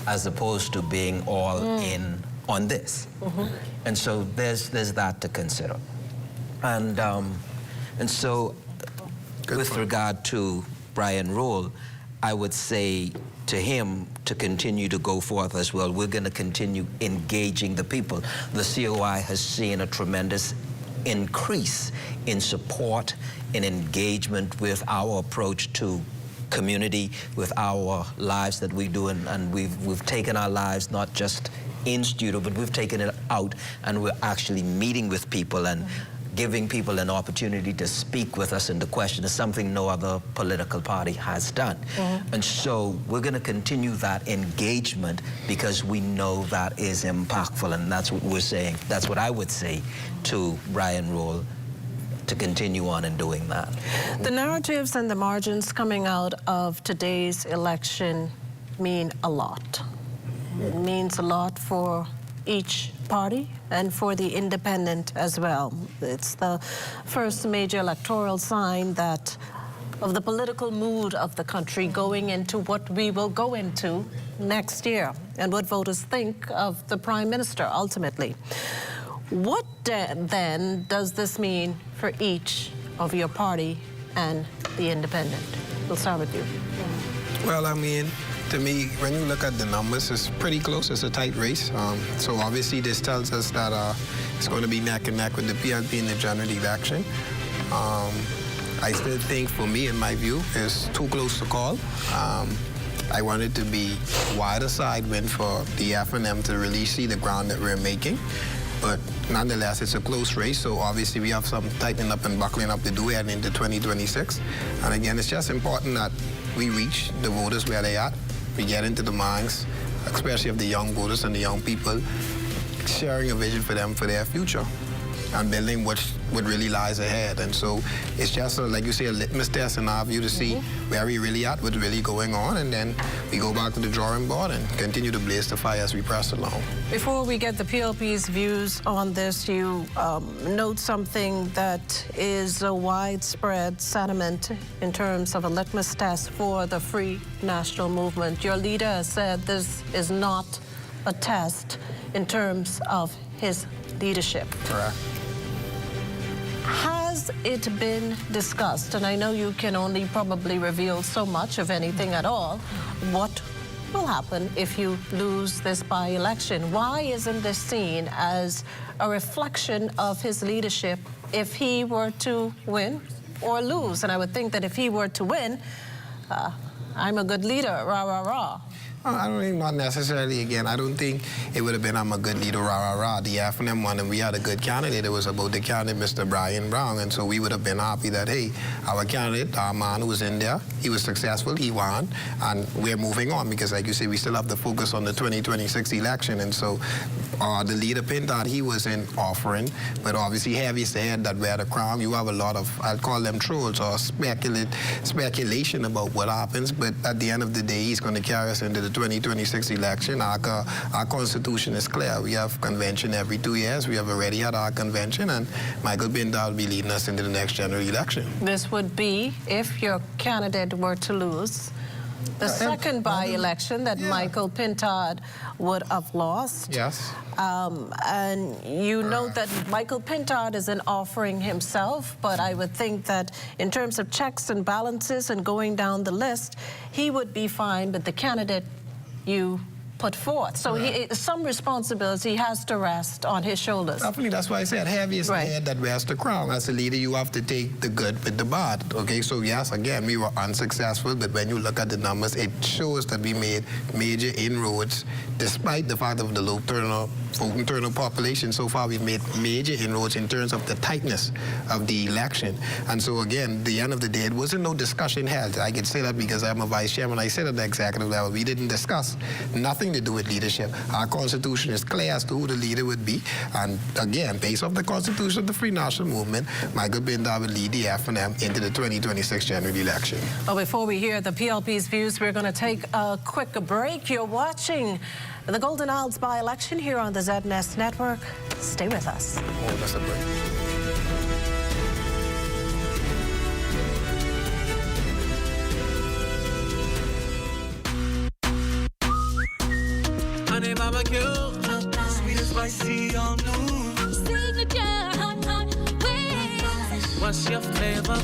[SPEAKER 22] as opposed to being all in on this. And so there's that to consider. And so with regard to Brian Roll, I would say to him to continue to go forth as well. We're going to continue engaging the people. The COI has seen a tremendous increase in support, in engagement with our approach to community, with our lives that we do, and we've taken our lives not just in studio, but we've taken it out, and we're actually meeting with people and giving people an opportunity to speak with us, and the question is something no other political party has done. And so we're going to continue that engagement because we know that is impactful, and that's what we're saying. That's what I would say to Brian Roll, to continue on in doing that.
[SPEAKER 7] The narratives and the margins coming out of today's election mean a lot. It means a lot for each party and for the independent as well. It's the first major electoral sign of the political mood of the country going into what we will go into next year and what voters think of the Prime Minister ultimately. What then does this mean for each of your party and the independent? We'll start with you.
[SPEAKER 1] Well, I mean, to me, when you look at the numbers, it's pretty close. It's a tight race. So obviously this tells us that it's going to be neck and neck with the PLP in the general election. I still think, for me, in my view, it's too close to call. I want it to be wider side win for the FNM to really see the ground that we're making. But nonetheless, it's a close race, so obviously we have some tightening up and buckling up to do heading into 2026. And again, it's just important that we reach the voters where they are. We get into the minds, especially of the young voters and the young people, sharing a vision for them for their future and building what really lies ahead. And so it's just, like you say, a litmus test in our view to see where we really at, what's really going on, and then we go back to the drawing board and continue to blaze the fire as we press along.
[SPEAKER 7] Before we get the PLP's views on this, you note something that is a widespread sentiment in terms of a litmus test for the Free National Movement. Your leader has said this is not a test in terms of his leadership.
[SPEAKER 1] Correct.
[SPEAKER 7] Has it been discussed, and I know you can only probably reveal so much of anything at all, what will happen if you lose this by-election? Why isn't this seen as a reflection of his leadership if he were to win or lose? And I would think that if he were to win, I'm a good leader, rah, rah, rah.
[SPEAKER 1] I don't think, not necessarily. Again, I don't think it would have been, I'm a good leader, rah, rah, rah. The FNM won, and we had a good candidate. It was about the candidate, Mr. Brian Brown, and so we would have been happy that, hey, our candidate, our man who was in there, he was successful, he won, and we're moving on because, like you say, we still have to focus on the 2026 election, and so the leader Pintard, he was in offering, but obviously heavy said that wear the crown. You have a lot of, I'll call them trolls or speculation about what happens, but at the end of the day, he's going to carry us into the 2026 election. Our Constitution is clear. We have convention every 2 years. We have already had our convention, and Michael Pintard will be leading us into the next general election.
[SPEAKER 7] This would be, if your candidate were to lose, the second by-election that Michael Pintard would have lost.
[SPEAKER 1] Yes.
[SPEAKER 7] And you know that Michael Pintard isn't offering himself, but I would think that in terms of checks and balances and going down the list, he would be fine with the candidate you put forth. So some responsibility has to rest on his shoulders.
[SPEAKER 1] Definitely, that's why I said heavy is the head that wears the crown. As a leader, you have to take the good with the bad. Okay, so yes, again, we were unsuccessful, but when you look at the numbers, it shows that we made major inroads, despite the fact of the low turnout population. So far, we've made major inroads in terms of the tightness of the election. And so again, the end of the day, it wasn't no discussion held. I can say that because I'm a vice chairman. I said at the executive level, we didn't discuss nothing to do with leadership. Our Constitution is clear as to who the leader would be. And again, based off the Constitution of the Free National Movement, Michael Pintard will lead the FNM into the 2026 general election.
[SPEAKER 7] Well, before we hear the PLP's views, we're going to take a quick break. You're watching the Golden Isles by-election here on the ZNS Network. Stay with us.
[SPEAKER 1] Oh, that's a break.
[SPEAKER 14] Honey barbecue, sweet and spicy on noon. Signature hot wings. What's your flavor?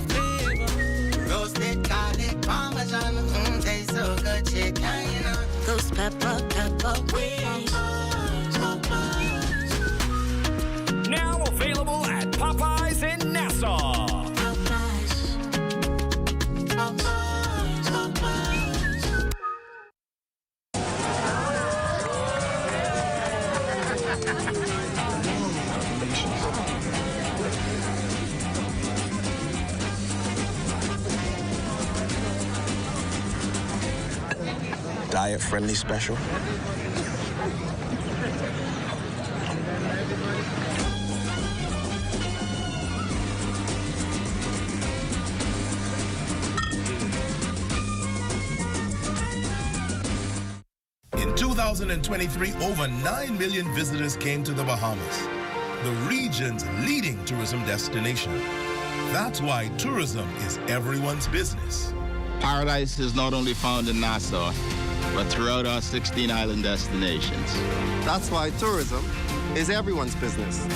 [SPEAKER 14] Roasted garlic parmesan, tastes so good, chicken. Those pepper wings.
[SPEAKER 20] Now available at Popeyes in Nassau.
[SPEAKER 23] Diet-friendly special.
[SPEAKER 24] In 2023, over 9 million visitors came to the Bahamas, the region's leading tourism destination. That's why tourism is everyone's business.
[SPEAKER 25] Paradise is not only found in Nassau, but throughout our 16 island destinations.
[SPEAKER 26] That's why tourism is everyone's business.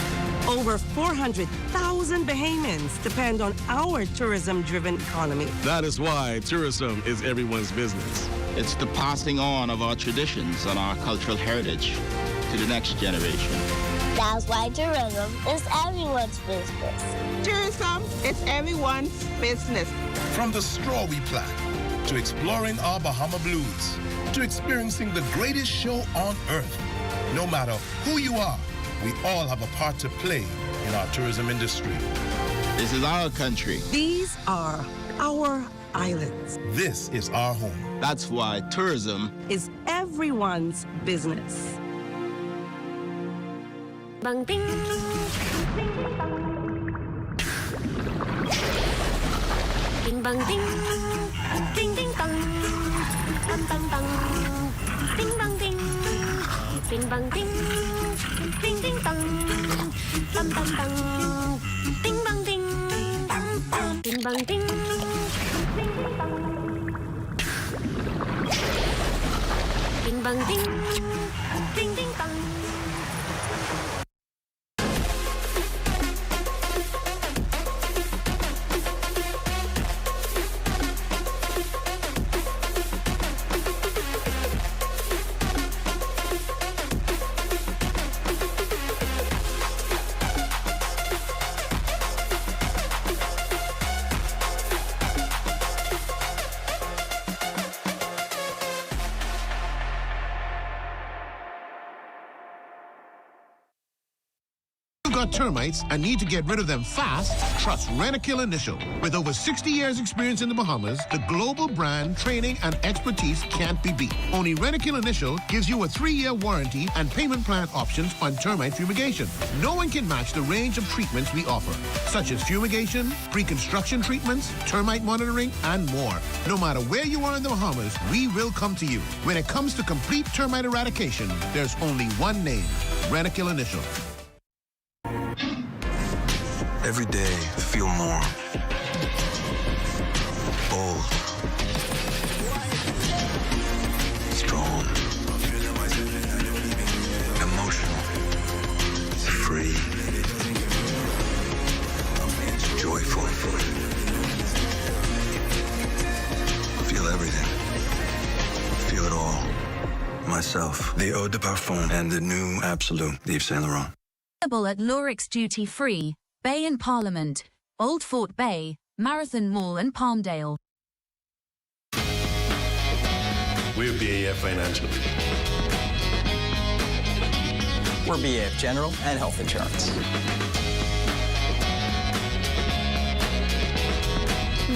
[SPEAKER 27] Over 400,000 Bahamians depend on our tourism-driven economy.
[SPEAKER 8] That is why tourism is everyone's business.
[SPEAKER 25] It's the passing on of our traditions and our cultural heritage to the next generation.
[SPEAKER 28] That's why tourism is everyone's business.
[SPEAKER 27] Tourism is everyone's business.
[SPEAKER 24] From the straw we plant, to exploring our Bahama blues, to experiencing the greatest show on earth. No matter who you are, we all have a part to play in our tourism industry.
[SPEAKER 25] This is our country.
[SPEAKER 27] These are our islands.
[SPEAKER 24] This is our home.
[SPEAKER 25] That's why tourism
[SPEAKER 27] is everyone's business.
[SPEAKER 28] Bang ding. Ding bang ding. Ding ding bang. Bang bang bang. Ding bang ding. Ding bang ding. Ding ding bang. Bang bang bang. Ding bang ding. Ding bang ding. Ding bang ding. Ding ding bang.
[SPEAKER 4] got termites and need to get rid of them fast, trust Rentokil Initial. With over 60 years experience in the Bahamas, the global brand, training, and expertise can't be beat. Only Rentokil Initial gives you a 3-year warranty and payment plan options on termite fumigation. No one can match the range of treatments we offer, such as fumigation, pre-construction treatments, termite monitoring, and more. No matter where you are in the Bahamas, we will come to you. When it comes to complete termite eradication, there's only one name, Rentokil Initial.
[SPEAKER 23] Every day, feel more. Bold. Strong. Emotional. Free. Joyful. Feel everything. Feel it all. Myself, the Eau de Parfum, and the new Absolute, Yves Saint Laurent.
[SPEAKER 6] Available at Lorix Duty Free, Bay and Parliament, Old Fort Bay, Marathon Mall and Palmdale.
[SPEAKER 24] We're BAF Financial.
[SPEAKER 10] We're BAF General and Health Insurance.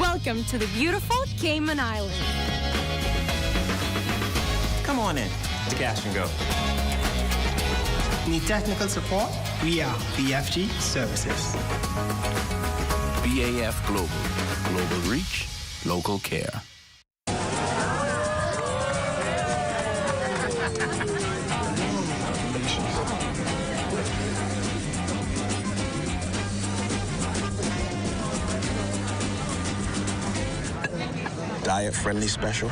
[SPEAKER 28] Welcome to the beautiful Cayman Islands.
[SPEAKER 10] Come on in to Cash and Go.
[SPEAKER 11] Need technical support? We are BFG Services.
[SPEAKER 23] BAF Global. Global reach, local care. Diet-friendly special.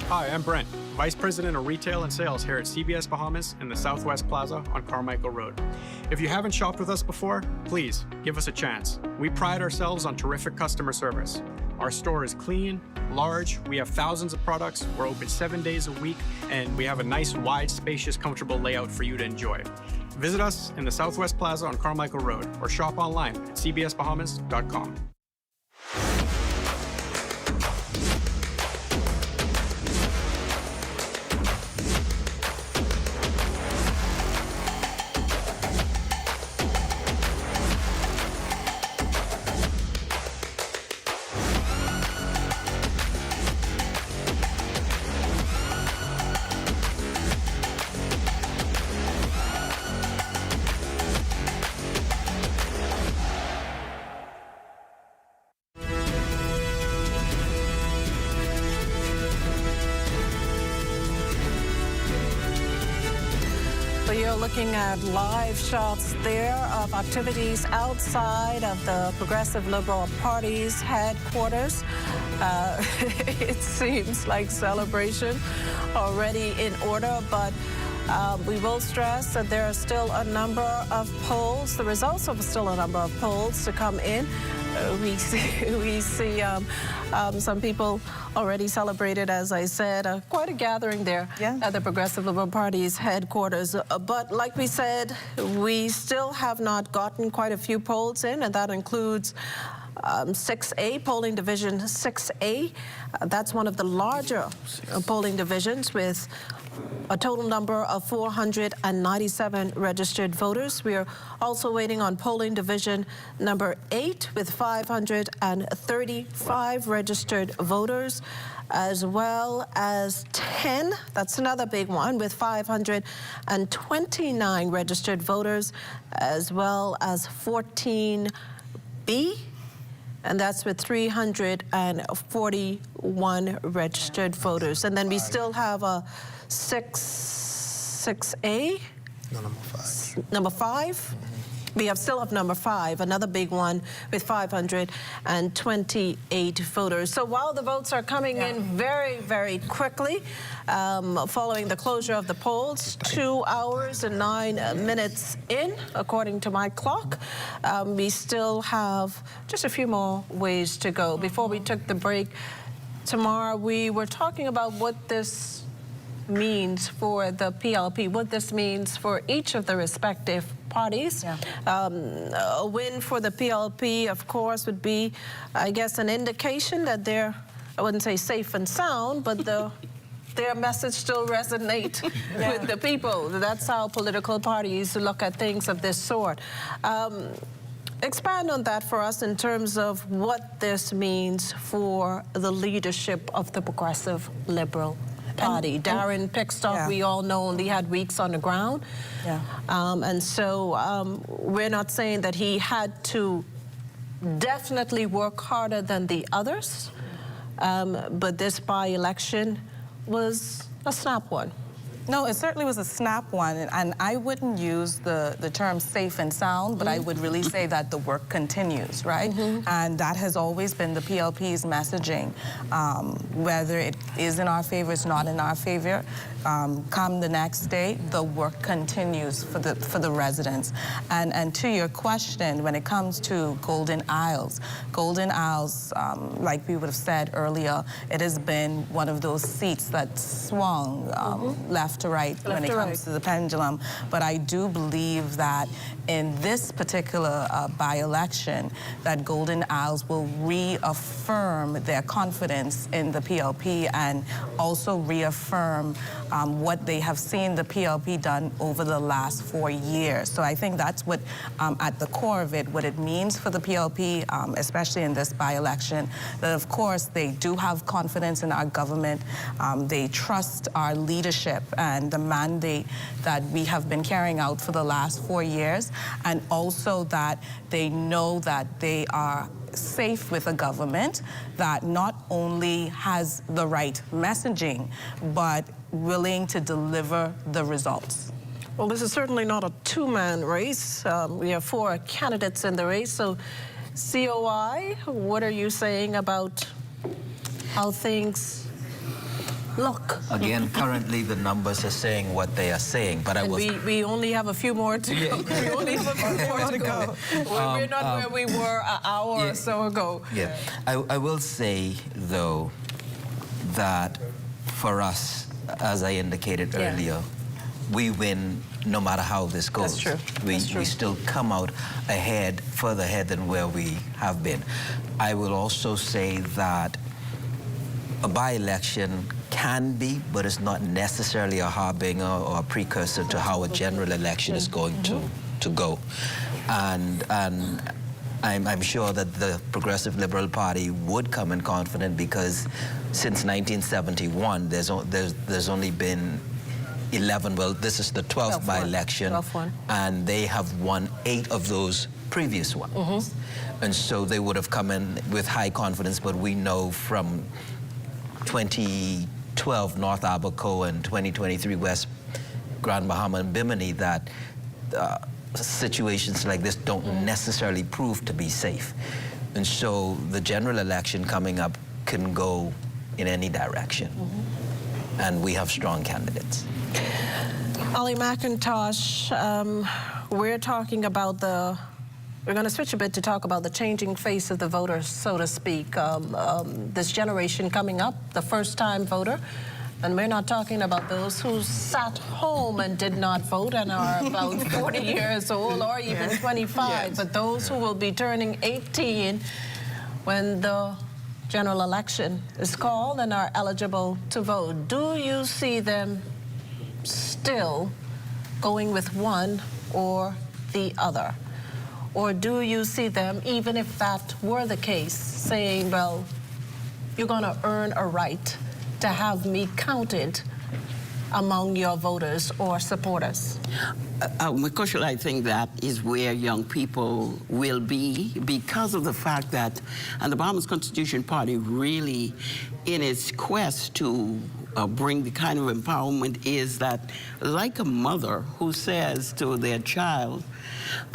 [SPEAKER 16] Hi, I'm Brent, Vice President of Retail and Sales here at CBS Bahamas in the Southwest Plaza on Carmichael Road. If you haven't shopped with us before, please give us a chance. We pride ourselves on terrific customer service. Our store is clean, large, we have thousands of products, we're open 7 days a week, and we have a nice, wide, spacious, comfortable layout for you to enjoy. Visit us in the Southwest Plaza on Carmichael Road or shop online at cbsbahamas.com.
[SPEAKER 7] You're looking at live shots there of activities outside of the Progressive Liberal Party's headquarters. It seems like celebration already in order, but we will stress that there are still a number of polls. The results of still a number of polls to come in. We see some people already celebrated, as I said, quite a gathering there at the Progressive Liberal Party's headquarters. But like we said, we still have not gotten quite a few polls in, and that includes 6A, polling division 6A. That's one of the larger polling divisions with a total number of 497 registered voters. We are also waiting on polling division number 8 with 535 registered voters, as well as 10, that's another big one, with 529 registered voters, as well as 14B, and that's with 341 registered voters. And then we still have a 6A.
[SPEAKER 1] No, number 5.
[SPEAKER 7] Number 5. We still have number 5, another big one with 528 voters. So while the votes are coming in very, very quickly, following the closure of the polls, 2 hours and 9 minutes in, according to my clock, we still have just a few more ways to go. Before we took the break, Tamar, we were talking about what this means for the PLP, what this means for each of the respective parties. A win for the PLP, of course, would be, I guess, an indication that they're, I wouldn't say safe and sound, but their message still resonates with the people. That's how political parties look at things of this sort. Expand on that for us in terms of what this means for the leadership of the Progressive Liberal Party. Darren Pickstock, we all know, only had weeks on the ground. And so we're not saying that he had to definitely work harder than the others, but this by-election was a snap one.
[SPEAKER 9] No, it certainly was a snap one, and I wouldn't use the term safe and sound, but I would really say that the work continues, right? And that has always been the PLP's messaging. Whether it is in our favor, it's not in our favor, come the next day, the work continues for the residents. And to your question, when it comes to Golden Isles, like we would have said earlier, it has been one of those seats that swung left to right when it comes to the pendulum. But I do believe that in this particular by-election, that Golden Isles will reaffirm their confidence in the PLP and also reaffirm what they have seen the PLP done over the last 4 years. So I think that's what, at the core of it, what it means for the PLP, especially in this by-election, that of course they do have confidence in our government. They trust our leadership and the mandate that we have been carrying out for the last 4 years, and also that they know that they are safe with a government that not only has the right messaging, but willing to deliver the results.
[SPEAKER 7] Well, this is certainly not a two-man race. We have 4 candidates in the race. So, COI, what are you saying about how things look?
[SPEAKER 22] Again, currently the numbers are saying what they are saying, but
[SPEAKER 7] we only have a few more to go. We only have a few more to go. We're not where we were an hour or so ago.
[SPEAKER 22] Yeah, I will say, though, that for us, as I indicated earlier, we win no matter how this goes.
[SPEAKER 7] That's true.
[SPEAKER 22] We still come out ahead, further ahead than where we have been. I will also say that a by-election can be, but it's not necessarily a harbinger or a precursor to how a general election is going to go. And I'm sure that the Progressive Liberal Party would come in confident, because since 1971, there's only been 11, well, this is the 12th by-election, and they have won 8 of those previous ones. And so they would have come in with high confidence, but we know from 2012 North Abaco and 2023 West Grand Bahama and Bimini that situations like this don't necessarily prove to be safe. And so the general election coming up can go in any direction. And we have strong candidates.
[SPEAKER 7] Ali McIntosh, we're talking about we're going to switch a bit to talk about the changing face of the voters, so to speak. This generation coming up, the first-time voter. And we're not talking about those who sat home and did not vote and are about 40 years old or even 25, but those who will be turning 18 when the general election is called and are eligible to vote. Do you see them still going with one or the other? Or do you see them, even if that were the case, saying, well, you're going to earn a right to have me counted among your voters or supporters?
[SPEAKER 21] Makushla, I think that is where young people will be, because of the fact that, and the Bahamas Constitution Party really, in its quest to bring the kind of empowerment, is that like a mother who says to their child,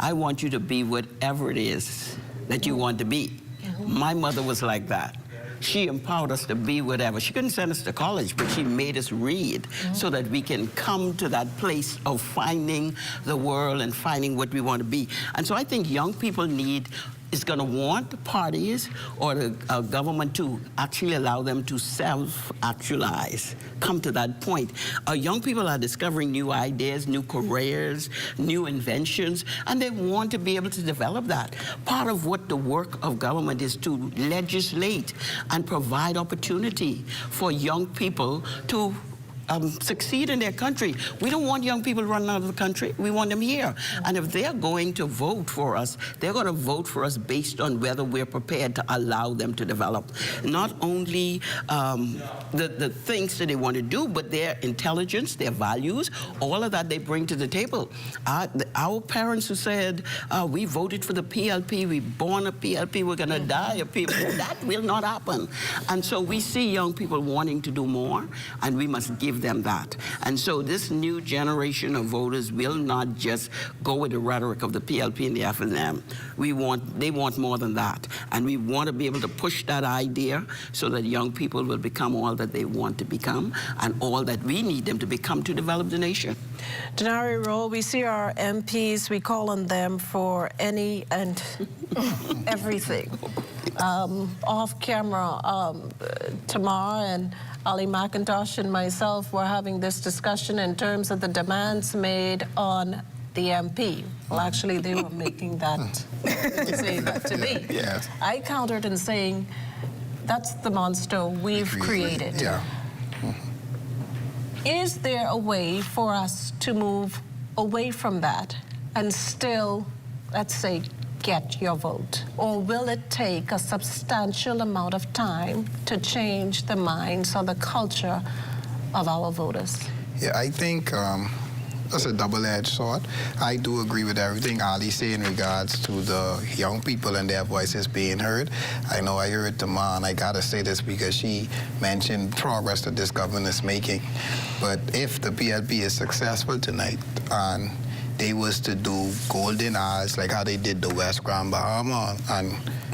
[SPEAKER 21] I want you to be whatever it is that you want to be. My mother was like that. She empowered us to be whatever. She couldn't send us to college, but she made us read so that we can come to that place of finding the world and finding what we want to be. And so I think young people need is going to want the parties or the government to actually allow them to self-actualize, come to that point. Young people are discovering new ideas, new careers, new inventions, and they want to be able to develop that. Part of what the work of government is to legislate and provide opportunity for young people to succeed in their country. We don't want young people running out of the country. We want them here. And if they're going to vote for us, they're going to vote for us based on whether we're prepared to allow them to develop not only the things that they want to do, but their intelligence, their values, all of that they bring to the table. Our parents who said, we voted for the PLP, we born a PLP, we're going to die a PLP, that will not happen. And so we see young people wanting to do more, and we must give them that. And so this new generation of voters will not just go with the rhetoric of the PLP and the FNM. They want more than that. And we want to be able to push that idea so that young people will become all that they want to become and all that we need them to become to develop the nation.
[SPEAKER 7] Denari Rowe, we see our MPs, we call on them for any and everything. Off camera, Tamar and Ali McIntosh and myself were having this discussion in terms of the demands made on the MP. Well, actually, they were making that, saying that to me.
[SPEAKER 1] Yes.
[SPEAKER 7] I countered in saying, that's the monster we've created.
[SPEAKER 1] Yeah.
[SPEAKER 7] Is there a way for us to move away from that and still, let's say, get your vote? Or will it take a substantial amount of time to change the minds or the culture of our voters?
[SPEAKER 1] Yeah, I think that's a double-edged sword. I do agree with everything Ali said in regards to the young people and their voices being heard. I know I heard Tamar, and I gotta say this because she mentioned progress that this government is making. But if the PLP is successful tonight and they was to do golden hours like how they did the West Grand Bahama and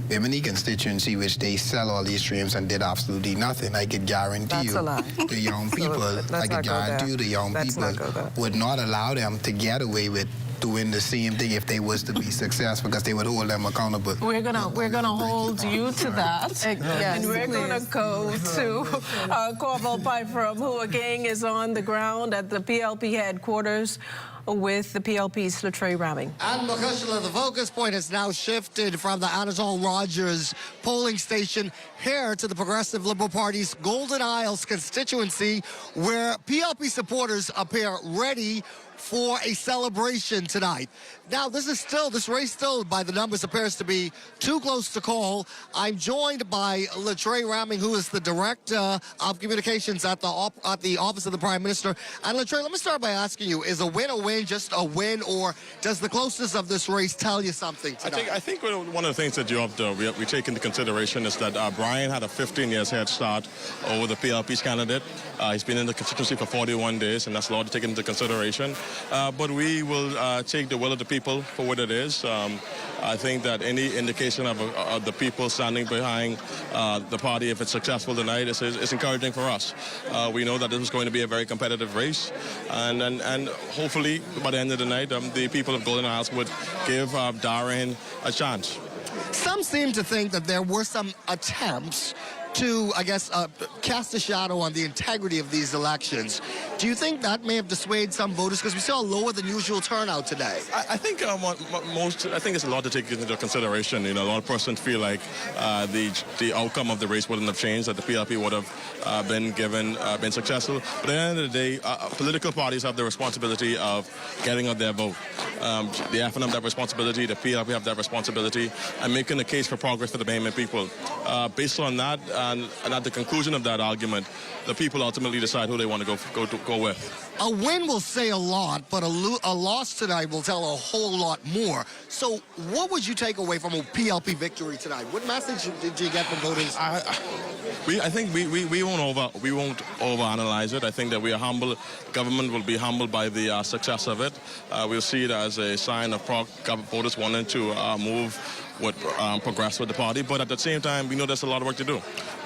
[SPEAKER 1] Bimini constituency, which they sell all these streams and did absolutely nothing, I could guarantee you the young people, I could guarantee you the young people would not allow them to get away with doing the same thing if they was to be successful, because they would hold them accountable.
[SPEAKER 7] We're gonna hold you to that, and we're gonna go to Corval Piper, who again is on the ground at the PLP headquarters with the PLP's Latrell Ramming.
[SPEAKER 2] And Makushla, the focus point has now shifted from the Anatole Rogers polling station here to the Progressive Liberal Party's Golden Isles constituency, where PLP supporters appear ready for a celebration tonight. Now, this race still, by the numbers, appears to be too close to call. I'm joined by Latrell Ramming, who is the Director of Communications at the Office of the Prime Minister. And Latrell, let me start by asking you, is a win just a win, or does the closeness of this race tell you something tonight?
[SPEAKER 8] I think one of the things that we take into consideration is that Brian had a 15 years head start over the PLP's candidate. He's been in the constituency for 41 days, and that's a lot to take into consideration. But we will take the will of the people for what it is. I think that any indication of the people standing behind the party, if it's successful tonight, is encouraging for us. We know that this is going to be a very competitive race, and hopefully by the end of the night, the people of Golden Isles would give Darren a chance.
[SPEAKER 2] Some seem to think that there were some attempts to, I guess, cast a shadow on the integrity of these elections. Do you think that may have dissuaded some voters? Because we saw a lower than usual turnout today.
[SPEAKER 8] I think I think it's a lot to take into consideration. You know, a lot of persons feel like the outcome of the race wouldn't have changed, that the PLP would have been successful. But at the end of the day, political parties have the responsibility of getting out their vote. The FNM have that responsibility, the PLP have that responsibility, and making a case for progress for the Bahamian people. Based on that, and at the conclusion of that argument, the people ultimately decide who they want to go with.
[SPEAKER 2] A win will say a lot, but a loss tonight will tell a whole lot more. So what would you take away from a PLP victory tonight? What message did you get from voters?
[SPEAKER 8] I think we won't overanalyze it. I think that we are humble. Government will be humbled by the success of it. We'll see it as a sign of voters wanting to progress with the party. But at the same time, we know there's a lot of work to do.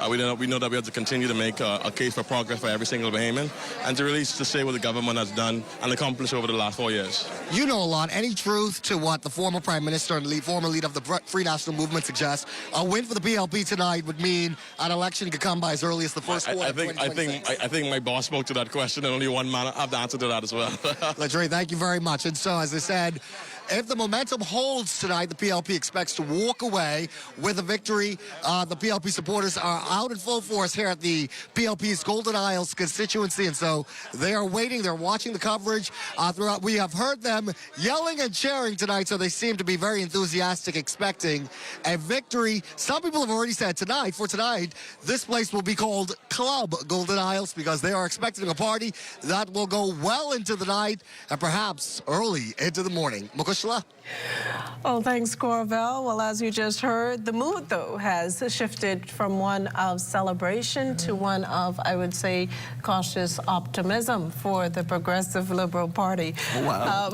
[SPEAKER 8] We know that we have to continue to make a case for progress for every single Bahamian, and to really to say what the government has done and accomplished over the last 4 years.
[SPEAKER 2] You know a lot. Any truth to what the former Prime Minister and former leader of the Free National Movement suggests? A win for the PLP tonight would mean an election could come by as early as the first quarter of 2026.
[SPEAKER 8] I think my boss spoke to that question, and only one man have the answer to that as well.
[SPEAKER 2] Ladre, thank you very much. And so, as I said, if the momentum holds tonight, the PLP expects to walk away with a victory. The PLP supporters are out in full force here at the PLP's Golden Isles constituency, and so they are waiting. They're watching the coverage throughout. We have heard them yelling and cheering tonight, so they seem to be very enthusiastic, expecting a victory. Some people have already said tonight, this place will be called Club Golden Isles because they are expecting a party that will go well into the night and perhaps early into the morning.
[SPEAKER 7] Well, thanks, Corvell. Well, as you just heard, the mood, though, has shifted from one of celebration to one of, I would say, cautious optimism for the Progressive Liberal Party.
[SPEAKER 21] Wow.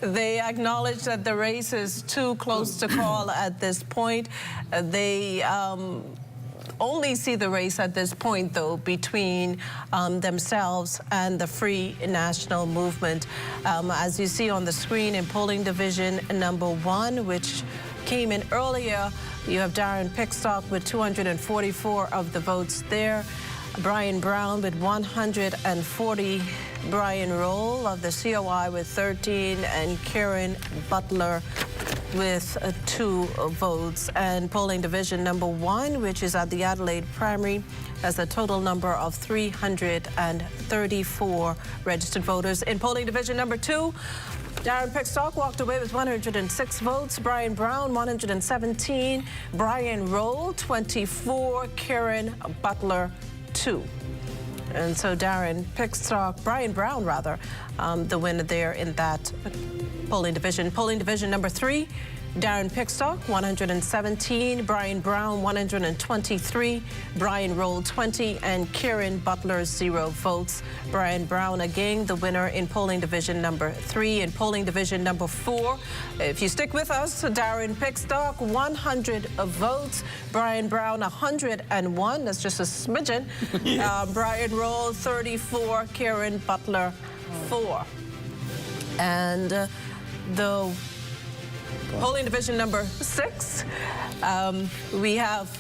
[SPEAKER 7] They acknowledge that the race is too close to call at this point. They only see the race at this point, though, between themselves and the Free National Movement. As you see on the screen, in polling division number 1, which came in earlier, you have Darren Pickstock with 244 of the votes there. Brian Brown with 140, Brian Roll of the COI with 13, and Karen Butler with 2 votes. And polling division number 1, which is at the Adelaide primary, has a total number of 334 registered voters. In polling division number 2, Darren Pickstock walked away with 106 votes, Brian Brown 117, Brian Roll 24, Karen Butler 2. And so Darren Pickstock, Brian Brown rather, the winner there in that polling division. Polling division number 3, Darren Pickstock 117, Brian Brown 123, Brian Roll 20, and Kieran Butler 0 votes. Brian Brown again the winner in polling division number 3. In polling division number 4, if you stick with us, Darren Pickstock 100 votes, Brian Brown 101, that's just a smidgen. Brian Roll 34, Kieran Butler 4. And the polling division number 6, we have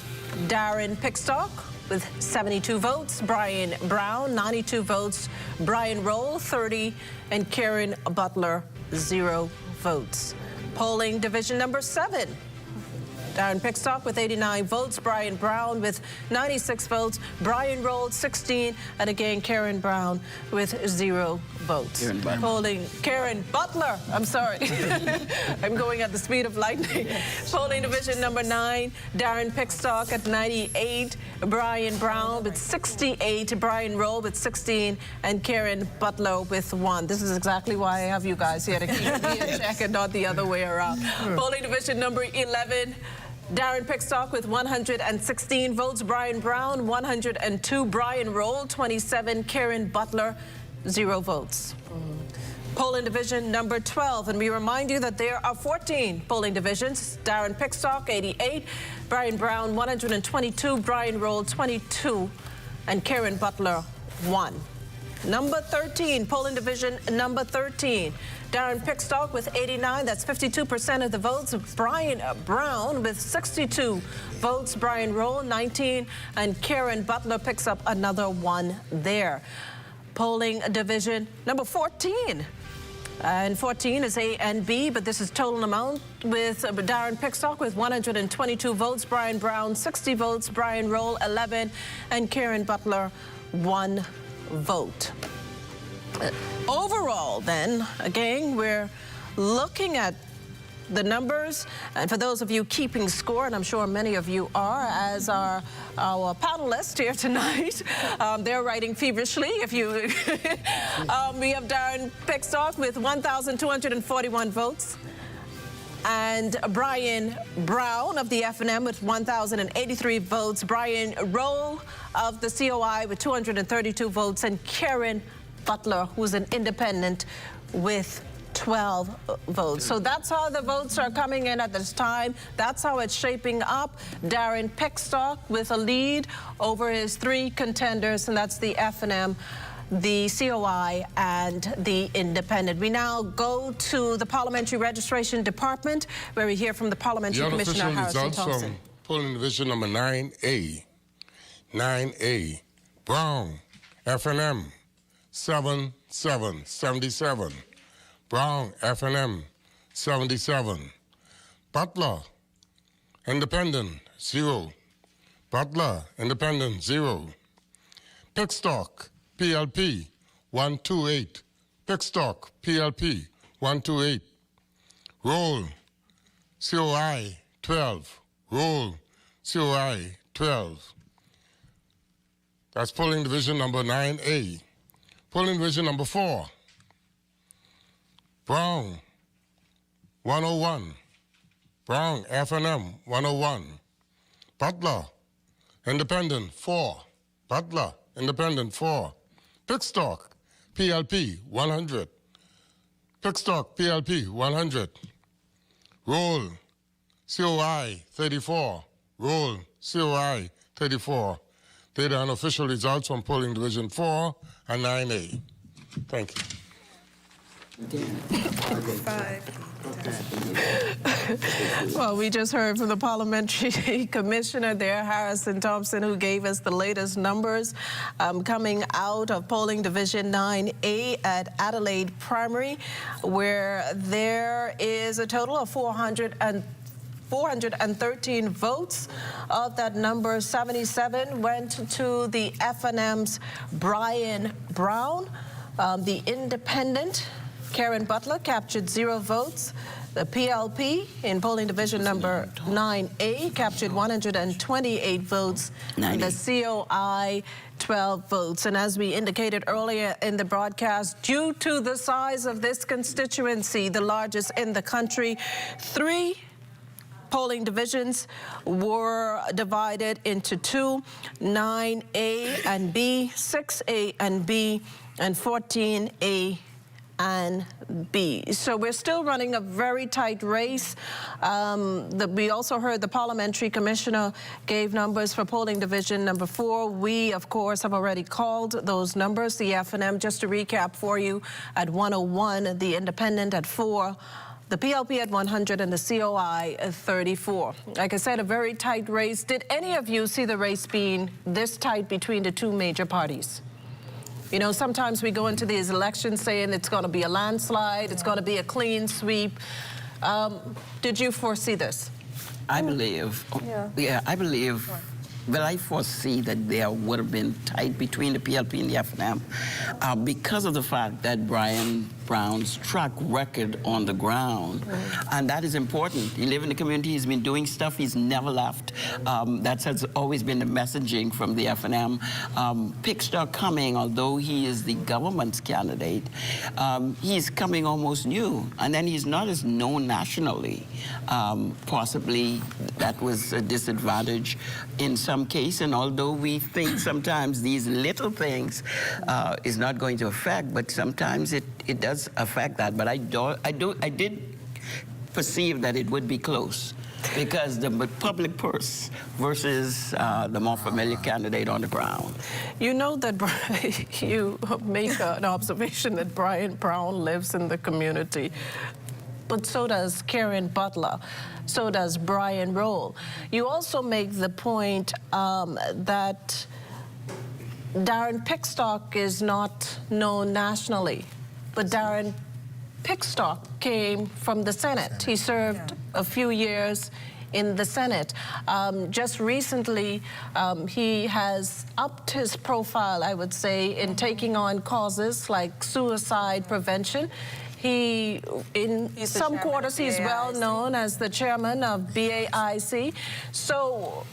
[SPEAKER 7] Darren Pickstock with 72 votes, Brian Brown 92 votes, Brian Roll 30, and Karen Butler 0 votes. Polling division number 7, Darren Pickstock with 89 votes, Brian Brown with 96 votes, Brian Roll 16, and again Karen Brown with 0 votes. Polling Karen Butler, I'm sorry. I'm going at the speed of lightning. Polling division number 9, Darren Pickstock at 98, Brian Brown with 68, Brian Roll with 16, and Karen Butler with 1. This is exactly why I have you guys here to keep me in check and not the other way around. Polling division number 11, Darren Pickstock with 116 votes, Brian Brown 102, Brian Roll 27, Karen Butler 0 votes. Polling division number 12, and we remind you that there are 14 polling divisions. Darren Pickstock 88, Brian Brown 122, Brian Roll 22, and Karen Butler 1. Number 13, polling division number 13. Darren Pickstock with 89, that's 52% of the votes. Brian Brown with 62 votes. Brian Roll 19, and Karen Butler picks up another 1 there. Polling division number 14. And 14 is A and B, but this is total amount with Darren Pickstock with 122 votes, Brian Brown 60 votes, Brian Roll 11, and Karen Butler 1 vote. Overall, then, again, we're looking at the numbers, and for those of you keeping score, and I'm sure many of you are, as are our panelists here tonight, they're writing feverishly. If you, we have Darren Pickstock with 1,241 votes, and Brian Brown of the FNM with 1,083 votes, Brian Roll of the COI with 232 votes, and Karen Butler, who's an independent, with 12 votes. So that's how the votes are coming in at this time. That's how it's shaping up. Darren Pickstock with a lead over his 3 contenders, and that's the FNM the COI, and the Independent. We now go to the Parliamentary Registration Department, where we hear from the Parliamentary Commissioner, Harrison Thompson.
[SPEAKER 3] From polling division number 9A. 9A. Brown, FNM, 77. Brown, FNM, 77. Butler, Independent, 0. Butler, Independent, 0. Pickstock, PLP, 128. Pickstock, PLP, 128. Roll, COI, 12. Roll, COI, 12. That's polling division number 9A. Polling division number 4. Brown, 101. Brown, FNM, 101. Butler, Independent, 4. Butler, Independent, 4. Pickstock, PLP, 100. Pickstock, PLP, 100. Roll, COI, 34. Roll, COI, 34. Data and official results from polling division 4 and 9A. Thank you.
[SPEAKER 7] Well, we just heard from the Parliamentary Commissioner there, Harrison Thompson, who gave us the latest numbers coming out of polling division 9A at Adelaide Primary, where there is a total of 413 votes. Of that number, 77 went to the FNM's Brian Brown. The Independent, Karen Butler, captured 0 votes. The PLP in polling division number 9A captured 128 votes. And the COI, 12 votes. And as we indicated earlier in the broadcast, due to the size of this constituency, the largest in the country, 3 polling divisions were divided into 2, 9A and B, 6A and B, and 14A and B. So we're still running a very tight race. We also heard the Parliamentary Commissioner gave numbers for polling division number 4. We, of course, have already called those numbers. The FNM, just to recap for you, at 101, the Independent at 4, the PLP at 100, and the COI at 34. Like I said, a very tight race. Did any of you see the race being this tight between the 2 major parties? You know, sometimes we go into these elections saying it's going to be a landslide, it's going to be a clean sweep. Did you foresee this?
[SPEAKER 21] I believe, well, I foresee that there would have been tight between the PLP and the FNM because of the fact that Brian Brown's track record on the ground. And that is important. He lives in the community, he's been doing stuff, he's never left. That has always been the messaging from the FNM. Pickstock coming, although he is the government's candidate, he's coming almost new. And then he's not as known nationally. Possibly that was a disadvantage in some case, and although we think sometimes these little things is not going to affect, but sometimes it does affect that. But I did perceive that it would be close because the public purse versus the more familiar candidate on the ground.
[SPEAKER 7] You know that you make an observation that Brian Brown lives in the community. But so does Karen Butler, so does Brian Roll. You also make the point that Darren Pickstock is not known nationally, but Darren Pickstock came from the Senate. He served a few years in the Senate. Just recently, he has upped his profile, I would say, in taking on causes like suicide prevention. In some quarters, he's well known as the chairman of BAIC. So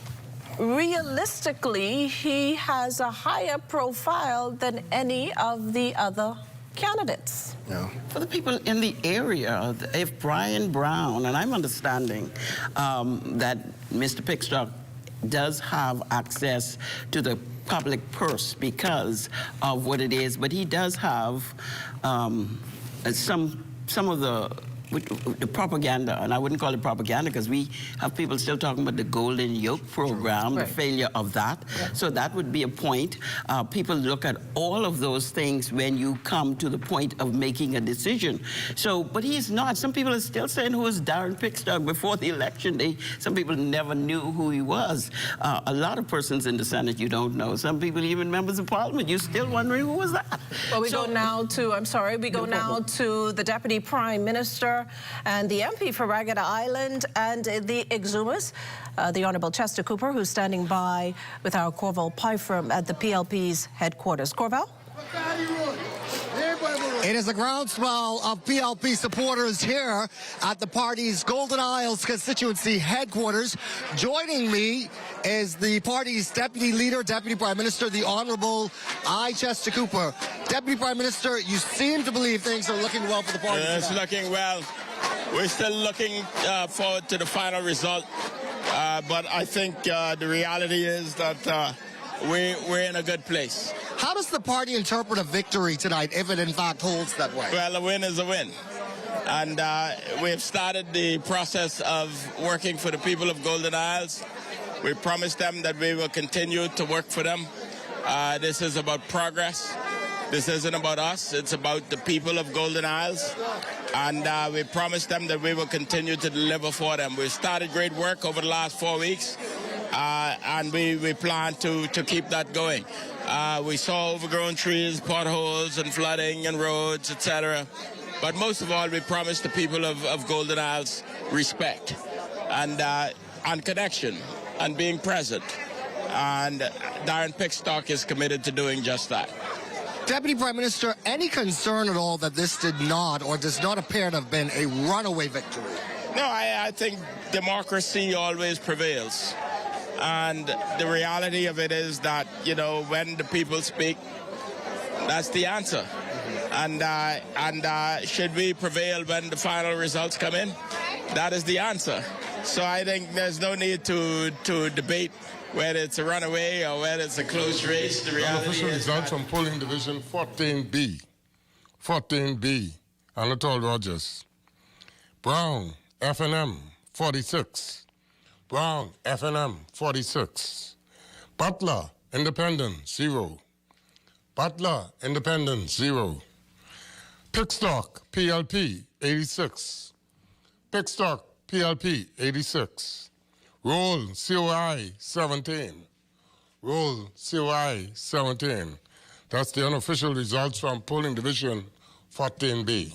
[SPEAKER 7] realistically, he has a higher profile than any of the other candidates.
[SPEAKER 21] Yeah. For the people in the area, if Brian Brown, and I'm understanding that Mr. Pickstock does have access to the public purse because of what it is, but he does have some of the with the propaganda, and I wouldn't call it propaganda because we have people still talking about the Golden Yoke program, the failure of that. So that would be a point. People look at all of those things when you come to the point of making a decision. So, but he's not. Some people are still saying who was Darren Pickstock before the election. Some people never knew who he was. A lot of persons in the Senate you don't know. Some people, even members of Parliament, you're still wondering who was that.
[SPEAKER 7] Well, we go now to, I'm sorry, we go now to the Deputy Prime Minister and the MP for Ragged Island and the Exumas, the Honourable Chester Cooper, who's standing by with our Corval Pyfrom at the PLP's headquarters. Corval?
[SPEAKER 2] It is a groundswell of PLP supporters here at the party's Golden Isles constituency headquarters. Joining me is the party's deputy leader, Deputy Prime Minister, the Honourable I. Chester Cooper. Deputy Prime Minister, you seem to believe things are looking well for the party.
[SPEAKER 5] It's looking well. We're still looking forward to the final result. But I think the reality is that we're in a good place.
[SPEAKER 2] How does the party interpret a victory tonight, if it in fact holds that way?
[SPEAKER 5] Well, a win is a win. And we've started the process of working for the people of Golden Isles. We promised them that we will continue to work for them. This is about progress. This isn't about us. It's about the people of Golden Isles. And we promised them that we will continue to deliver for them. We've started great work over the last 4 weeks. And we plan to keep that going. We saw overgrown trees, potholes, and flooding, and roads, etc. But most of all, we promised the people of Golden Isles respect and connection and being present. And Darren Pickstock is committed to doing just that.
[SPEAKER 2] Deputy Prime Minister, any concern at all that this did not or does not appear to have been a runaway victory?
[SPEAKER 5] No, I think democracy always prevails. And the reality of it is that, you know, when the people speak, that's the answer. And should we prevail when the final results come in? That is the answer. So I think there's no need to debate whether it's a runaway or whether it's a close race. The reality
[SPEAKER 3] Official
[SPEAKER 5] is
[SPEAKER 3] results from polling division 14B. 14B, Anatole Rogers. Brown, FNM, 46. Brown, FNM, 46. Butler, Independent, 0. Butler, Independent, 0. Pickstock, PLP, 86. Pickstock, PLP, 86. Roll, COI, 17. Roll, COI, 17. That's the unofficial results from polling division 14B.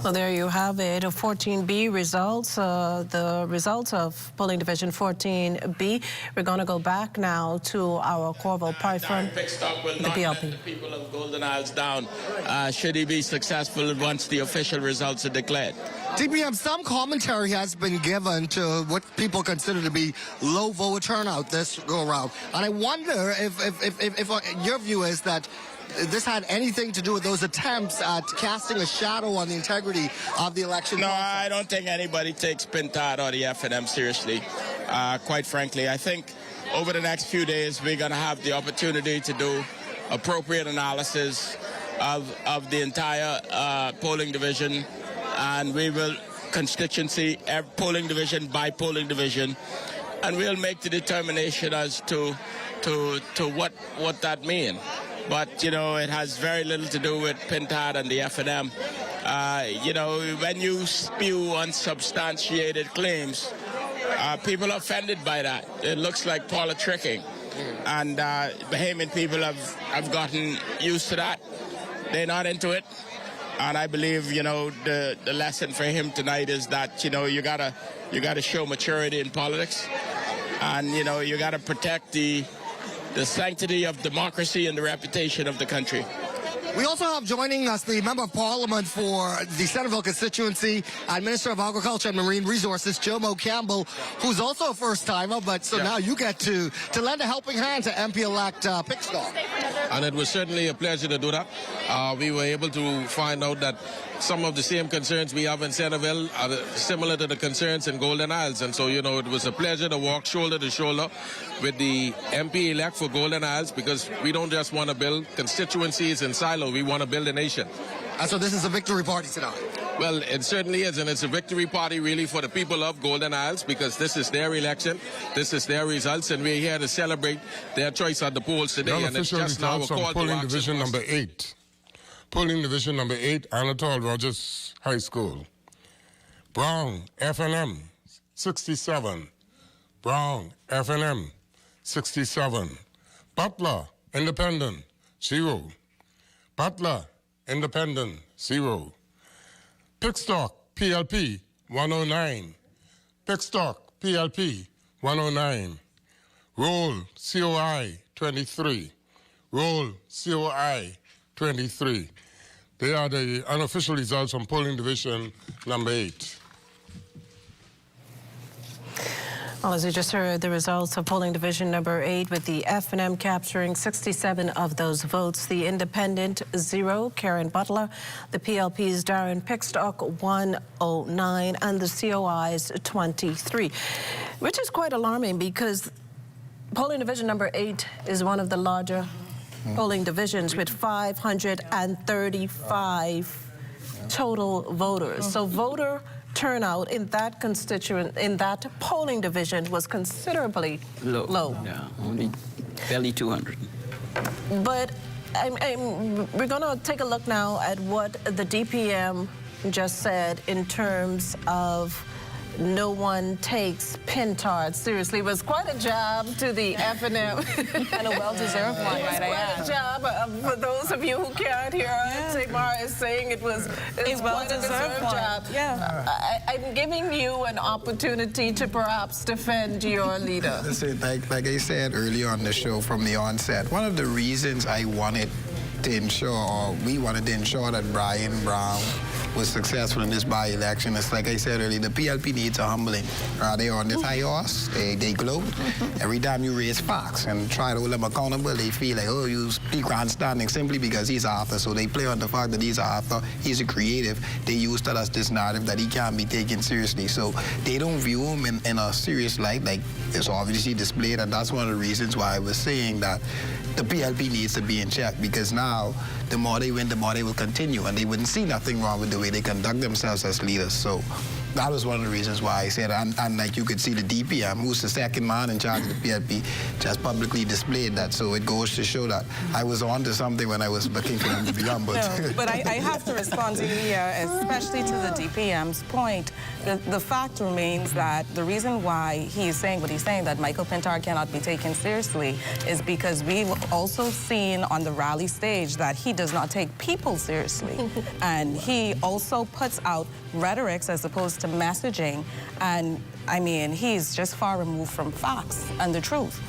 [SPEAKER 7] Well, there you have it, 14B results, the results of polling division 14B. We're going to go back now to our Corval Pyfrom,
[SPEAKER 5] Pickstock will
[SPEAKER 7] the
[SPEAKER 5] not
[SPEAKER 7] PLP.
[SPEAKER 5] let the people of Golden Isles down should he be successful once the official results are declared.
[SPEAKER 2] DPM, some commentary has been given to what people consider to be low voter turnout this go-around. And I wonder if your view is that this had anything to do with those attempts at casting a shadow on the integrity of the election
[SPEAKER 5] No,
[SPEAKER 2] process.
[SPEAKER 5] I don't think anybody takes Pintard or the FNM seriously, quite frankly. I think over the next few days, we're going to have the opportunity to do appropriate analysis of the entire polling division, and we will constituency, polling division by polling division, and we'll make the determination as to what that means. But, you know, it has very little to do with Pintard and the FNM. You know, when you spew unsubstantiated claims, people are offended by that. It looks like politicking. And Bahamian people have gotten used to that. They're not into it. And I believe, you know, the lesson for him tonight is that, you know, you gotta show maturity in politics. And, you know, you gotta protect the sanctity of democracy and the reputation of the country.
[SPEAKER 2] We also have joining us the Member of Parliament for the Centreville constituency and Minister of Agriculture and Marine Resources, Jomo Campbell, who's also a first-timer, but so now you get to lend a helping hand to MP-elect Pickstock.
[SPEAKER 5] and it was certainly a pleasure to do that. We were able to find out that some of the same concerns we have in Centerville are similar to the concerns in Golden Isles, and so, you know, it was a pleasure to walk shoulder to shoulder with the MP-elect for Golden Isles, because we don't just want to build constituencies in silo, we want to build a nation.
[SPEAKER 2] And so this is a victory party tonight.
[SPEAKER 5] Well, it certainly is, and it's a victory party really for the people of Golden Isles, because this is their election, this is their results, and we're here to celebrate their choice at the polls today. And it's just now a call to
[SPEAKER 3] polling
[SPEAKER 5] action.
[SPEAKER 3] division number 8. Polling division number 8, Anatole Rogers High School. Brown, FNM, 67. Brown, FNM, 67. Butler, Independent, 0. Butler, Independent, 0. Pickstock, PLP, 109. Pickstock, PLP, 109. Roll, COI, 23. Roll, COI, 23. They are the unofficial results from polling division number 8.
[SPEAKER 7] Well, as you just heard, the results of polling division number 8, with the FNM capturing 67 of those votes, the Independent 0, Karen Butler, the PLP's Darren Pickstock 109, and the COI's 23, which is quite alarming because polling division number 8 is one of the larger polling divisions with 535 total voters. So voter turnout in that polling division was considerably low.
[SPEAKER 21] Yeah, only barely 200.
[SPEAKER 7] But we're going to take a look now at what the DPM just said in terms of no one takes Pintard seriously. It was quite a jab to the FNM.
[SPEAKER 9] And a well-deserved one, right?
[SPEAKER 7] Quite a jab. For those of you who can't hear, Tamar is saying it was quite a well-deserved jab.
[SPEAKER 9] Yeah.
[SPEAKER 7] I'm giving you an opportunity to perhaps defend your leader.
[SPEAKER 1] Listen, like I said earlier on the show from the onset, one of the reasons I wanted to ensure, or we wanted to ensure, that Brian Brown was successful in this by-election. It's like I said earlier, the PLP needs a humbling. They on this high horse, they gloat. Every time you raise facts and try to hold them accountable, they feel like, oh, you speak grandstanding simply because he's author. So they play on the fact that he's an author, he's a creative. They use that as this narrative that he can't be taken seriously. So they don't view him in a serious light, like it's obviously displayed, and that's one of the reasons why I was saying that the PLP needs to be in check, because now the more they win, the more they will continue, and they wouldn't see nothing wrong with the way they conduct themselves as leaders. So that was one of the reasons why I said, and like you could see the DPM, who's the second man in charge of the PLP, just publicly displayed that. So it goes to show that I was on to something when I was looking for them to be humble.
[SPEAKER 9] No, but I have to respond to you here, especially to the DPM's point. The fact remains that the reason why he is saying what he's saying, that Michael Pintard cannot be taken seriously, is because we've also seen on the rally stage that he does not take people seriously. And he also puts out rhetorics as opposed to messaging. And I mean, he's just far removed from facts and the truth.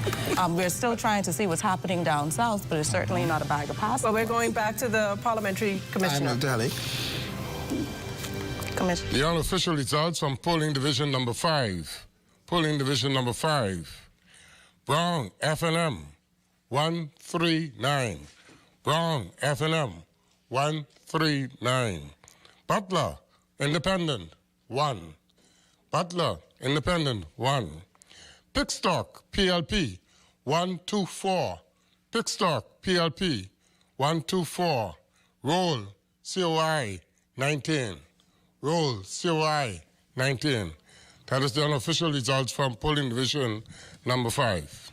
[SPEAKER 9] We're still trying to see what's happening down south, but it's certainly not a bag of pasta.
[SPEAKER 7] Well, we're going back to the parliamentary commissioner.
[SPEAKER 3] The unofficial results from polling division number 5. Polling division number 5. Brown, FNM, 139. Brown, FNM, 139. Butler, Independent, 1. Butler, Independent, 1. Pickstock, PLP, 124. Pickstock, PLP, 124. Roll, COI, 19. Roll, COI, 19. That is the unofficial results from polling division number 5.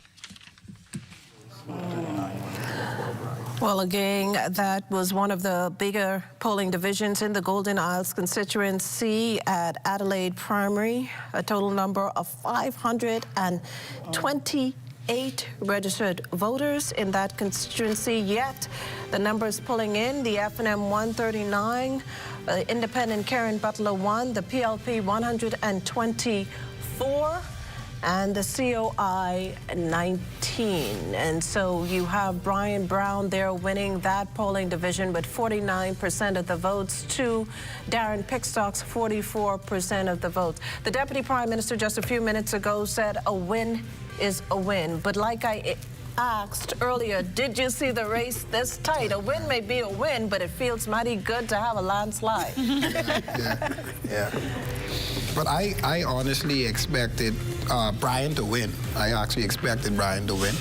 [SPEAKER 7] Well, again, that was one of the bigger polling divisions in the Golden Isles constituency at Adelaide Primary, a total number of 528 registered voters in that constituency. Yet the numbers pulling in: the FNM 139, Independent Karen Butler 1, the PLP 124, and the COI 19. And so you have Brian Brown there winning that polling division with 49% of the votes to Darren Pickstock's 44% of the votes. The Deputy Prime Minister just a few minutes ago said a win is a win. But like I asked earlier, did you see the race this tight? A win may be a win, but it feels mighty good to have a landslide.
[SPEAKER 1] Yeah. But I honestly expected Brian to win. I actually expected Brian to win.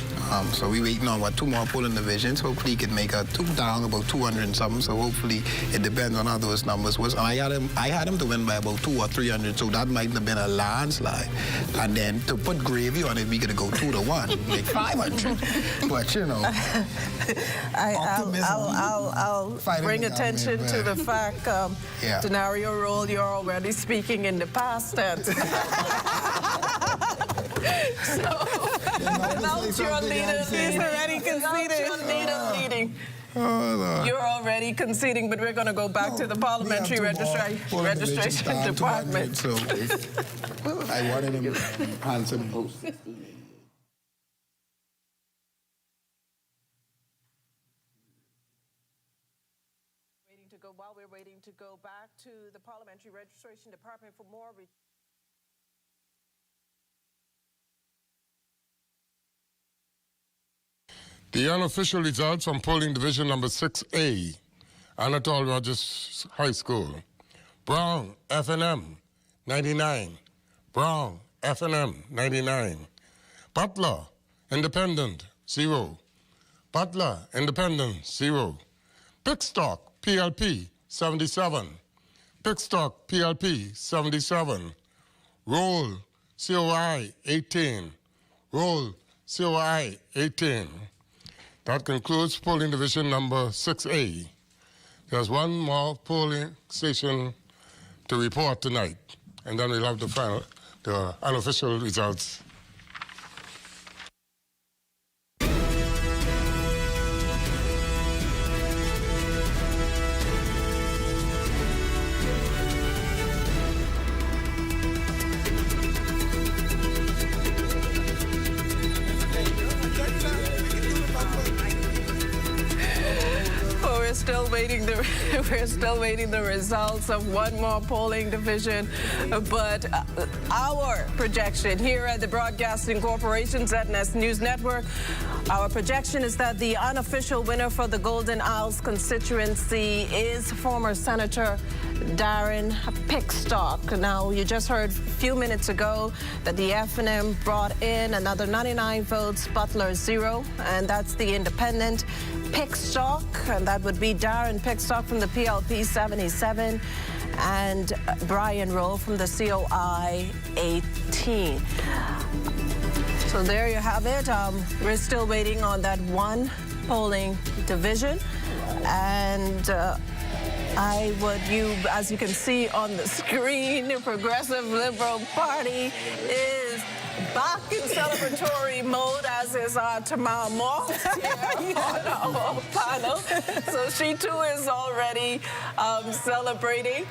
[SPEAKER 1] So we're waiting on, 2 more polling divisions. Hopefully he can make down about 200 and something. So hopefully it depends on how those numbers was. And I had him to win by about 200 or 300. So that might have been a landslide. And then to put gravy on it, we could go 2-1, make 500. But you know,
[SPEAKER 7] I'll bring attention to the fact, Denario Roll, you're already speaking in the past tense. Without your leader leading. You're already conceding, but we're going to go back to the parliamentary registration department.
[SPEAKER 1] So I wanted him handsome post.
[SPEAKER 7] While we're waiting to go back to the parliamentary registration department for more.
[SPEAKER 3] The unofficial results from polling division number 6A, Anatole Rogers High School. Brown, FNM, 99. Brown, FNM, 99. Butler, Independent, 0. Butler, Independent, 0. Pickstock, PLP, 77. Pickstock, PLP, 77. Roll, COI, 18. Roll, COI, 18. That concludes polling division number 6A. There's one more polling station to report tonight, and then we'll have the unofficial results.
[SPEAKER 7] We're still waiting the results of one more polling division, but our projection here at the Broadcasting Corporation ZNS News Network, our projection is that the unofficial winner for the Golden Isles constituency is former Senator Darren Pickstock. Now, you just heard a few minutes ago that the FNM brought in another 99 votes, Butler 0, and that's the independent Pickstock, and that would be Darren Pickstock from the PLP 77 and Brian Rowe from the COI 18. So there you have it. We're still waiting on that one polling division, and as you can see on the screen, the Progressive Liberal Party is back in celebratory mode, as is Tamara Moss here on our panel. So she too is already celebrating.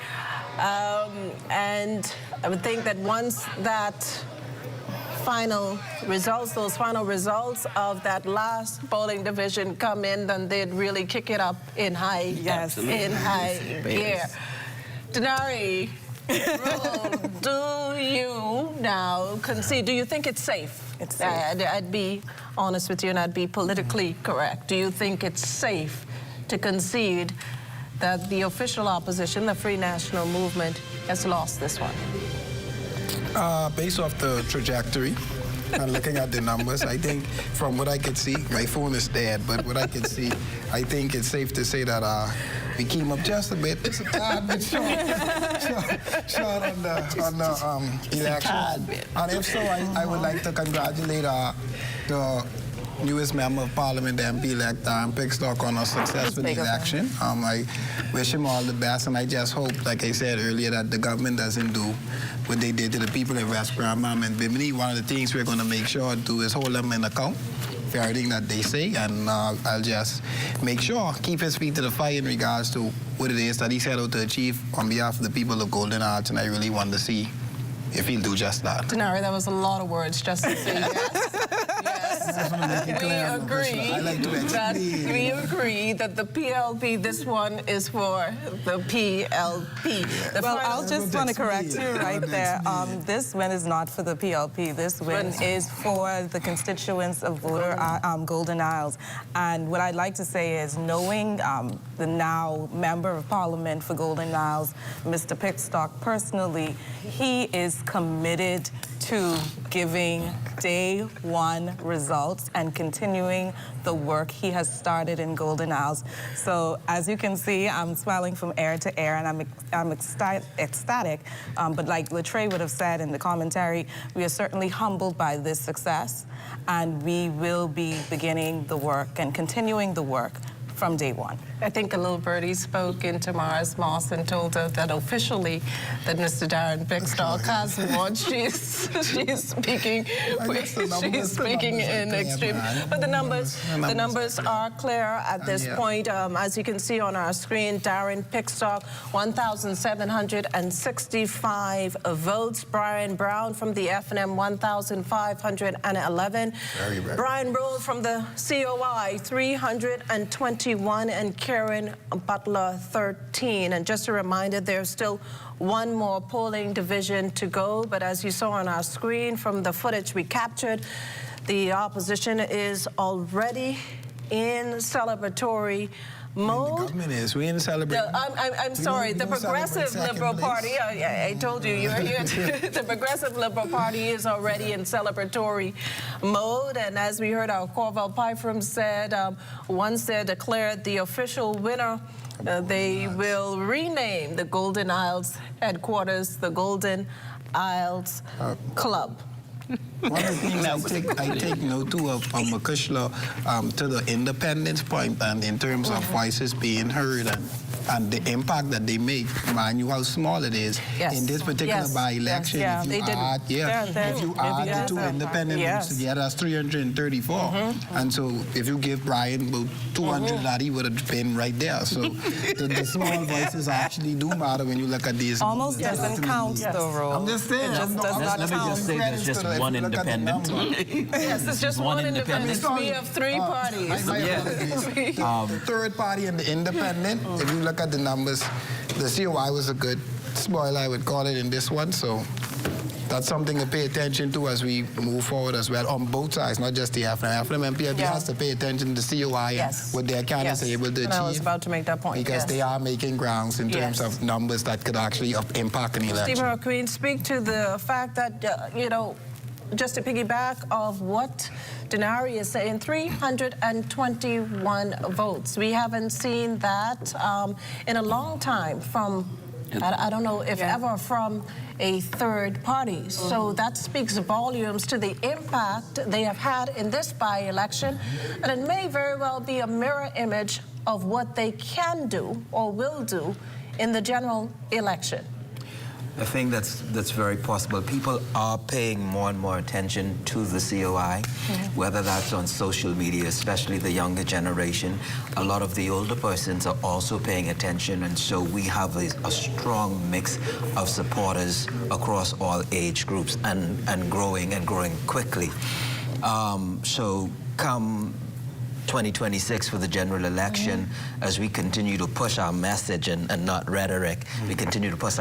[SPEAKER 7] And I would think that once that those final results of that last polling division come in, then they'd really kick it up in high gear. Denari, do you now concede? Do you think it's safe?
[SPEAKER 9] It's safe.
[SPEAKER 7] I'd be honest with you, and I'd be politically correct. Do you think it's safe to concede that the official opposition, the Free National Movement, has lost this one?
[SPEAKER 1] Based off the trajectory and looking at the numbers, I think from what I could see, my phone is dead, but what I could see, I think it's safe to say that we came up just a bit, just a tad bit short on the election. And if so, I would like to congratulate the newest member of Parliament, the MP-elect Darren Pickstock, on a successful election. I wish him all the best, and I just hope, like I said earlier, that the government doesn't do what they did to the people in West Bramham and Bimini. One of the things we're going to make sure to do is hold them in account for everything that they say, and I'll just make sure, keep his feet to the fire in regards to what it is that he set out to achieve on behalf of the people of Golden Isles, and I really want to see if he'll do just that.
[SPEAKER 7] Denari, that was a lot of words just to say yes.
[SPEAKER 9] we agree that the PLP, this one is for the PLP. Well, I'll just want to correct you right there. This win is not for the PLP. This win is for the constituents of voter Golden Isles. And what I'd like to say is, knowing the now Member of Parliament for Golden Isles, Mr. Pickstock, personally, he is committed to giving day one results and continuing the work he has started in Golden Isles. So as you can see, I'm smiling from ear to ear, and I'm ecstatic. But like Latre would have said in the commentary, we are certainly humbled by this success, and we will be beginning the work and continuing the work from day one. I think a little birdie spoke into Mars Moss and told her that officially that Mr. Darren Pickstock has won. She's speaking in extreme. But the numbers are clear at this point. As you can see on our screen, Darren Pickstock, 1,765 votes. Brian Brown from the FNM, 1,511. Brian Roll from the COI, 321, and Karen Butler, 13. And just a reminder, there's still one more polling division to go, but as you saw on our screen from the footage we captured, the opposition is already in celebratory mode. The government is. We in celebrating. I'm sorry. The Progressive Liberal Party. I told you you're here. The Progressive Liberal Party is already in celebratory mode, and as we heard our Corval Pyfrom said, once they're declared the official winner, they will rename the Golden Isles headquarters the Golden Isles Club.
[SPEAKER 1] One of the things I take note too of Makushla, to the independence point, and in terms of voices being heard and the impact that they make, mind you how small it is. In this particular by-election, if you add the two independent votes together, that's 334. And so if you give Brian about 200, that he would have been right there. So the small voices actually do matter when you look at these.
[SPEAKER 9] Almost doesn't count, though, Ro.
[SPEAKER 1] I'm just saying.
[SPEAKER 22] Let me just say there's just one independent.
[SPEAKER 9] Yes, it's just one independent. We have three parties.
[SPEAKER 1] The third party and the independent, if you look at the numbers, the COI was a good spoiler, I would call it, in this one. So that's something to pay attention to as we move forward as well, on both sides, not just the FNM. FNM and PLP has to pay attention to the COI and what their candidates are able to achieve.
[SPEAKER 9] I was about to make that point.
[SPEAKER 1] Because they are making grounds in terms of numbers that could actually impact an election.
[SPEAKER 9] Stephen McQueen, speak to the fact that, you know, just to piggyback of what Denari is saying, 321 votes. We haven't seen that in a long time from, I don't know if ever, from a third party. So that speaks volumes to the impact they have had in this by-election, and it may very well be a mirror image of what they can do or will do in the general election.
[SPEAKER 22] I think that's very possible. People are paying more and more attention to the COI, whether that's on social media, especially the younger generation. A lot of the older persons are also paying attention, and so we have a strong mix of supporters across all age groups and growing quickly. So come 2026 for the general election, as we continue to push our message and not rhetoric, we continue to push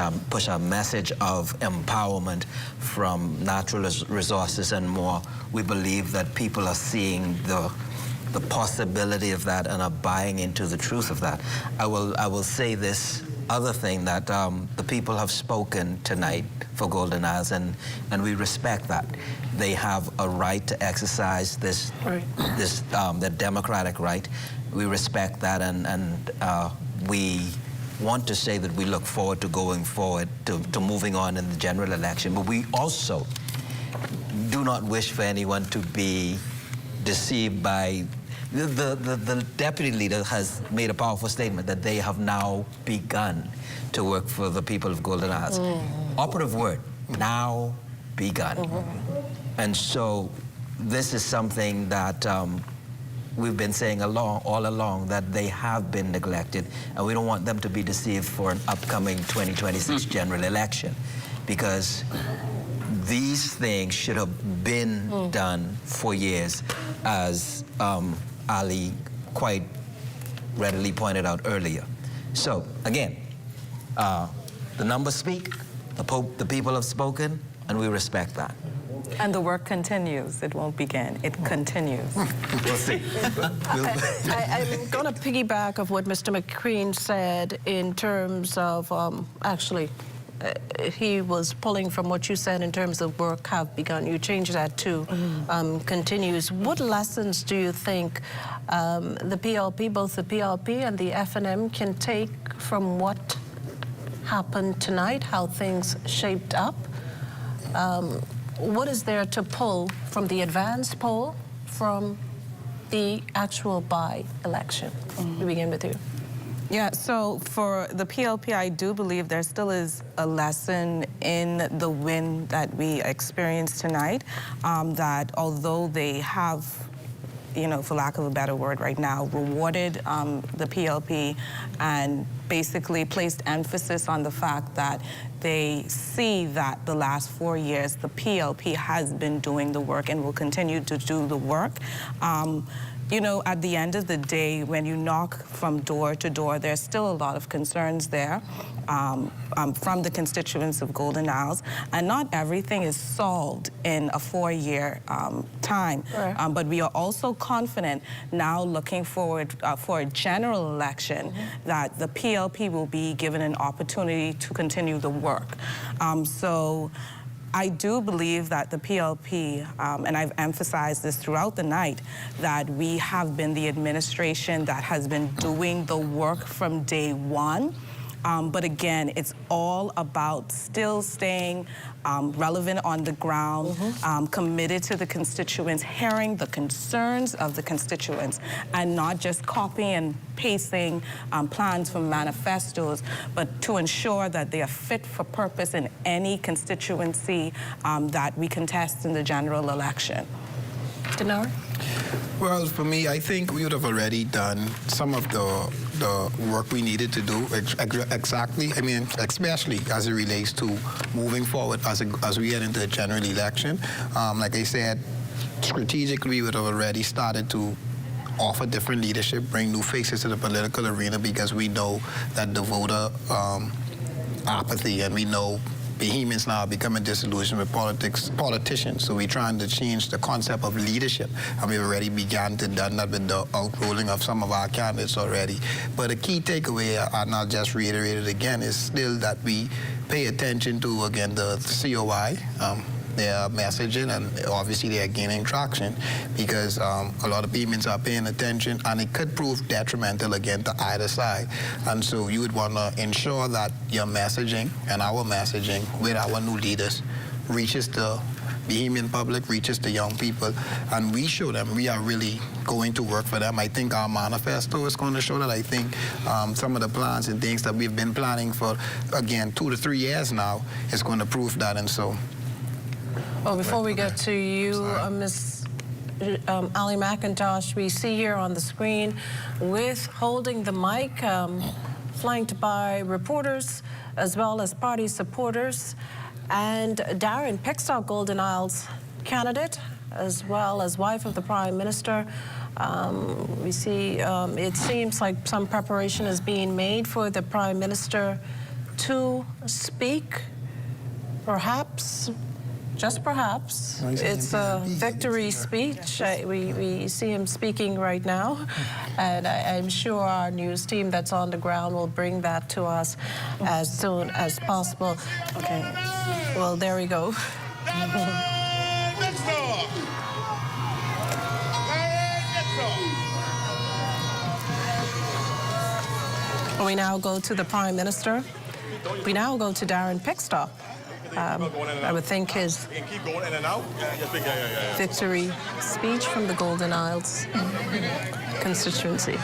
[SPEAKER 22] our message of empowerment from natural resources and more. We believe that people are seeing the possibility of that and are buying into the truth of that. I will say this other thing, that the people have spoken tonight for Golden Isles, and we respect that. They have a right to exercise their democratic right. We respect that, and we want to say that we look forward to going forward, to moving on in the general election. But we also do not wish for anyone to be deceived by the deputy leader has made a powerful statement that they have now begun to work for the people of Golden Isles. Operative word, now begun. And so this is something that we've been saying all along, that they have been neglected, and we don't want them to be deceived for an upcoming 2026 general election, because these things should have been done for years. as Ali quite readily pointed out earlier. So, again, the numbers speak, the people have spoken, and we respect that.
[SPEAKER 9] And the work continues. It won't begin. It continues.
[SPEAKER 22] We'll see.
[SPEAKER 7] I'm going to piggyback of what Mr. McQueen said in terms of he was pulling from what you said in terms of work have begun. You changed that to continues. What lessons do you think the PLP, both the PLP and the FNM, can take from what happened tonight, how things shaped up? What is there to pull from the advanced poll, from the actual by-election? We begin with you.
[SPEAKER 9] Yeah, so for the PLP, I do believe there still is a lesson in the win that we experienced tonight, that although they have, you know, for lack of a better word right now, rewarded the PLP and basically placed emphasis on the fact that they see that the last 4 years the PLP has been doing the work and will continue to do the work. You know, at the end of the day, when you knock from door to door, there's still a lot of concerns there from the constituents of Golden Isles, and not everything is solved in a 4-year time.
[SPEAKER 7] Right.
[SPEAKER 9] But we are also confident now, looking forward for a general election, that the PLP will be given an opportunity to continue the work. So I do believe that the PLP, and I've emphasized this throughout the night, that we have been the administration that has been doing the work from day one. But again, it's all about still staying relevant on the ground, committed to the constituents, hearing the concerns of the constituents, and not just copying and pasting plans from manifestos, but to ensure that they are fit for purpose in any constituency that we contest in the general election.
[SPEAKER 7] Denari?
[SPEAKER 1] Well, for me, I think we would have already done some of the work we needed to do exactly. I mean, especially as it relates to moving forward as we get into the general election. Like I said, strategically, we would have already started to offer different leadership, bring new faces to the political arena, because we know that the voter apathy, and we know Bahamians now are becoming disillusioned with politicians. So we're trying to change the concept of leadership, and we've already begun to do that with the outrolling of some of our candidates already. But a key takeaway, and I'll just reiterate it again, is still that we pay attention to, again, the COI, their messaging, and obviously they are gaining traction, because a lot of Bahamians are paying attention, and it could prove detrimental again to either side. And so you would want to ensure that your messaging and our messaging with our new leaders reaches the Bahamian public, reaches the young people, and we show them we are really going to work for them. I think our manifesto is going to show that. I think some of the plans and things that we've been planning for, again, 2 to 3 years now is going to prove that. And so
[SPEAKER 7] well, before we get to you, Ms. Ali McIntosh, we see here on the screen with holding the mic, flanked by reporters as well as party supporters, and Darren Pickstock, Golden Isles candidate, as well as wife of the Prime Minister. We see it seems like some preparation is being made for the Prime Minister to speak, perhaps. Just perhaps. It's a victory speech. We see him speaking right now, and I'm sure our news team that's on the ground will bring that to us as soon as possible. Okay, well, there we go. We now go to the Prime Minister. We now go to Darren Pickstock. I would think his victory speech from the Golden Isles constituency.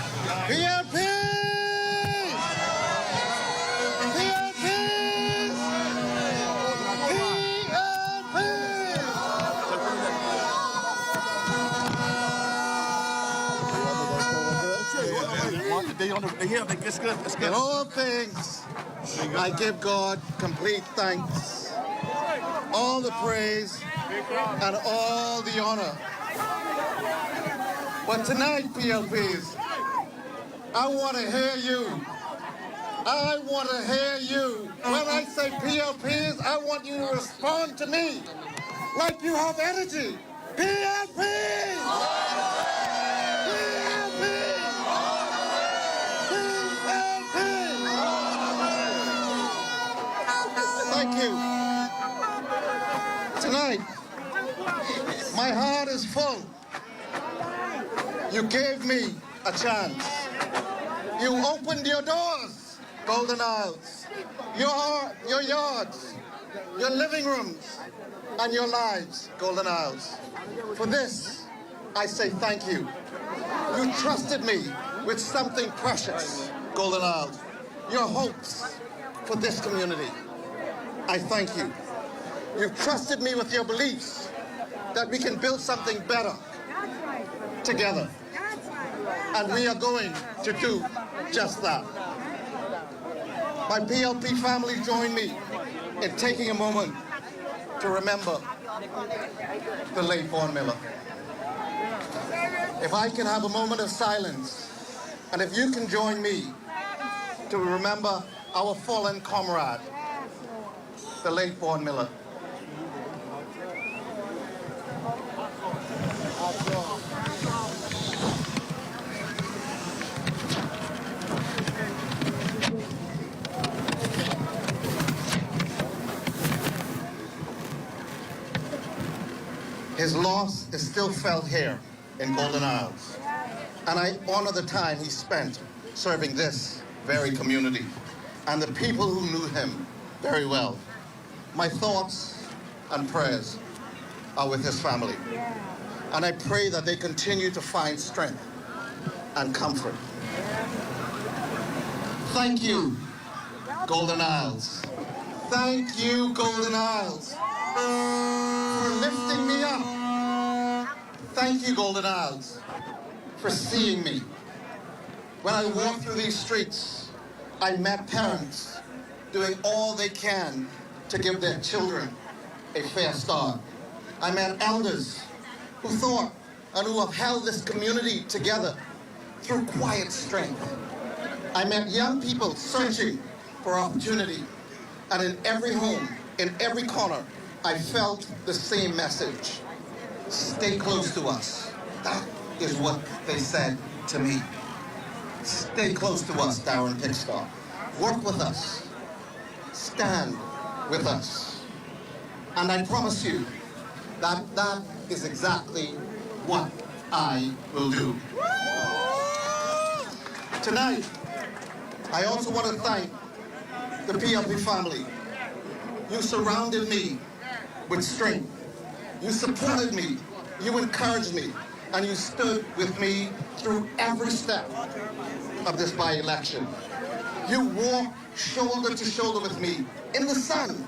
[SPEAKER 12] In all things, I give God complete thanks, all the praise and all the honor. But tonight, PLPs, I want to hear you. I want to hear you. When I say PLPs, I want you to respond to me like you have energy. PLPs! Thank you. Tonight, my heart is full. You gave me a chance. You opened your doors, Golden Isles, your yards, your living rooms, and your lives, Golden Isles. For this, I say thank you. You trusted me with something precious, Golden Isles, your hopes for this community. I thank you. You've trusted me with your beliefs that we can build something better together. And we are going to do just that. My PLP family join me in taking a moment to remember the late Vaughn Miller. If I can have a moment of silence, and if you can join me to remember our fallen comrade, the late Vaughn Miller. His loss is still felt here in Golden Isles, and I honor the time he spent serving this very community and the people who knew him very well. My thoughts and prayers are with his family, and I pray that they continue to find strength and comfort. Thank you, Golden Isles. Thank you, Golden Isles, for lifting me up. Thank you, Golden Isles, for seeing me. When I walked through these streets, I met parents doing all they can to give their children a fair start. I met elders who thought and who have held this community together through quiet strength. I met young people searching for opportunity. And in every home, in every corner, I felt the same message. Stay close to us. That is what they said to me. Stay close to us, Darren Pickstock. Work with us. Stand with us. And I promise you that that is exactly what I will do. Tonight, I also want to thank the PLP family. You surrounded me with strength. You supported me, you encouraged me, and you stood with me through every step of this by-election. You walked shoulder to shoulder with me in the sun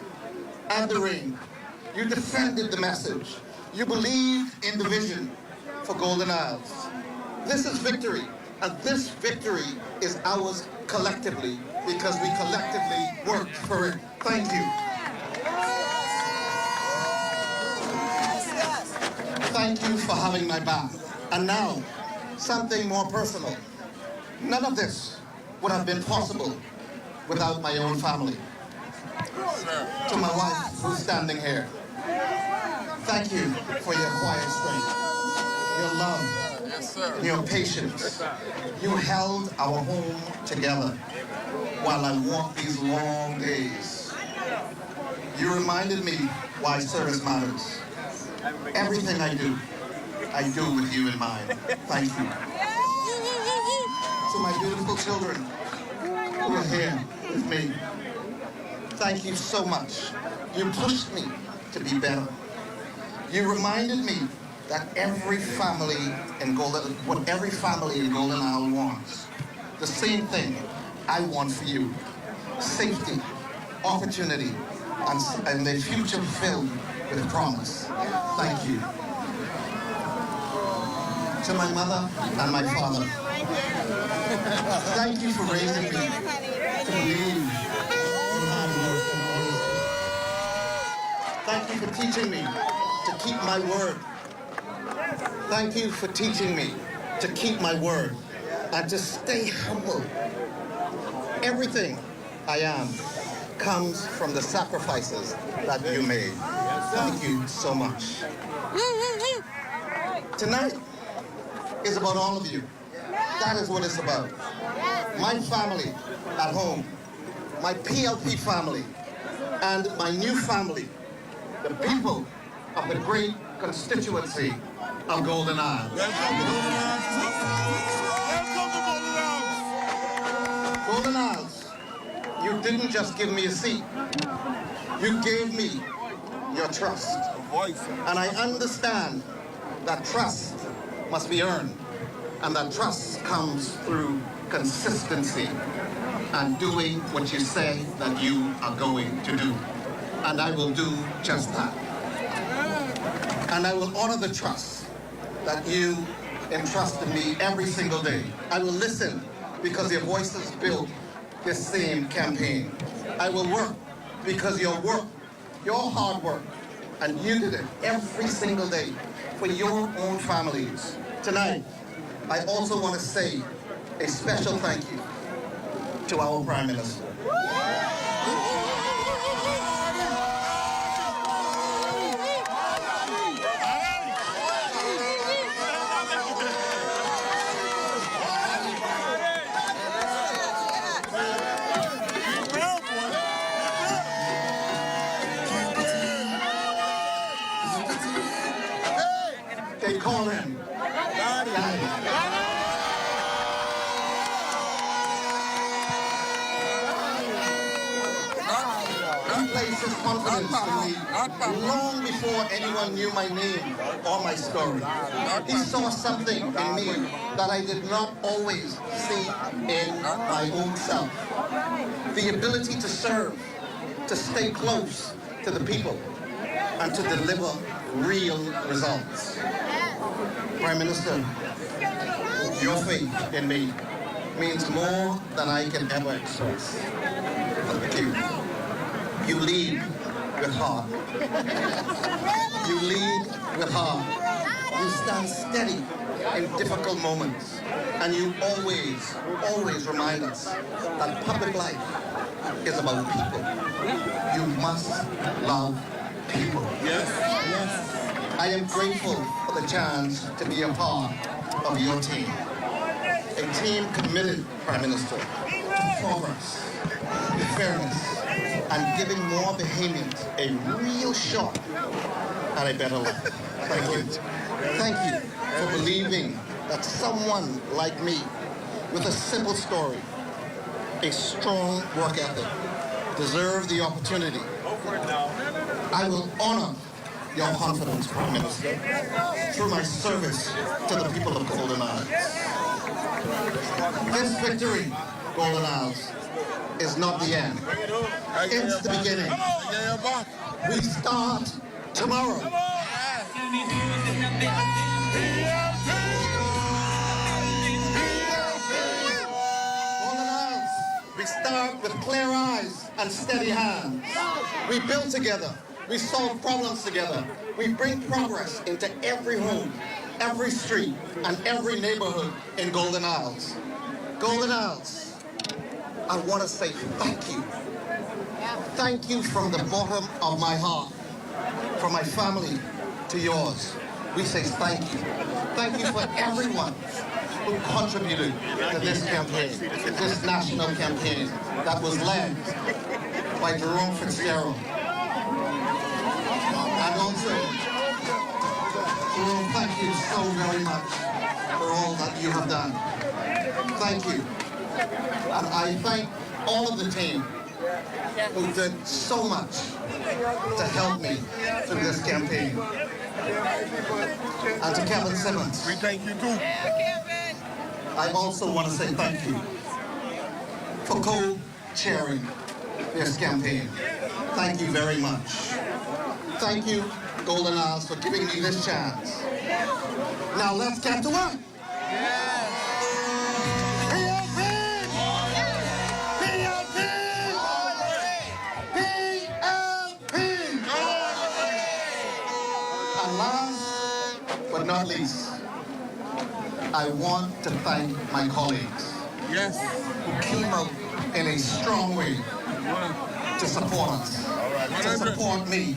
[SPEAKER 12] and the rain. You defended the message. You believed in the vision for Golden Isles. This is victory, and this victory is ours collectively because we collectively worked for it. Thank you. Thank you for having my back. And now, something more personal. None of this would have been possible without my own family. To my wife, who's standing here, thank you for your quiet strength, your love, your patience. You held our home together while I walked these long days. You reminded me why service matters. Everything I do with you in mind. Thank you. To my beautiful children who are here with me, thank you so much. You pushed me to be better. You reminded me that every family in Golden Isle wants, the same thing I want for you: safety, opportunity, and a future filled with promise. Thank you. To my mother and my father, thank you for raising me to believe in hard work. Thank you for teaching me to keep my word. Thank you for teaching me to keep my word and to stay humble. Everything I am comes from the sacrifices that you made. Thank you so much. Tonight is about all of you. That is what it's about. My family at home, my PLP family, and my new family, the people of the great constituency of Golden Isles. Golden Isles, you didn't just give me a seat. You gave me your trust. And I understand that trust must be earned, and that trust comes through consistency and doing what you say that you are going to do. And I will do just that. And I will honor the trust that you entrust in me every single day. I will listen because your voices built this same campaign. I will work because your work, your hard work, and you did it every single day for your own families. Tonight, I also want to say a special thank you to our Prime Minister. They call him Daddy. He placed his confidence in me long before anyone knew my name or my story. He saw something in me that I did not always see in my own self. The ability to serve, to stay close to the people, and to deliver real results. Prime Minister, your faith in me means more than I can ever express. Thank you. You lead with heart. You lead with heart. You stand steady in difficult moments. And you always remind us that public life is about people. You must love people. Yes. I am grateful for the chance to be a part of your team. A team committed, Prime Minister, to progress, fairness, and giving more Bahamians a real shot at a better life. Thank you. Thank you for believing that someone like me, with a simple story, a strong work ethic, deserves the opportunity. I will honor your confidence, Prime Minister, through my service to the people of Golden Isles. This victory, Golden Isles, is not the end. It's the beginning. We start tomorrow. Golden Isles, we start with clear eyes and steady hands. We build together. We solve problems together. We bring progress into every home, every street, and every neighborhood in Golden Isles. Golden Isles, I want to say thank you. Thank you from the bottom of my heart, from my family to yours. We say thank you. Thank you for everyone who contributed to this campaign, this national campaign that was led by Jerome Fitzgerald. And also, Jerome, thank you so very much for all that you have done. Thank you. And I thank all of the team who did so much to help me through this campaign. And to Kevin Simmons, we thank you too. I also want to say thank you for co-chairing this campaign. Thank you very much. Thank you, Golden Isles, for giving me this chance. Now let's get to work. And last but not least, I I want to thank my colleagues who came out in a strong way to support us, to support me.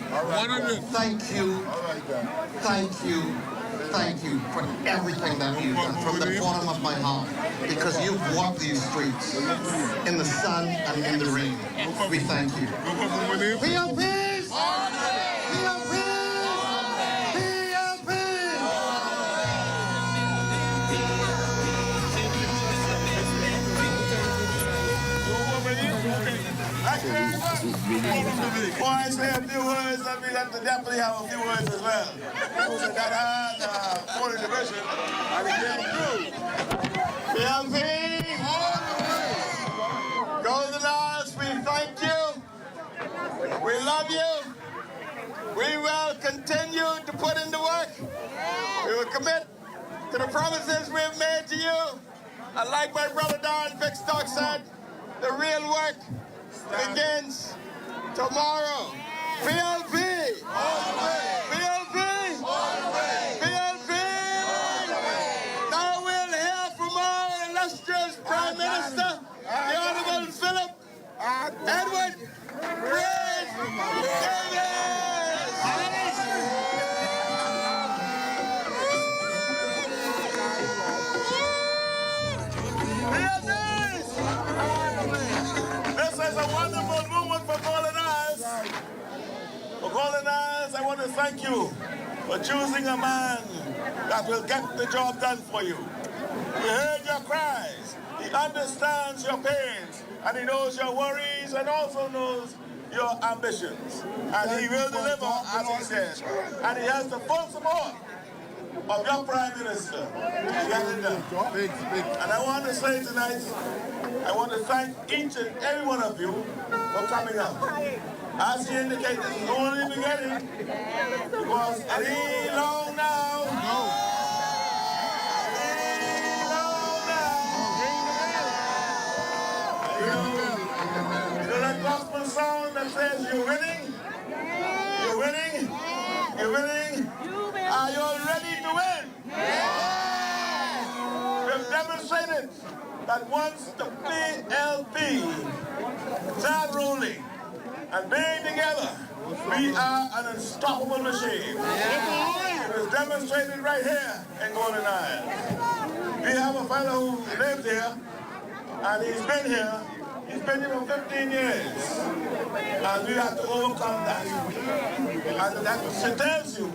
[SPEAKER 12] Thank you, thank you, thank you for everything that you've done from the bottom of my heart, because you've walked these streets in the sun and in the rain. We thank you. PLP!
[SPEAKER 13] Before I say a few words, let me definitely have a few words as well. So that had 40 division, I became through. PLP, Golden Isles, we thank you. We love you. We will continue to put in the work. We will commit to the promises we've made to you. And like my brother Darren Bickstock said, the real work begins tomorrow. PLP! PLP! PLP! Now we'll hear from our illustrious Prime Minister, the Honorable Philip Edward Praise Davis! This is a wonderful moment for Golden Isles. For Golden Isles, I want to thank you for choosing a man that will get the job done for you. He heard your cries. He understands your pains. And he knows your worries and also knows your ambitions. And he will deliver, as he said. And he has the full support of your Prime Minister to get it done. And I want to say tonight, I want to thank each and every one of you for coming out. As he indicated, it's only the beginning, because it ain't long now. You know that gospel song that says you're winning? You're winning? You're winning? Are you ready to win? We've demonstrated that once the PLP start rolling and being together, we are an unstoppable machine. It was demonstrated right here in Golden Isles. We have a fellow who lives here, and he's been here. He's been here for 15 years. And we have to overcome that. And that tells you,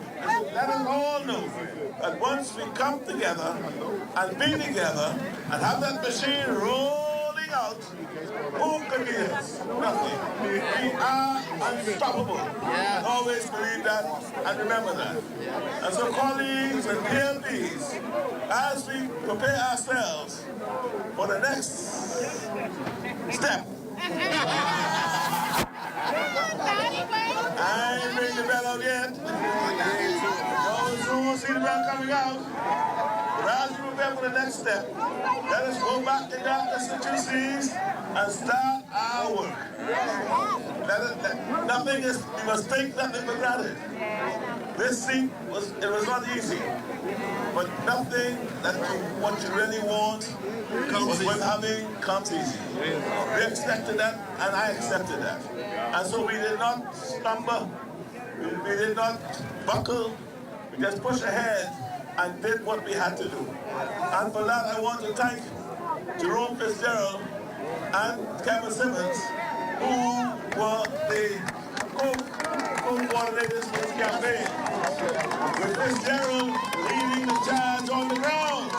[SPEAKER 13] let us all know that once we come together and be together and have that machine rolling out, who can be us? Nothing. We are unstoppable. Always believe that and remember that. And so colleagues and PLPs, as we prepare ourselves for the next step, I ain't bring the bell out yet. Those who will see the bell coming out. But as we prepare for the next step, let us go back to our constituencies and start our work. We must take nothing for granted. This seat was not easy, but nothing that what you really want with having comes easy. We expected that, and I accepted that. And so we did not stumble, we did not buckle, we just pushed ahead and did what we had to do. And for that, I want to thank Jerome Fitzgerald and Kevin Simmons, who were the co-coordinators for this campaign, with Fitzgerald leading the charge on the ground.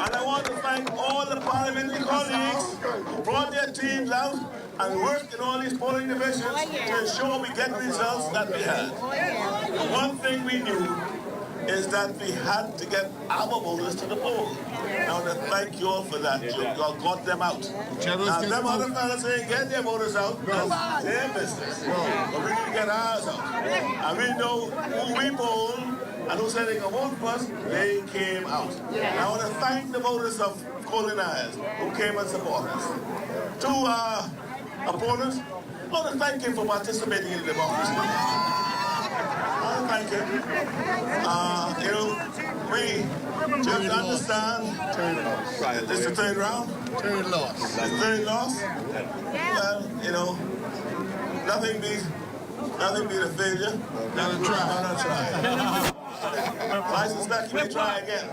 [SPEAKER 13] And I want to thank all the parliamentary colleagues who brought their teams out and worked in all these polling divisions to ensure we get results that we had. The one thing we knew is that we had to get our voters to the poll. I want to thank you all for that. You all got them out. Now, them other fellas ain't get their voters out. That's their business. But we need to get ours out. And we know who we poll and who said they can vote for us, they came out. I want to thank the voters of Golden Isles who came and supported us. To our opponents, I want to thank you for participating in the democracy. thank him. We just understand. This is the third round.
[SPEAKER 12] Third loss.
[SPEAKER 13] The third loss. Well, nothing beats a failure. Not a try. I suspect he may try again.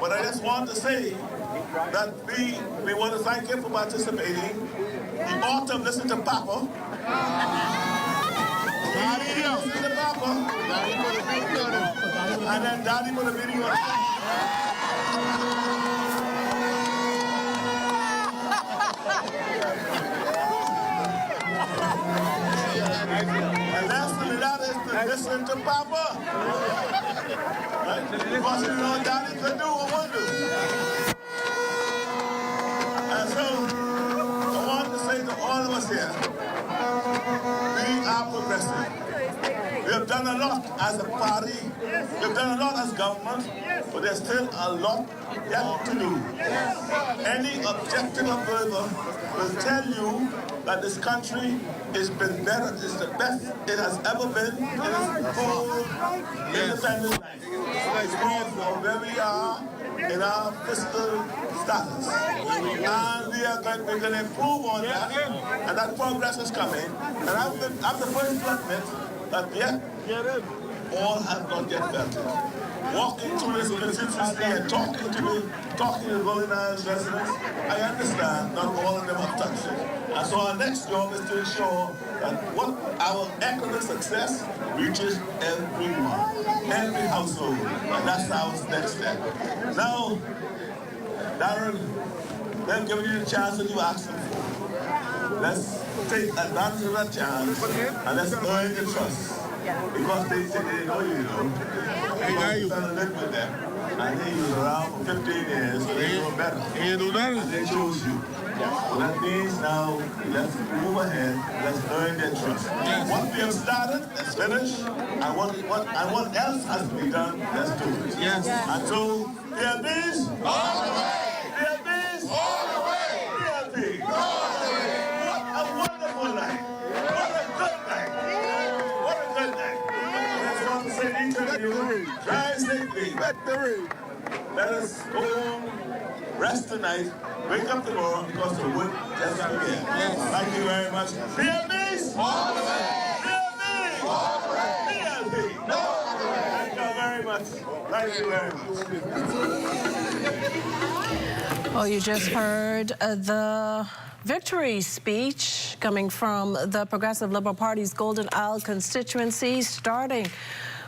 [SPEAKER 13] But I just want to say that we want to thank him for participating. He ought to have listened to Papa. Listen to Papa. And then Daddy put a video on. And lastly, that is to listen to Papa. Right? Because you know Daddy could do or won't do. And so, I want to say to all of us here, we are progressive. We have done a lot as a party. We have done a lot as government, but there's still a lot yet to do. Any objective observer will tell you that this country has been better, is the best it has ever been in its whole independent life. Because of where we are in our fiscal status. And we're going to improve on that, and that progress is coming. And I'm the first to admit that yet, all have not yet felt it. Walking through this constituency and talking to the Golden Isles residents, I understand not all of them have touched it. And so our next job is to ensure that our economic success reaches everyone, every household, and that's our next step. Now, Darren, they've given you the chance that you asked them for. Let's take advantage of that chance and let's earn the trust. Because they say they know you, because you fell in love with them. And he was around for 15 years, so they know better. And they chose you. So that means now, let's move ahead, let's earn their trust. What we have started, let's finish. And what else has to be done, let's do it.
[SPEAKER 12] Yes.
[SPEAKER 13] And so, PLPs, all the way! PLPs, all the way! PLPs, all the way! What a wonderful night! What a good night! What a good night! I just want to say to each of you, drive safely. Let us go home, rest tonight, wake up tomorrow because the work just began. Thank you very much. PLPs, all the way! PLPs, all the way! PLPs, all the way! Thank you very much. Thank you very much.
[SPEAKER 7] Well, you just heard the victory speech coming from the Progressive Liberal Party's Golden Isle constituency, starting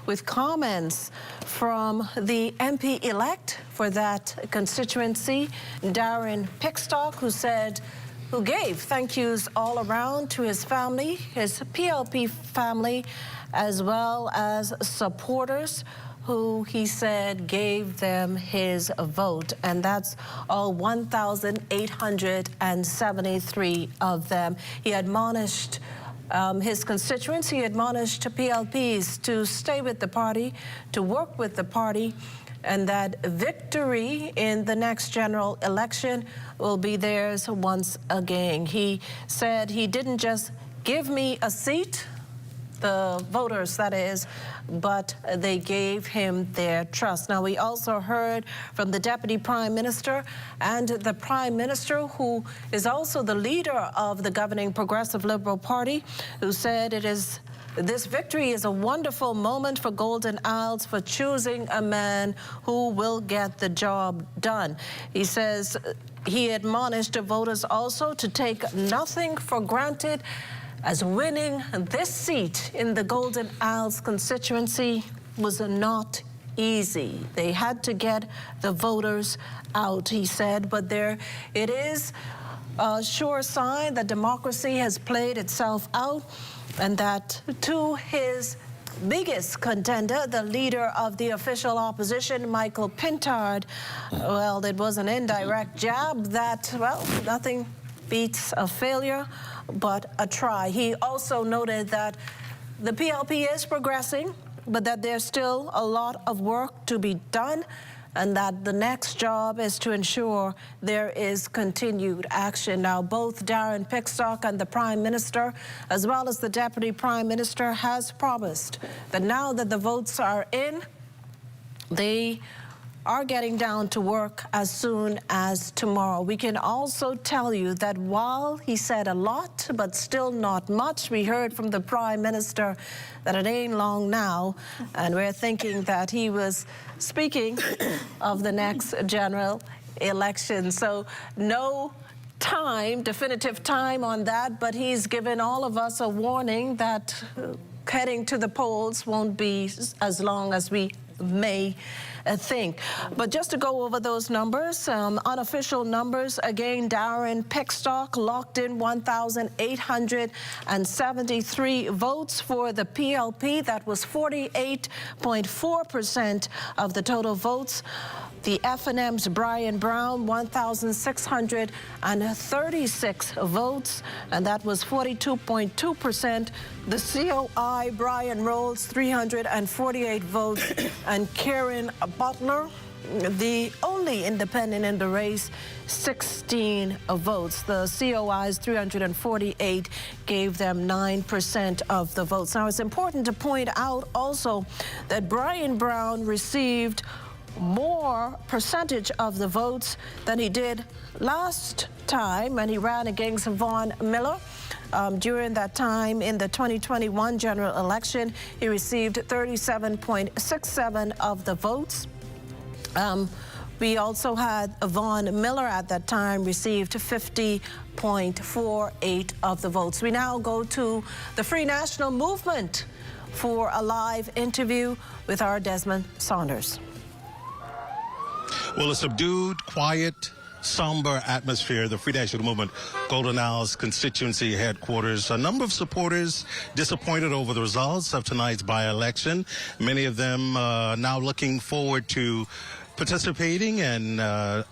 [SPEAKER 7] with comments from the MP-elect for that constituency, Darren Pickstock, who gave thank yous all around to his family, his PLP family, as well as supporters who he said gave them his vote, and that's all 1,873 of them. He admonished his constituents, he admonished PLPs to stay with the party, to work with the party, and that victory in the next general election will be theirs once again. He said he didn't just give me a seat, the voters, that is, but they gave him their trust. Now, we also heard from the Deputy Prime Minister and the Prime Minister, who is also the leader of the governing Progressive Liberal Party, who said this victory is a wonderful moment for Golden Isles for choosing a man who will get the job done. He says he admonished the voters also to take nothing for granted, as winning this seat in the Golden Isles constituency was not easy. They had to get the voters out, he said, but it is a sure sign that democracy has played itself out, and that to his biggest contender, the leader of the official opposition, Michael Pintard, well, it was an indirect jab that, well, nothing beats a failure but a try. He also noted that the PLP is progressing, but that there's still a lot of work to be done, and that the next job is to ensure there is continued action. Now, both Darren Pickstock and the Prime Minister, as well as the Deputy Prime Minister, has promised that now that the votes are in, they are getting down to work as soon as tomorrow. We can also tell you that while he said a lot, but still not much, we heard from the Prime Minister that it ain't long now, and we're thinking that he was speaking of the next general election. So no time, definitive time on that, but he's given all of us a warning that heading to the polls won't be as long as we may think. But just to go over those numbers, unofficial numbers, again, Darren Pickstock locked in 1,873 votes for the PLP. That was 48.4% of the total votes. The FNM's Brian Brown, 1,636 votes, and that was 42.2%. The COI, Brian Rolls, 348 votes, and Karen Butler, the only independent in the race, 16 votes. The COI's 348 gave them 9% of the votes. Now, it's important to point out also that Brian Brown received more percentage of the votes than he did last time, and he ran against Vaughn Miller. During that time in the 2021 general election, he received 37.67 of the votes. We also had Vaughn Miller at that time received 50.48 of the votes. We now go to the Free National Movement for a live interview with our Desmond Saunders.
[SPEAKER 8] Well, a subdued, quiet, somber atmosphere, the Free National Movement, Golden Isles constituency headquarters. A number of supporters disappointed over the results of tonight's by-election. Many of them now looking forward to participating and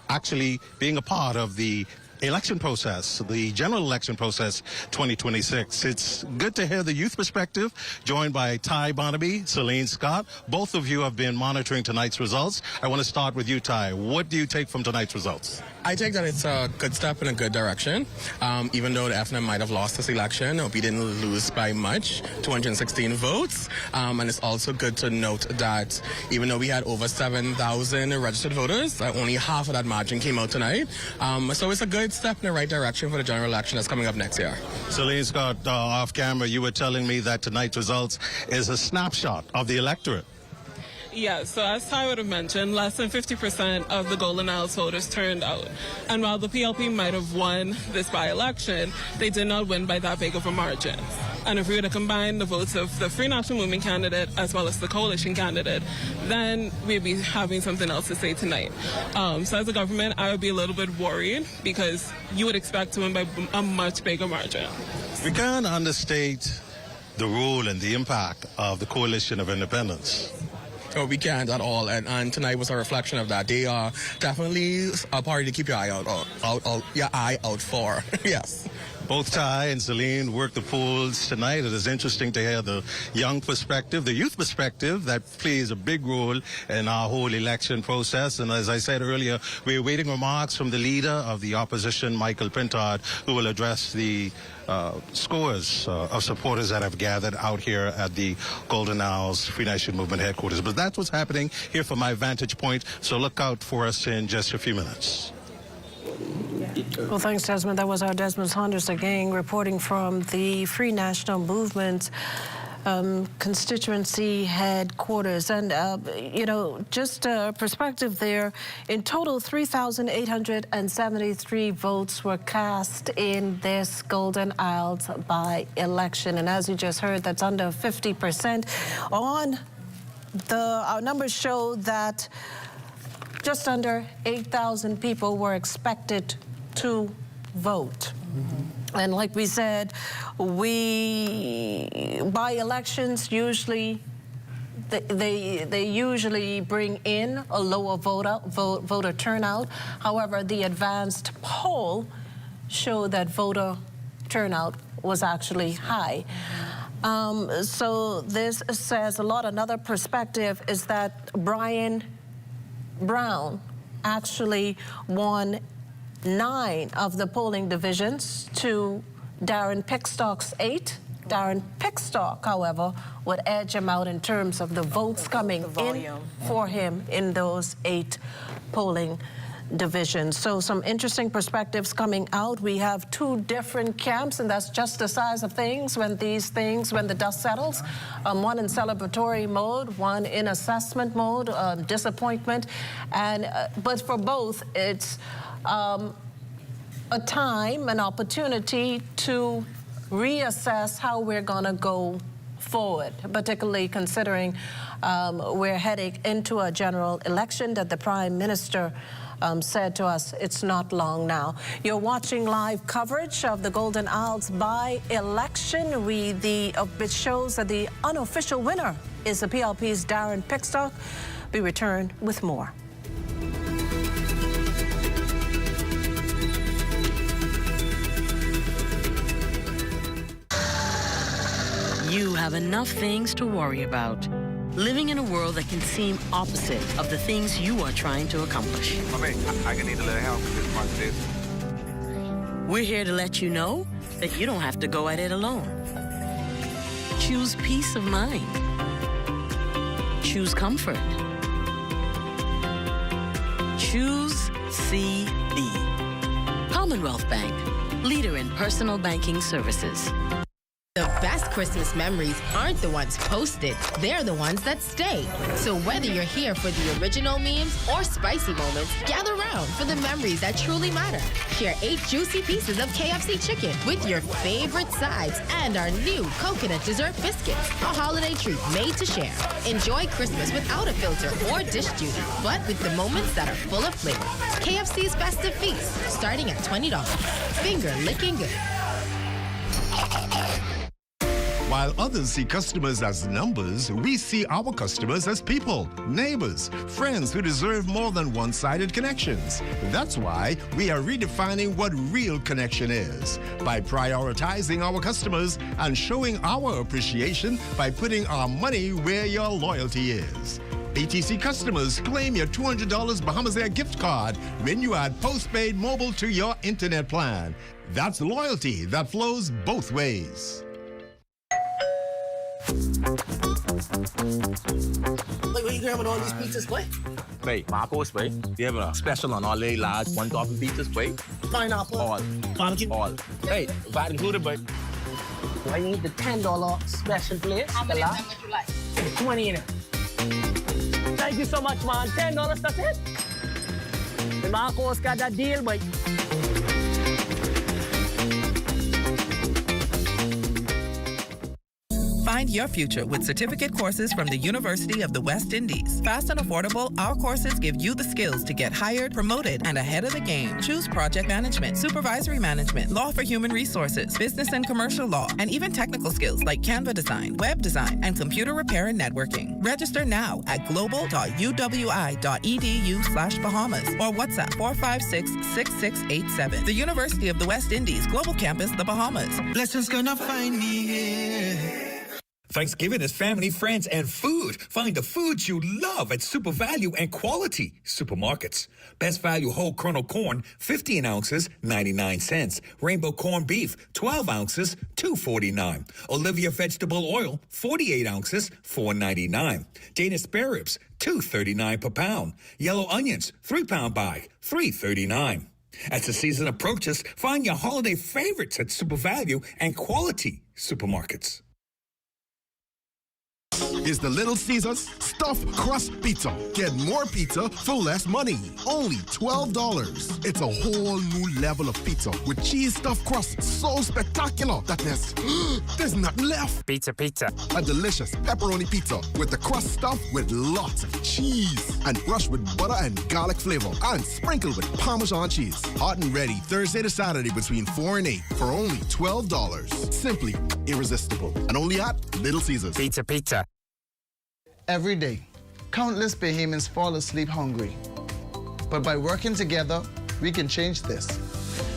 [SPEAKER 8] actually being a part of the election process, the general election process 2026. It's good to hear the youth perspective, joined by Ty Barnaby, Celine Scott. Both of you have been monitoring tonight's results. I want to start with you, Ty. What do you take from tonight's results?
[SPEAKER 14] I take that it's a good step in a good direction. Even though the FNM might have lost this election, we didn't lose by much, 216 votes. And it's also good to note that even though we had over 7,000 registered voters, only half of that margin came out tonight. So it's a good step in the right direction for the general election that's coming up next year.
[SPEAKER 8] Celine Scott, off camera, you were telling me that tonight's results is a snapshot of the electorate.
[SPEAKER 15] Yeah, so as Ty would have mentioned, less than 50% of the Golden Isles voters turned out. And while the PLP might have won this by-election, they did not win by that big of a margin. And if we were to combine the votes of the Free National Movement candidate as well as the coalition candidate, then we'd be having something else to say tonight. So as a government, I would be a little bit worried because you would expect to win by a much bigger margin.
[SPEAKER 8] We can't understate the role and the impact of the Coalition of Independence.
[SPEAKER 14] Oh, we can't at all, and tonight was a reflection of that. They are definitely a party to keep your eye out for. Yes.
[SPEAKER 8] Both Ty and Celine worked the polls tonight. It is interesting to hear the young perspective, the youth perspective that plays a big role in our whole election process. And as I said earlier, we're awaiting remarks from the leader of the opposition, Michael Pintard, who will address the scores of supporters that have gathered out here at the Golden Isles Free National Movement headquarters. But that's what's happening here from my vantage point. So look out for us in just a few minutes.
[SPEAKER 7] Well, thanks, Desmond. That was our Desmond Saunders again, reporting from the Free National Movement constituency headquarters. And, you know, just a perspective there, in total, 3,873 votes were cast in this Golden Isles by-election. And as you just heard, that's under 50%. Our numbers show that just under 8,000 people were expected to vote. And like we said, by-elections usually, they usually bring in a lower voter turnout. However, the advanced poll showed that voter turnout was actually high. So this says a lot. Another perspective is that Brian Brown actually won 9 of the polling divisions to Darren Pickstock's 8. Darren Pickstock, however, would edge him out in terms of the votes coming in for him in those 8 polling divisions. So some interesting perspectives coming out. We have 2 different camps, and that's just the size of things when the dust settles. One in celebratory mode, one in assessment mode, disappointment. But for both, it's a time, an opportunity to reassess how we're going to go forward, particularly considering we're heading into a general election that the Prime Minister said to us it's not long now. You're watching live coverage of the Golden Isles by-election, which shows that the unofficial winner is the PLP's Darren Pickstock. We return with more.
[SPEAKER 4] You have enough things to worry about. Living in a world that can seem opposite of the things you are trying to accomplish.
[SPEAKER 17] I can need a little help with this month, this.
[SPEAKER 4] We're here to let you know that you don't have to go at it alone. Choose peace of mind. Choose comfort. Choose CB. Commonwealth Bank, leader in personal banking services.
[SPEAKER 18] The best Christmas memories aren't the ones posted, they're the ones that stay. So whether you're here for the original memes or spicy moments, gather around for the memories that truly matter. Share 8 juicy pieces of KFC chicken with your favorite sides and our new coconut dessert biscuits, a holiday treat made to share. Enjoy Christmas without a filter or dish duty, but with the moments that are full of flavor. KFC's Festive Feast, starting at $20. Finger licking good.
[SPEAKER 19] While others see customers as numbers, we see our customers as people, neighbors, friends who deserve more than one-sided connections. That's why we are redefining what real connection is by prioritizing our customers and showing our appreciation by putting our money where your loyalty is. ATC customers, claim your $200 Bahamas Air gift card when you add postpaid mobile to your internet plan. That's loyalty that flows both ways.
[SPEAKER 20] Wait, where you grabbing all these pizzas, boy?
[SPEAKER 17] Wait, Marcos, wait. We have a special on all the large 1,000 pizzas, wait.
[SPEAKER 20] Pineapple.
[SPEAKER 17] All.
[SPEAKER 20] Barbecue.
[SPEAKER 17] All. Hey, VAT included, boy.
[SPEAKER 20] I need the $10 special place.
[SPEAKER 18] How many would you like?
[SPEAKER 20] 20 in it. Thank you so much, man. $10, that's it. The Marcos got that deal, boy.
[SPEAKER 25] Find your future with certificate courses from the University of the West Indies. Fast and affordable, our courses give you the skills to get hired, promoted, and ahead of the game. Choose project management, supervisory management, law for human resources, business and commercial law, and even technical skills like Canva design, web design, and computer repair and networking. Register now at global.uwi.edu/Bahamas or WhatsApp 456-6687. The University of the West Indies, Global Campus, the Bahamas.
[SPEAKER 26] Blessings gonna find me here.
[SPEAKER 27] Thanksgiving is family, friends, and food. Find the foods you love at Super Value and Quality Supermarkets. Best Value Whole Kernel Corn, 15 ounces, 99 cents. Rainbow Corn Beef, 12 ounces, $2.49. Olivia Vegetable Oil, 48 ounces, $4.99. Danish spare ribs, $2.39 per pound. Yellow onions, 3-pound bag, $3.39. As the season approaches, find your holiday favorites at Super Value and Quality Supermarkets.
[SPEAKER 24] Is the Little Caesars Stuffed Crust Pizza. Get more pizza for less money. Only $12. It's a whole new level of pizza with cheese stuffed crust so spectacular that there's nothing left.
[SPEAKER 29] Pizza.
[SPEAKER 24] A delicious pepperoni pizza with the crust stuffed with lots of cheese and brushed with butter and garlic flavor and sprinkled with Parmesan cheese. Hot and ready Thursday to Saturday between 4 and 8 for only $12. Simply irresistible. And only at Little Caesars.
[SPEAKER 29] Pizza.
[SPEAKER 30] Every day, countless Bahamians fall asleep hungry. But by working together, we can change this.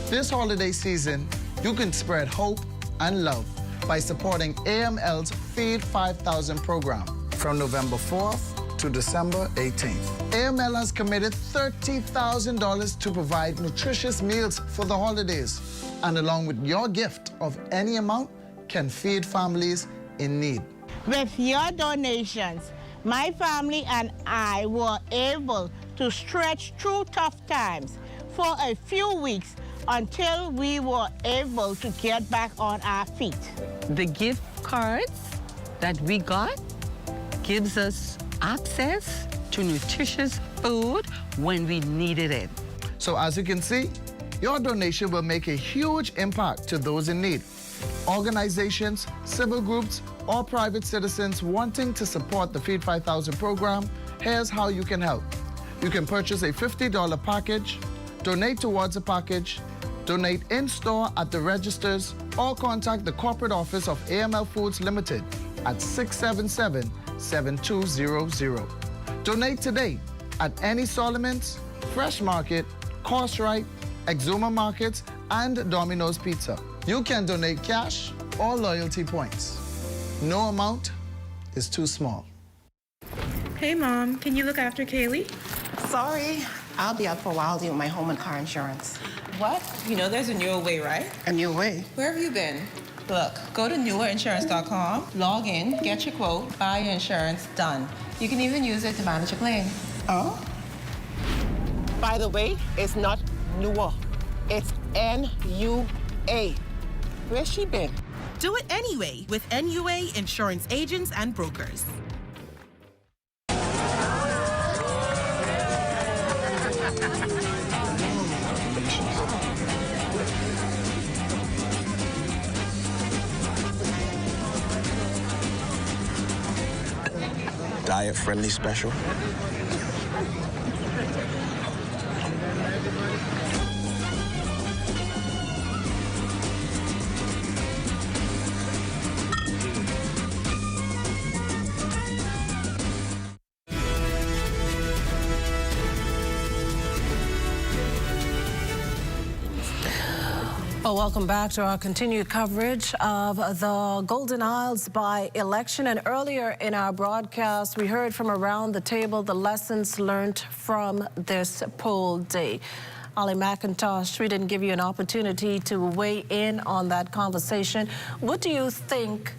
[SPEAKER 30] This holiday season, you can spread hope and love by supporting AML's Feed 5,000 program. From November 4th to December 18th. AML has committed $30,000 to provide nutritious meals for the holidays, and along with your gift of any amount, can feed families in need.
[SPEAKER 2] With your donations, my family and I were able to stretch through tough times for a few weeks until we were able to get back on our feet.
[SPEAKER 5] The gift cards that we got gives us access to nutritious food when we needed it.
[SPEAKER 30] So as you can see, your donation will make a huge impact to those in need. Organizations, civil groups, or private citizens wanting to support the Feed 5000 program, here's how you can help. You can purchase a $50 package, donate towards a package, donate in-store at the registers, or contact the corporate office of AML Foods Limited at 677-7200. Donate today at any Solomon's, Fresh Market, Course-Right, Exuma Markets, and Domino's Pizza. You can donate cash or loyalty points. No amount is too small.
[SPEAKER 6] Hey, Mom, can you look after Kaylee?
[SPEAKER 10] Sorry, I'll be out for a while dealing with my home and car insurance.
[SPEAKER 9] What? You know there's a newer way, right?
[SPEAKER 10] A new way?
[SPEAKER 9] Where have you been? Look, go to newerinsurance.com, log in, get your quote, buy your insurance, done. You can even use it to manage your claim.
[SPEAKER 10] Oh? By the way, it's not newer. It's NUA. Where's she been?
[SPEAKER 11] Do it anyway with NUA Insurance Agents and Brokers.
[SPEAKER 16] Diet-friendly special.
[SPEAKER 7] Well, welcome back to our continued coverage of the Golden Isles by-election. And earlier in our broadcast, we heard from around the table the lessons learned from this poll day. Ali McIntosh, we didn't give you an opportunity to weigh in on that conversation. What do you think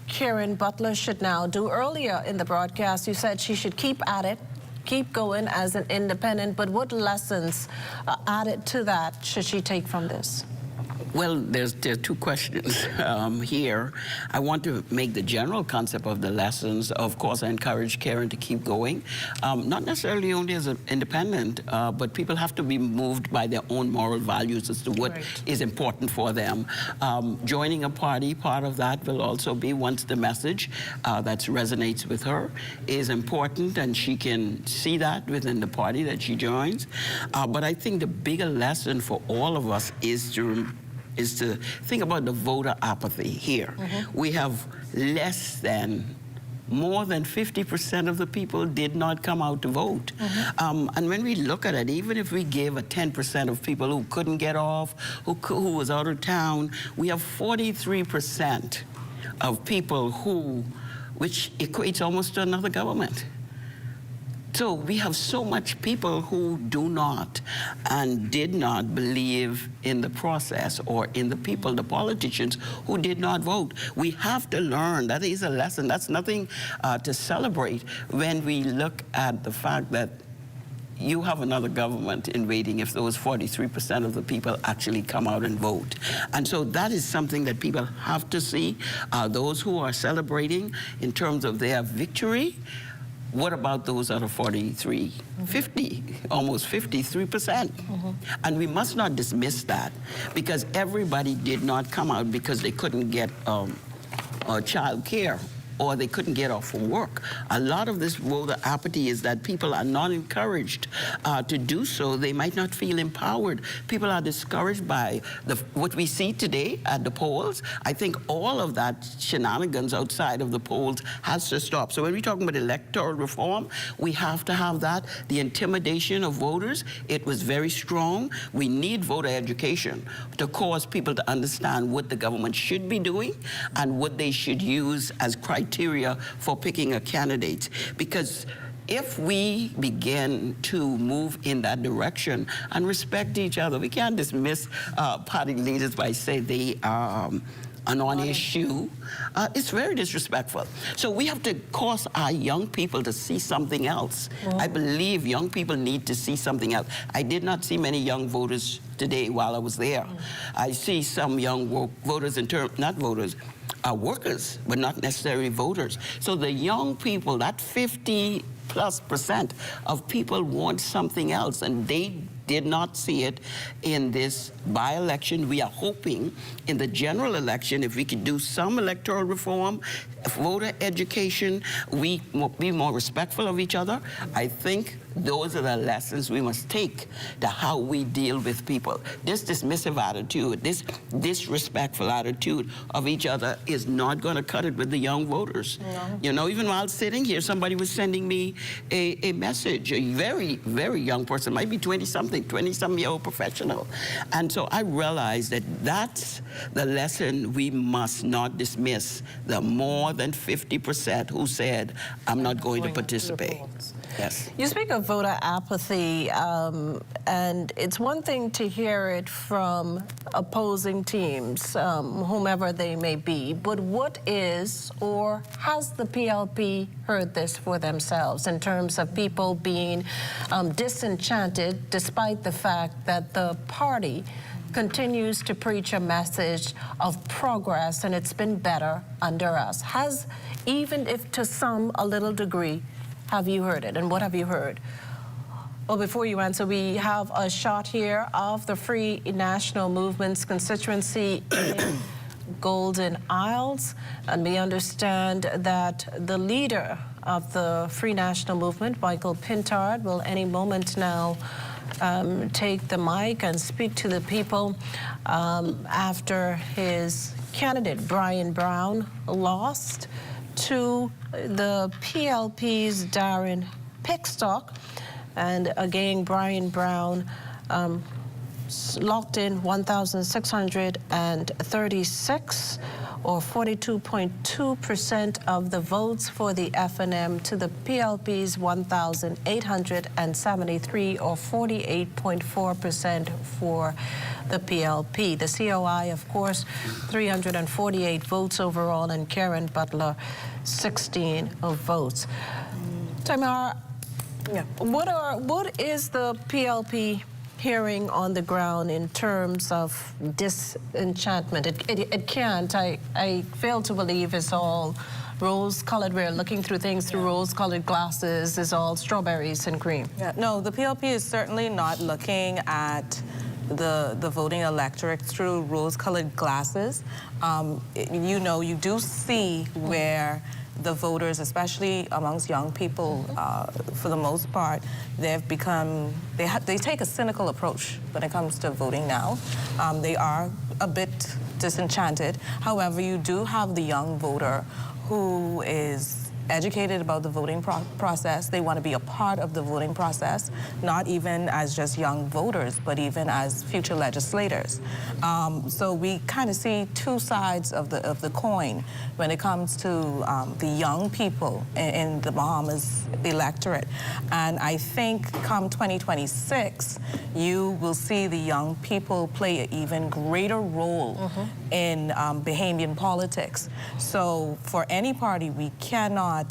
[SPEAKER 7] Karen Butler should now do? Earlier in the broadcast, you said she should keep at it, keep going as an independent, but what lessons added to that should she take from this?
[SPEAKER 21] Well, there are two questions here. I want to make the general concept of the lessons. Of course, I encourage Karen to keep going, not necessarily only as an independent, but people have to be moved by their own moral values as to what is important for them. Joining a party, part of that will also be once the message that resonates with her is important, and she can see that within the party that she joins. But I think the bigger lesson for all of us is to think about the voter apathy here. We have more than 50% of the people did not come out to vote. And when we look at it, even if we give a 10% of people who couldn't get off, who was out of town, we have 43% of people which equates almost to another government. So we have so much people who do not and did not believe in the process or in the people, the politicians who did not vote. We have to learn. That is a lesson. That's nothing to celebrate when we look at the fact that you have another government in waiting if those 43% of the people actually come out and vote. And so that is something that people have to see. Those who are celebrating in terms of their victory, what about those other 43, 50, almost 53%? And we must not dismiss that, because everybody did not come out because they couldn't get child care or they couldn't get off from work. A lot of this voter apathy is that people are not encouraged to do so. They might not feel empowered. People are discouraged by what we see today at the polls. I think all of that shenanigans outside of the polls has to stop. So when we're talking about electoral reform, we have to have that. The intimidation of voters, it was very strong. We need voter education to cause people to understand what the government should be doing and what they should use as criteria for picking a candidate. Because if we begin to move in that direction and respect each other, we can't dismiss party leaders by saying they are a non-issue. It's very disrespectful. So we have to cause our young people to see something else. I believe young people need to see something else. I did not see many young voters today while I was there. I see some young voters not voters, workers, but not necessarily voters. So the young people, that 50+% of people want something else, and they did not see it in this by-election. We are hoping in the general election, if we could do some electoral reform, voter education, we be more respectful of each other. I think those are the lessons we must take to how we deal with people. This dismissive attitude, this disrespectful attitude of each other is not going to cut it with the young voters. No. You know, even while sitting here, somebody was sending me a message, a very, very young person, might be 20-something, 20-some-year-old professional. And so I realized that that's the lesson we must not dismiss, the more than 50% who said, I'm not going to participate. Yes.
[SPEAKER 7] You speak of voter apathy, and it's one thing to hear it from opposing teams, whomever they may be, but what is, or has the PLP heard this for themselves in terms of people being disenchanted despite the fact that the party continues to preach a message of progress and it's been better under us? Has, even if to some a little degree, have you heard it, and what have you heard? Well, before you answer, we have a shot here of the Free National Movement's constituency in Golden Isles, and we understand that the leader of the Free National Movement, Michael Pintard, will any moment now take the mic and speak to the people after his candidate, Brian Brown, lost to the PLP's Darren Pickstock. And again, Brian Brown locked in 1,636, or 42.2% of the votes for the FNM to the PLP's 1,873, or 48.4% for the PLP. The COI, of course, 348 votes overall, and Karen Butler, 16 votes. Tamara, what is the PLP hearing on the ground in terms of disenchantment? It can't. I fail to believe it's all rose-colored. We're looking through things through rose-colored glasses. It's all strawberries and cream.
[SPEAKER 9] Yeah, no, the PLP is certainly not looking at the voting electorate through rose-colored glasses. You know, you do see where the voters, especially amongst young people, for the most part, they've become, they take a cynical approach when it comes to voting now. They are a bit disenchanted. However, you do have the young voter who is educated about the voting process. They want to be a part of the voting process, not even as just young voters, but even as future legislators. So we kind of see two sides of the coin when it comes to the young people in the Bahamas electorate. And I think come 2026, you will see the young people play an even greater role in Bahamian politics. So for any party, we cannot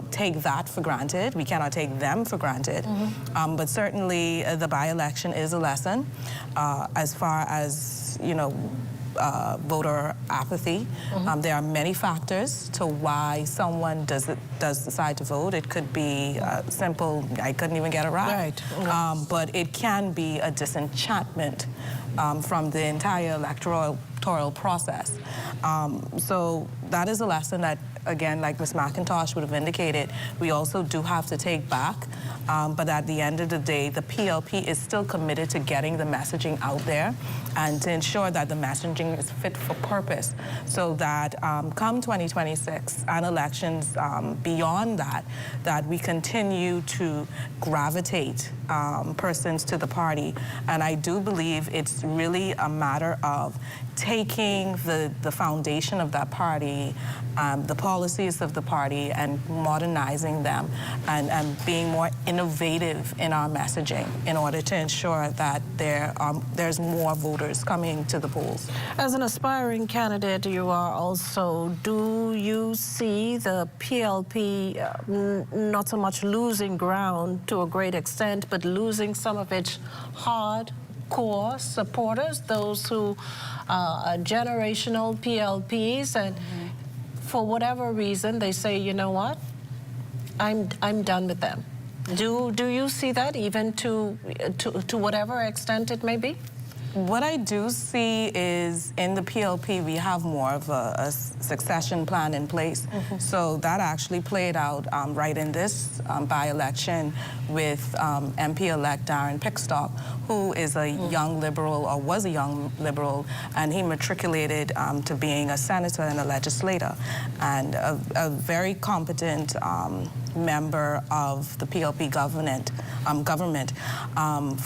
[SPEAKER 9] take that for granted. We cannot take them for granted. But certainly the by-election is a lesson as far as, you know, voter apathy. There are many factors to why someone does decide to vote. It could be simple, I couldn't even get it right. But it can be a disenchantment from the entire electoral process. So that is a lesson that, again, like Ms. McIntosh would have indicated, we also do have to take back. But at the end of the day, the PLP is still committed to getting the messaging out there and to ensure that the messaging is fit for purpose, so that come 2026 and elections beyond that, that we continue to gravitate persons to the party. And I do believe it's really a matter of taking the foundation of that party, the policies of the party and modernizing them and being more innovative in our messaging in order to ensure that there's more voters coming to the polls.
[SPEAKER 7] As an aspiring candidate, you are also, do you see the PLP not so much losing ground to a great extent, but losing some of its hardcore supporters, those who are generational PLPs, and for whatever reason they say, you know what, I'm done with them? Do you see that, even to whatever extent it may be?
[SPEAKER 9] What I do see is in the PLP, we have more of a succession plan in place. So that actually played out right in this by-election with MP-elect Darren Pickstock, who is a young liberal, or was a young liberal, and he matriculated to being a senator and a legislator, and a very competent member of the PLP government.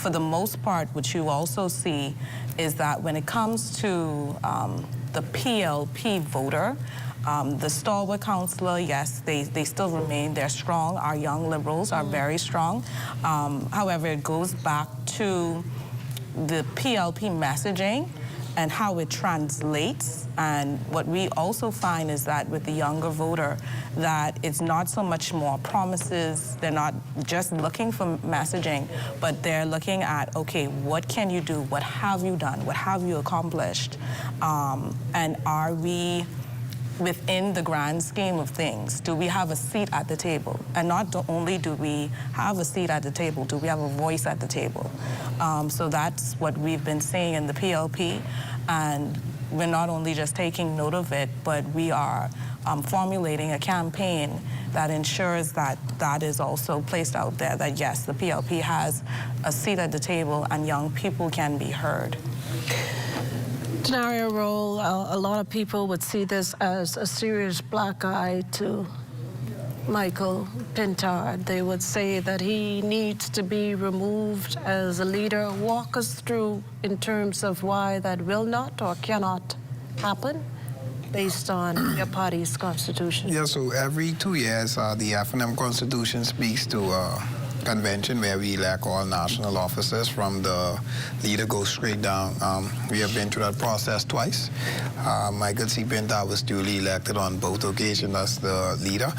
[SPEAKER 9] For the most part, what you also see is that when it comes to the PLP voter, the stalwart councillor, yes, they still remain, they're strong. Our young liberals are very strong. However, it goes back to the PLP messaging and how it translates. And what we also find is that with the younger voter, that it's not so much more promises. They're not just looking for messaging, but they're looking at, okay, what can you do? What have you done? What have you accomplished? And are we within the grand scheme of things? Do we have a seat at the table? And not only do we have a seat at the table, do we have a voice at the table? So that's what we've been seeing in the PLP. And we're not only just taking note of it, but we are formulating a campaign that ensures that that is also placed out there, that yes, the PLP has a seat at the table and young people can be heard.
[SPEAKER 7] Denaria Rolle, a lot of people would see this as a serious black eye to Michael Pintard. They would say that he needs to be removed as a leader. Walk us through in terms of why that will not or cannot happen based on your party's constitution.
[SPEAKER 1] Yeah, so every 2 years, the FNM Constitution speaks to convention where we elect all national officers from the leader goes straight down. We have been through that process twice. Michael C. Pintard was duly elected on both occasions as the leader.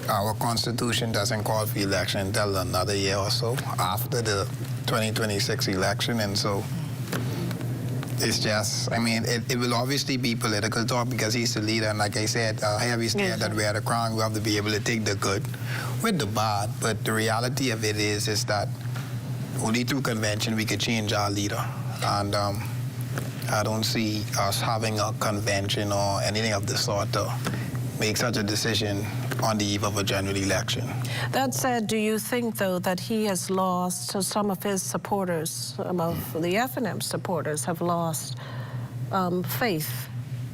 [SPEAKER 1] Our constitution doesn't call for election until another year or so after the 2026 election, and so it's just, I mean, it will obviously be political talk because he's the leader, and like I said, here we stand that wear the crown. We have to be able to take the good with the bad, but the reality of it is that only through convention we could change our leader, and I don't see us having a convention or anything of the sort to make such a decision on the eve of a general election.
[SPEAKER 7] That said, do you think, though, that he has lost some of his supporters, some of the FNM supporters have lost faith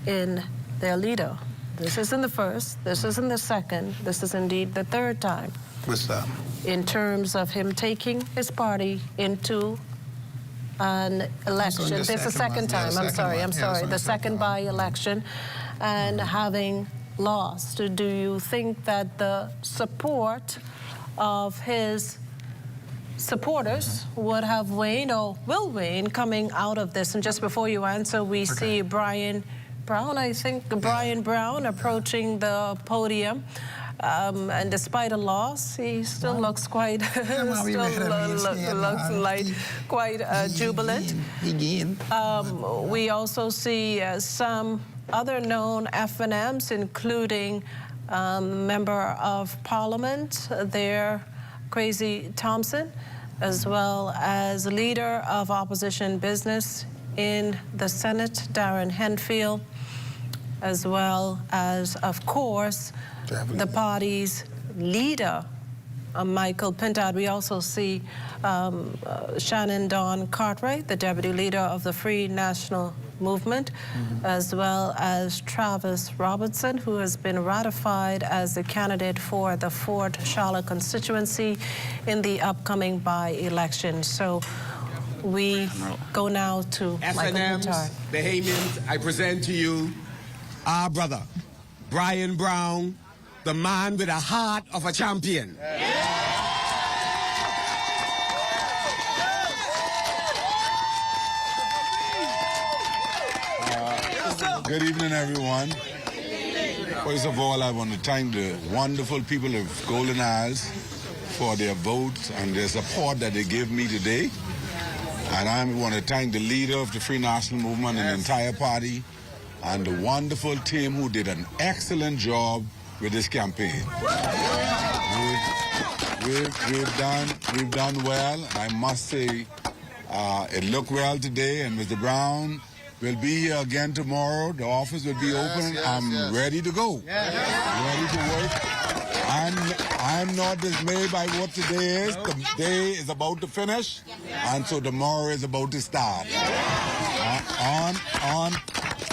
[SPEAKER 7] in their leader? This isn't the first, this isn't the second, this is indeed the third time.
[SPEAKER 1] What's that?
[SPEAKER 7] In terms of him taking his party into an election. This is the second time, I'm sorry, the second by-election, and having lost. Do you think that the support of his supporters would have waned or will wane coming out of this? And just before you answer, we see Brian Brown, I think, Brian Brown approaching the podium. And despite a loss, he still looks quite, quite jubilant. We also see some other known FNMs, including Member of Parliament there, Kwesi Thompson, as well as leader of opposition business in the Senate, Darren Henfield, as well as, of course, the party's leader, Michael Pintard. We also see Shannon Dawn Cartwright, the deputy leader of the Free National Movement, as well as Travis Robertson, who has been ratified as the candidate for the Fort Charlotte constituency in the upcoming by-election. So we go now to Michael Pintard.
[SPEAKER 3] Bahamians, I present to you our brother, Brian Brown, the man with a heart of a champion.
[SPEAKER 12] Good evening, everyone. First of all, I want to thank the wonderful people of Golden Isles for their votes and their support that they gave me today. And I want to thank the leader of the Free National Movement and the entire party and the wonderful team who did an excellent job with this campaign. We've done well. I must say it looked well today, and Mr. Brown will be here again tomorrow. The office will be open. I'm ready to go. Ready to work. I'm not dismayed by what today is. The day is about to finish, and so tomorrow is about to start.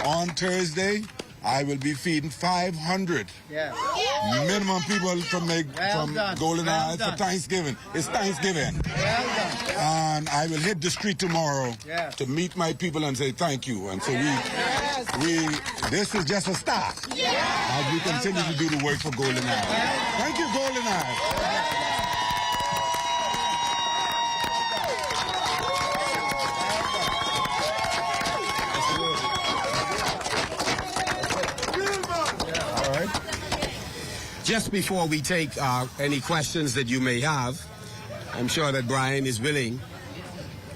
[SPEAKER 12] On Thursday, I will be feeding 500 minimum people from Golden Isles for Thanksgiving. It's Thanksgiving. And I will hit the street tomorrow to meet my people and say thank you. And so this is just a start as we continue to do the work for Golden Isles. Thank you, Golden Isles.
[SPEAKER 3] Just before we take any questions that you may have, I'm sure that Brian is willing,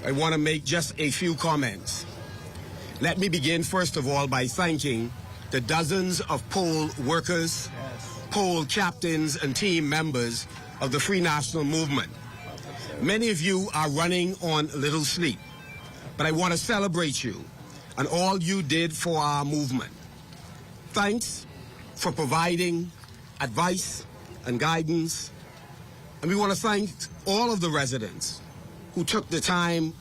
[SPEAKER 3] I want to make just a few comments. Let me begin, first of all, by thanking the dozens of poll workers, poll captains, and team members of the Free National Movement. Many of you are running on little sleep, but I want to celebrate you and all you did for our movement. Thanks for providing advice and guidance. And we want to thank all of the residents who took the time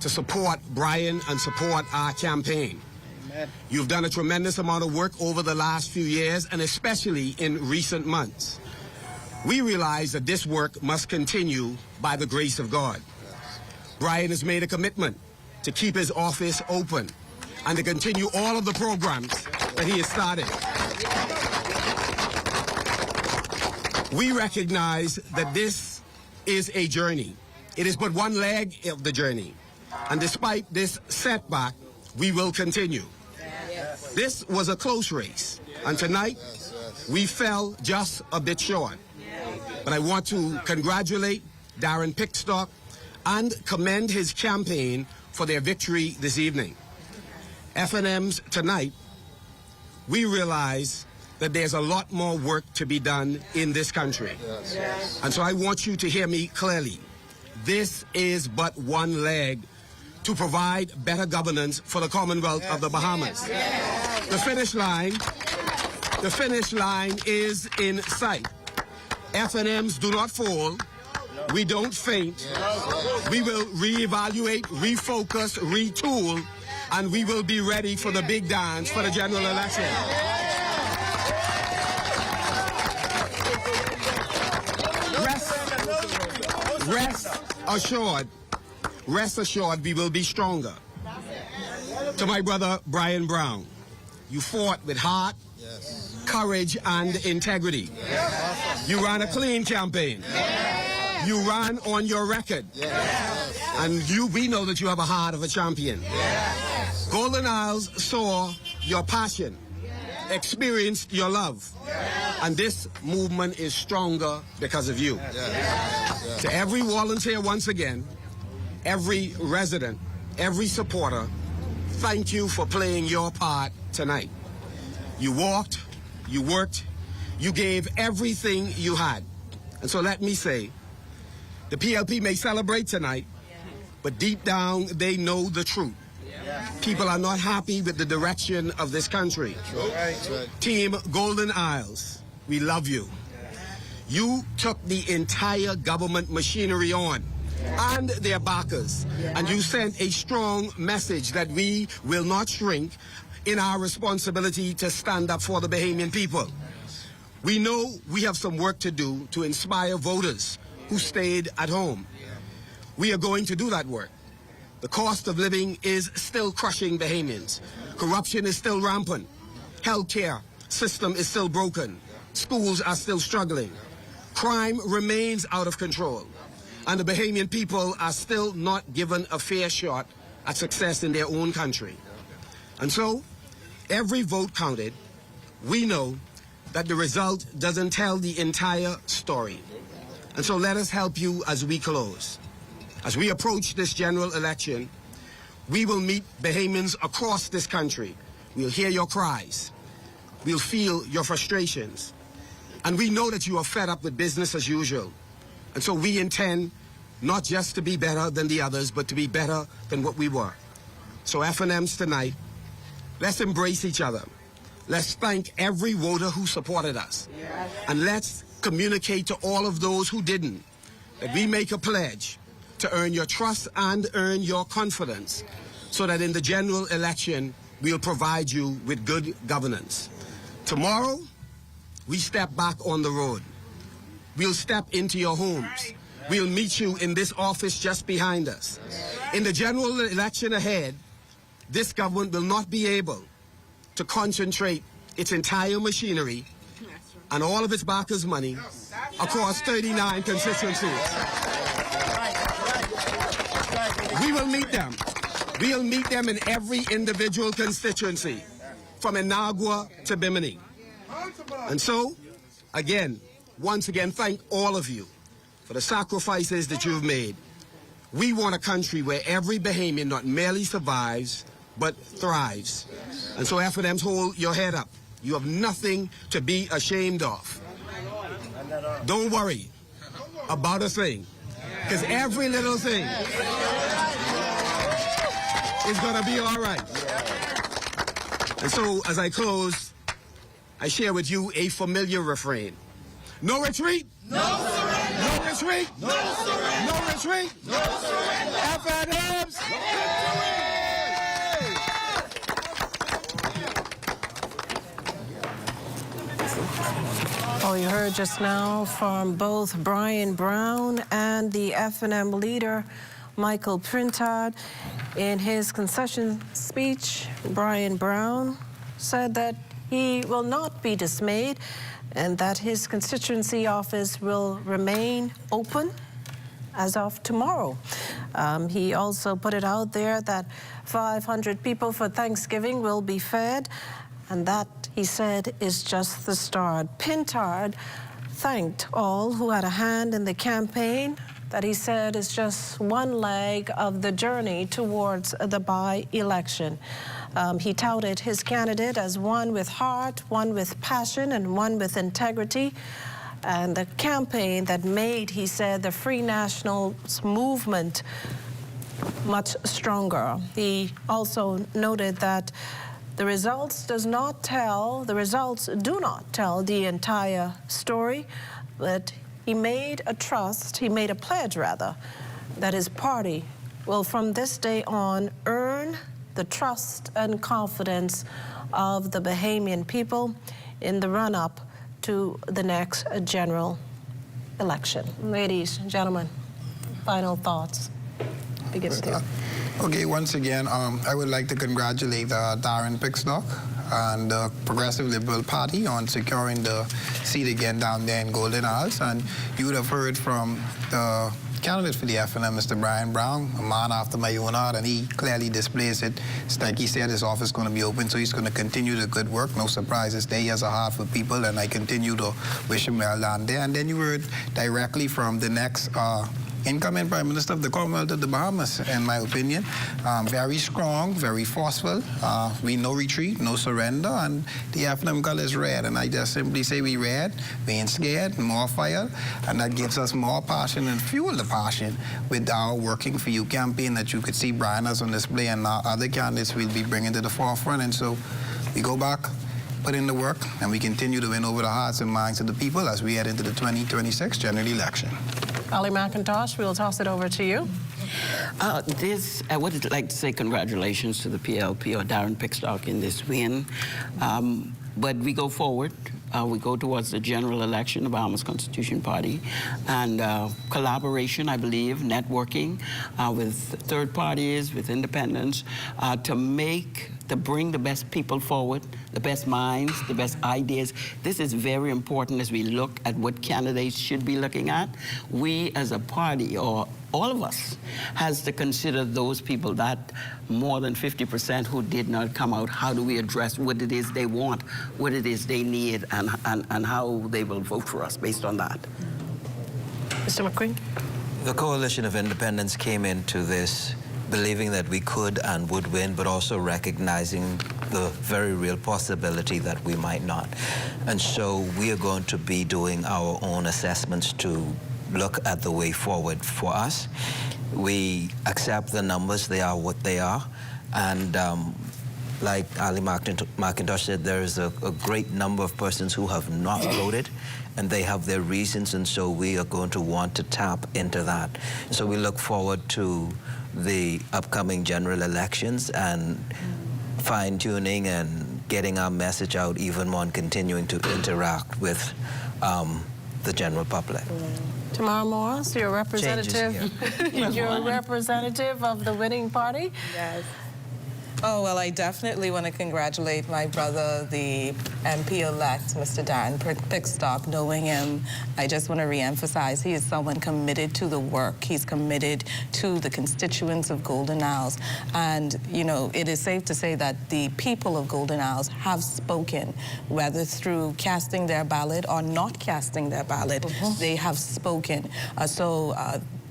[SPEAKER 3] to support Brian and support our campaign. Amen. You've done a tremendous amount of work over the last few years, and especially in recent months. We realize that this work must continue by the grace of God. Brian has made a commitment to keep his office open and to continue all of the programs that he has started. We recognize that this is a journey. It is but one leg of the journey. And despite this setback, we will continue. This was a close race. And tonight, we fell just a bit short. But I want to congratulate Darren Pickstock and commend his campaign for their victory this evening. FNM's tonight, we realize that there's a lot more work to be done in this country. And so I want you to hear me clearly. This is but one leg to provide better governance for the Commonwealth of the Bahamas. The finish line is in sight. FNMs do not fall. We don't faint. We will reevaluate, refocus, retool, and we will be ready for the big dance for the general election. Rest assured, we will be stronger. To my brother, Brian Brown, you fought with heart, courage, and integrity. You ran a clean campaign. You ran on your record. And we know that you have a heart of a champion. Golden Isles saw your passion, experienced your love. And this movement is stronger because of you. To every volunteer, once again, every resident, every supporter, thank you for playing your part tonight. You walked, you worked, you gave everything you had. And so let me say, the PLP may celebrate tonight, but deep down they know the truth. People are not happy with the direction of this country. Team Golden Isles, we love you. You took the entire government machinery on and their backers, and you sent a strong message that we will not shrink in our responsibility to stand up for the Bahamian people. We know we have some work to do to inspire voters who stayed at home. We are going to do that work. The cost of living is still crushing Bahamians. Corruption is still rampant. Healthcare, system is still broken. Schools are still struggling. Crime remains out of control. And the Bahamian people are still not given a fair shot at success in their own country. And so, every vote counted. We know that the result doesn't tell the entire story. And so let us help you as we close. As we approach this general election, we will meet Bahamians across this country. We'll hear your cries. We'll feel your frustrations. And we know that you are fed up with business as usual. And so we intend not just to be better than the others, but to be better than what we were. So F&Ms tonight, let's embrace each other. Let's thank every voter who supported us. And let's communicate to all of those who didn't that we make a pledge to earn your trust and earn your confidence so that in the general election, we'll provide you with good governance. Tomorrow, we step back on the road. We'll step into your homes. We'll meet you in this office just behind us. In the general election ahead, this government will not be able to concentrate its entire machinery and all of its backers' money across 39 constituencies. We will meet them. We'll meet them in every individual constituency, from Inagua to Bimini. And so, again, once again, thank all of you for the sacrifices that you've made. We want a country where every Bahamian not merely survives, but thrives. And so F&Ms, hold your head up. You have nothing to be ashamed of. Don't worry about a thing, because every little thing is going to be all right. And so, as I close, I share with you a familiar refrain. No retreat. No surrender. No retreat. No surrender. No retreat. No surrender. F&Ms.
[SPEAKER 7] Well, you heard just now from both Brian Brown and the F&M leader, Michael Printard. In his concession speech, Brian Brown said that he will not be dismayed and that his constituency office will remain open as of tomorrow. He also put it out there that 500 people for Thanksgiving will be fed, and that, he said, is just the start. Printard thanked all who had a hand in the campaign, that he said is just one leg of the journey towards the by-election. He touted his candidate as one with heart, one with passion, and one with integrity. And the campaign that made, he said, the Free Nationals movement much stronger. He also noted that the results do not tell the entire story, but he made a pledge rather, that his party will from this day on earn the trust and confidence of the Bahamian people in the run-up to the next general election. Ladies and gentlemen, final thoughts. Begin with you.
[SPEAKER 1] Okay, once again, I would like to congratulate Darren Pickstock and the Progressive Liberal Party on securing the seat again down there in Golden Isles. And you would have heard from the candidate for the F&M, Mr. Brian Brown, a man after my own heart, and he clearly displays it. It's like he said, his office is going to be open, so he's going to continue the good work. No surprises there. He has a heart for people, and I continue to wish him well down there. And then you heard directly from the next incoming Prime Minister of the Commonwealth of the Bahamas, in my opinion. Very strong, very forceful. We no retreat, no surrender, and the F&M color is red. And I just simply say we red, we ain't scared, more fire, and that gives us more passion and fuel the passion with our Working For You campaign that you could see Brian has on display, and other candidates will be bringing to the forefront. And so we go back, put in the work, and we continue to win over the hearts and minds of the people as we head into the 2026 general election.
[SPEAKER 7] Ali McIntosh, we'll toss it over to you.
[SPEAKER 21] I would like to say congratulations to the PLP or Darren Pickstock in this win. But we go forward. we go towards the general election, the Bahamas Constitution Party, and collaboration, I believe, networking with third parties, with independents, to bring the best people forward, the best minds, the best ideas. This is very important as we look at what candidates should be looking at. We as a party, or all of us, has to consider those people, that more than 50% who did not come out. How do we address what it is they want, what it is they need, and how they will vote for us based on that?
[SPEAKER 7] Mr. McQueen?
[SPEAKER 4] The Coalition of Independents came into this believing that we could and would win, but also recognizing the very real possibility that we might not. And so we are going to be doing our own assessments to look at the way forward for us. We accept the numbers, they are what they are. And like Ali McIntosh said, there is a great number of persons who have not voted, and they have their reasons, and so we are going to want to tap into that. So we look forward to the upcoming general elections and fine-tuning and getting our message out even more and continuing to interact with the general public.
[SPEAKER 7] Tamara Morris, you're a representative. You're a representative of the winning party.
[SPEAKER 9] Yes. Oh, well, I definitely want to congratulate my brother, the MP-elect, Mr. Darren Pickstock. Knowing him, I just want to reemphasize he is someone committed to the work. He's committed to the constituents of Golden Isles. And, you know, it is safe to say that the people of Golden Isles have spoken, whether through casting their ballot or not casting their ballot. They have spoken.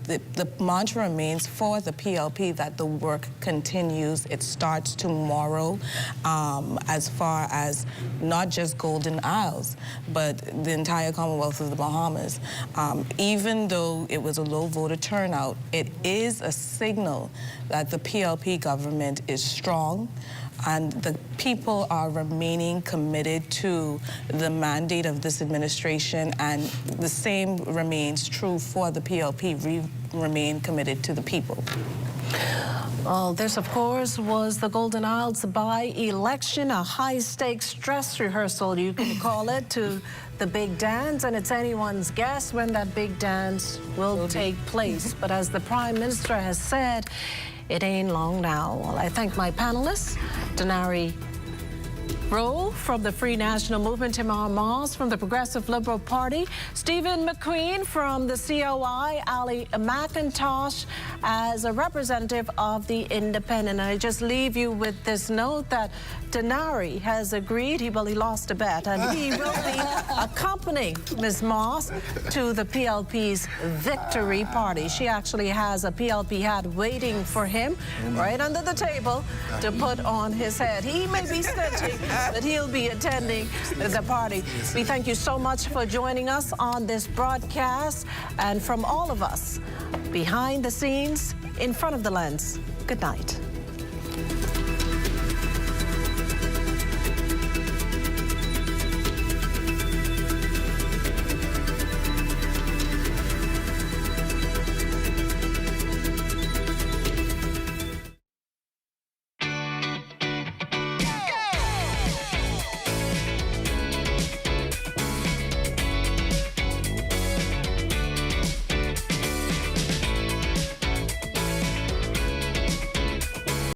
[SPEAKER 9] The mantra remains for the PLP that the work continues. It starts tomorrow as far as not just Golden Isles, but the entire Commonwealth of the Bahamas. Even though it was a low voter turnout, it is a signal that the PLP government is strong, and the people are remaining committed to the mandate of this administration, and the same remains true for the PLP. We remain committed to the people.
[SPEAKER 7] Well, this, of course, was the Golden Isles by-election, a high-stakes dress rehearsal, you can call it, to the big dance, and it's anyone's guess when that big dance will take place. But as the Prime Minister has said, it ain't long now. Well, I thank my panelists, Denari Rowe from the Free National Movement, Tamara Morris from the Progressive Liberal Party, Stephen McQueen from the COI, Ali McIntosh as a representative of the Independent. And I just leave you with this note that Denari has agreed, he lost a bet, and he will be accompanying Ms. Moss to the PLP's victory party. She actually has a PLP hat waiting for him right under the table to put on his head. He may be stitching, but he'll be attending the party. We thank you so much for joining us on this broadcast, and from all of us behind the scenes, in front of the lens, good night.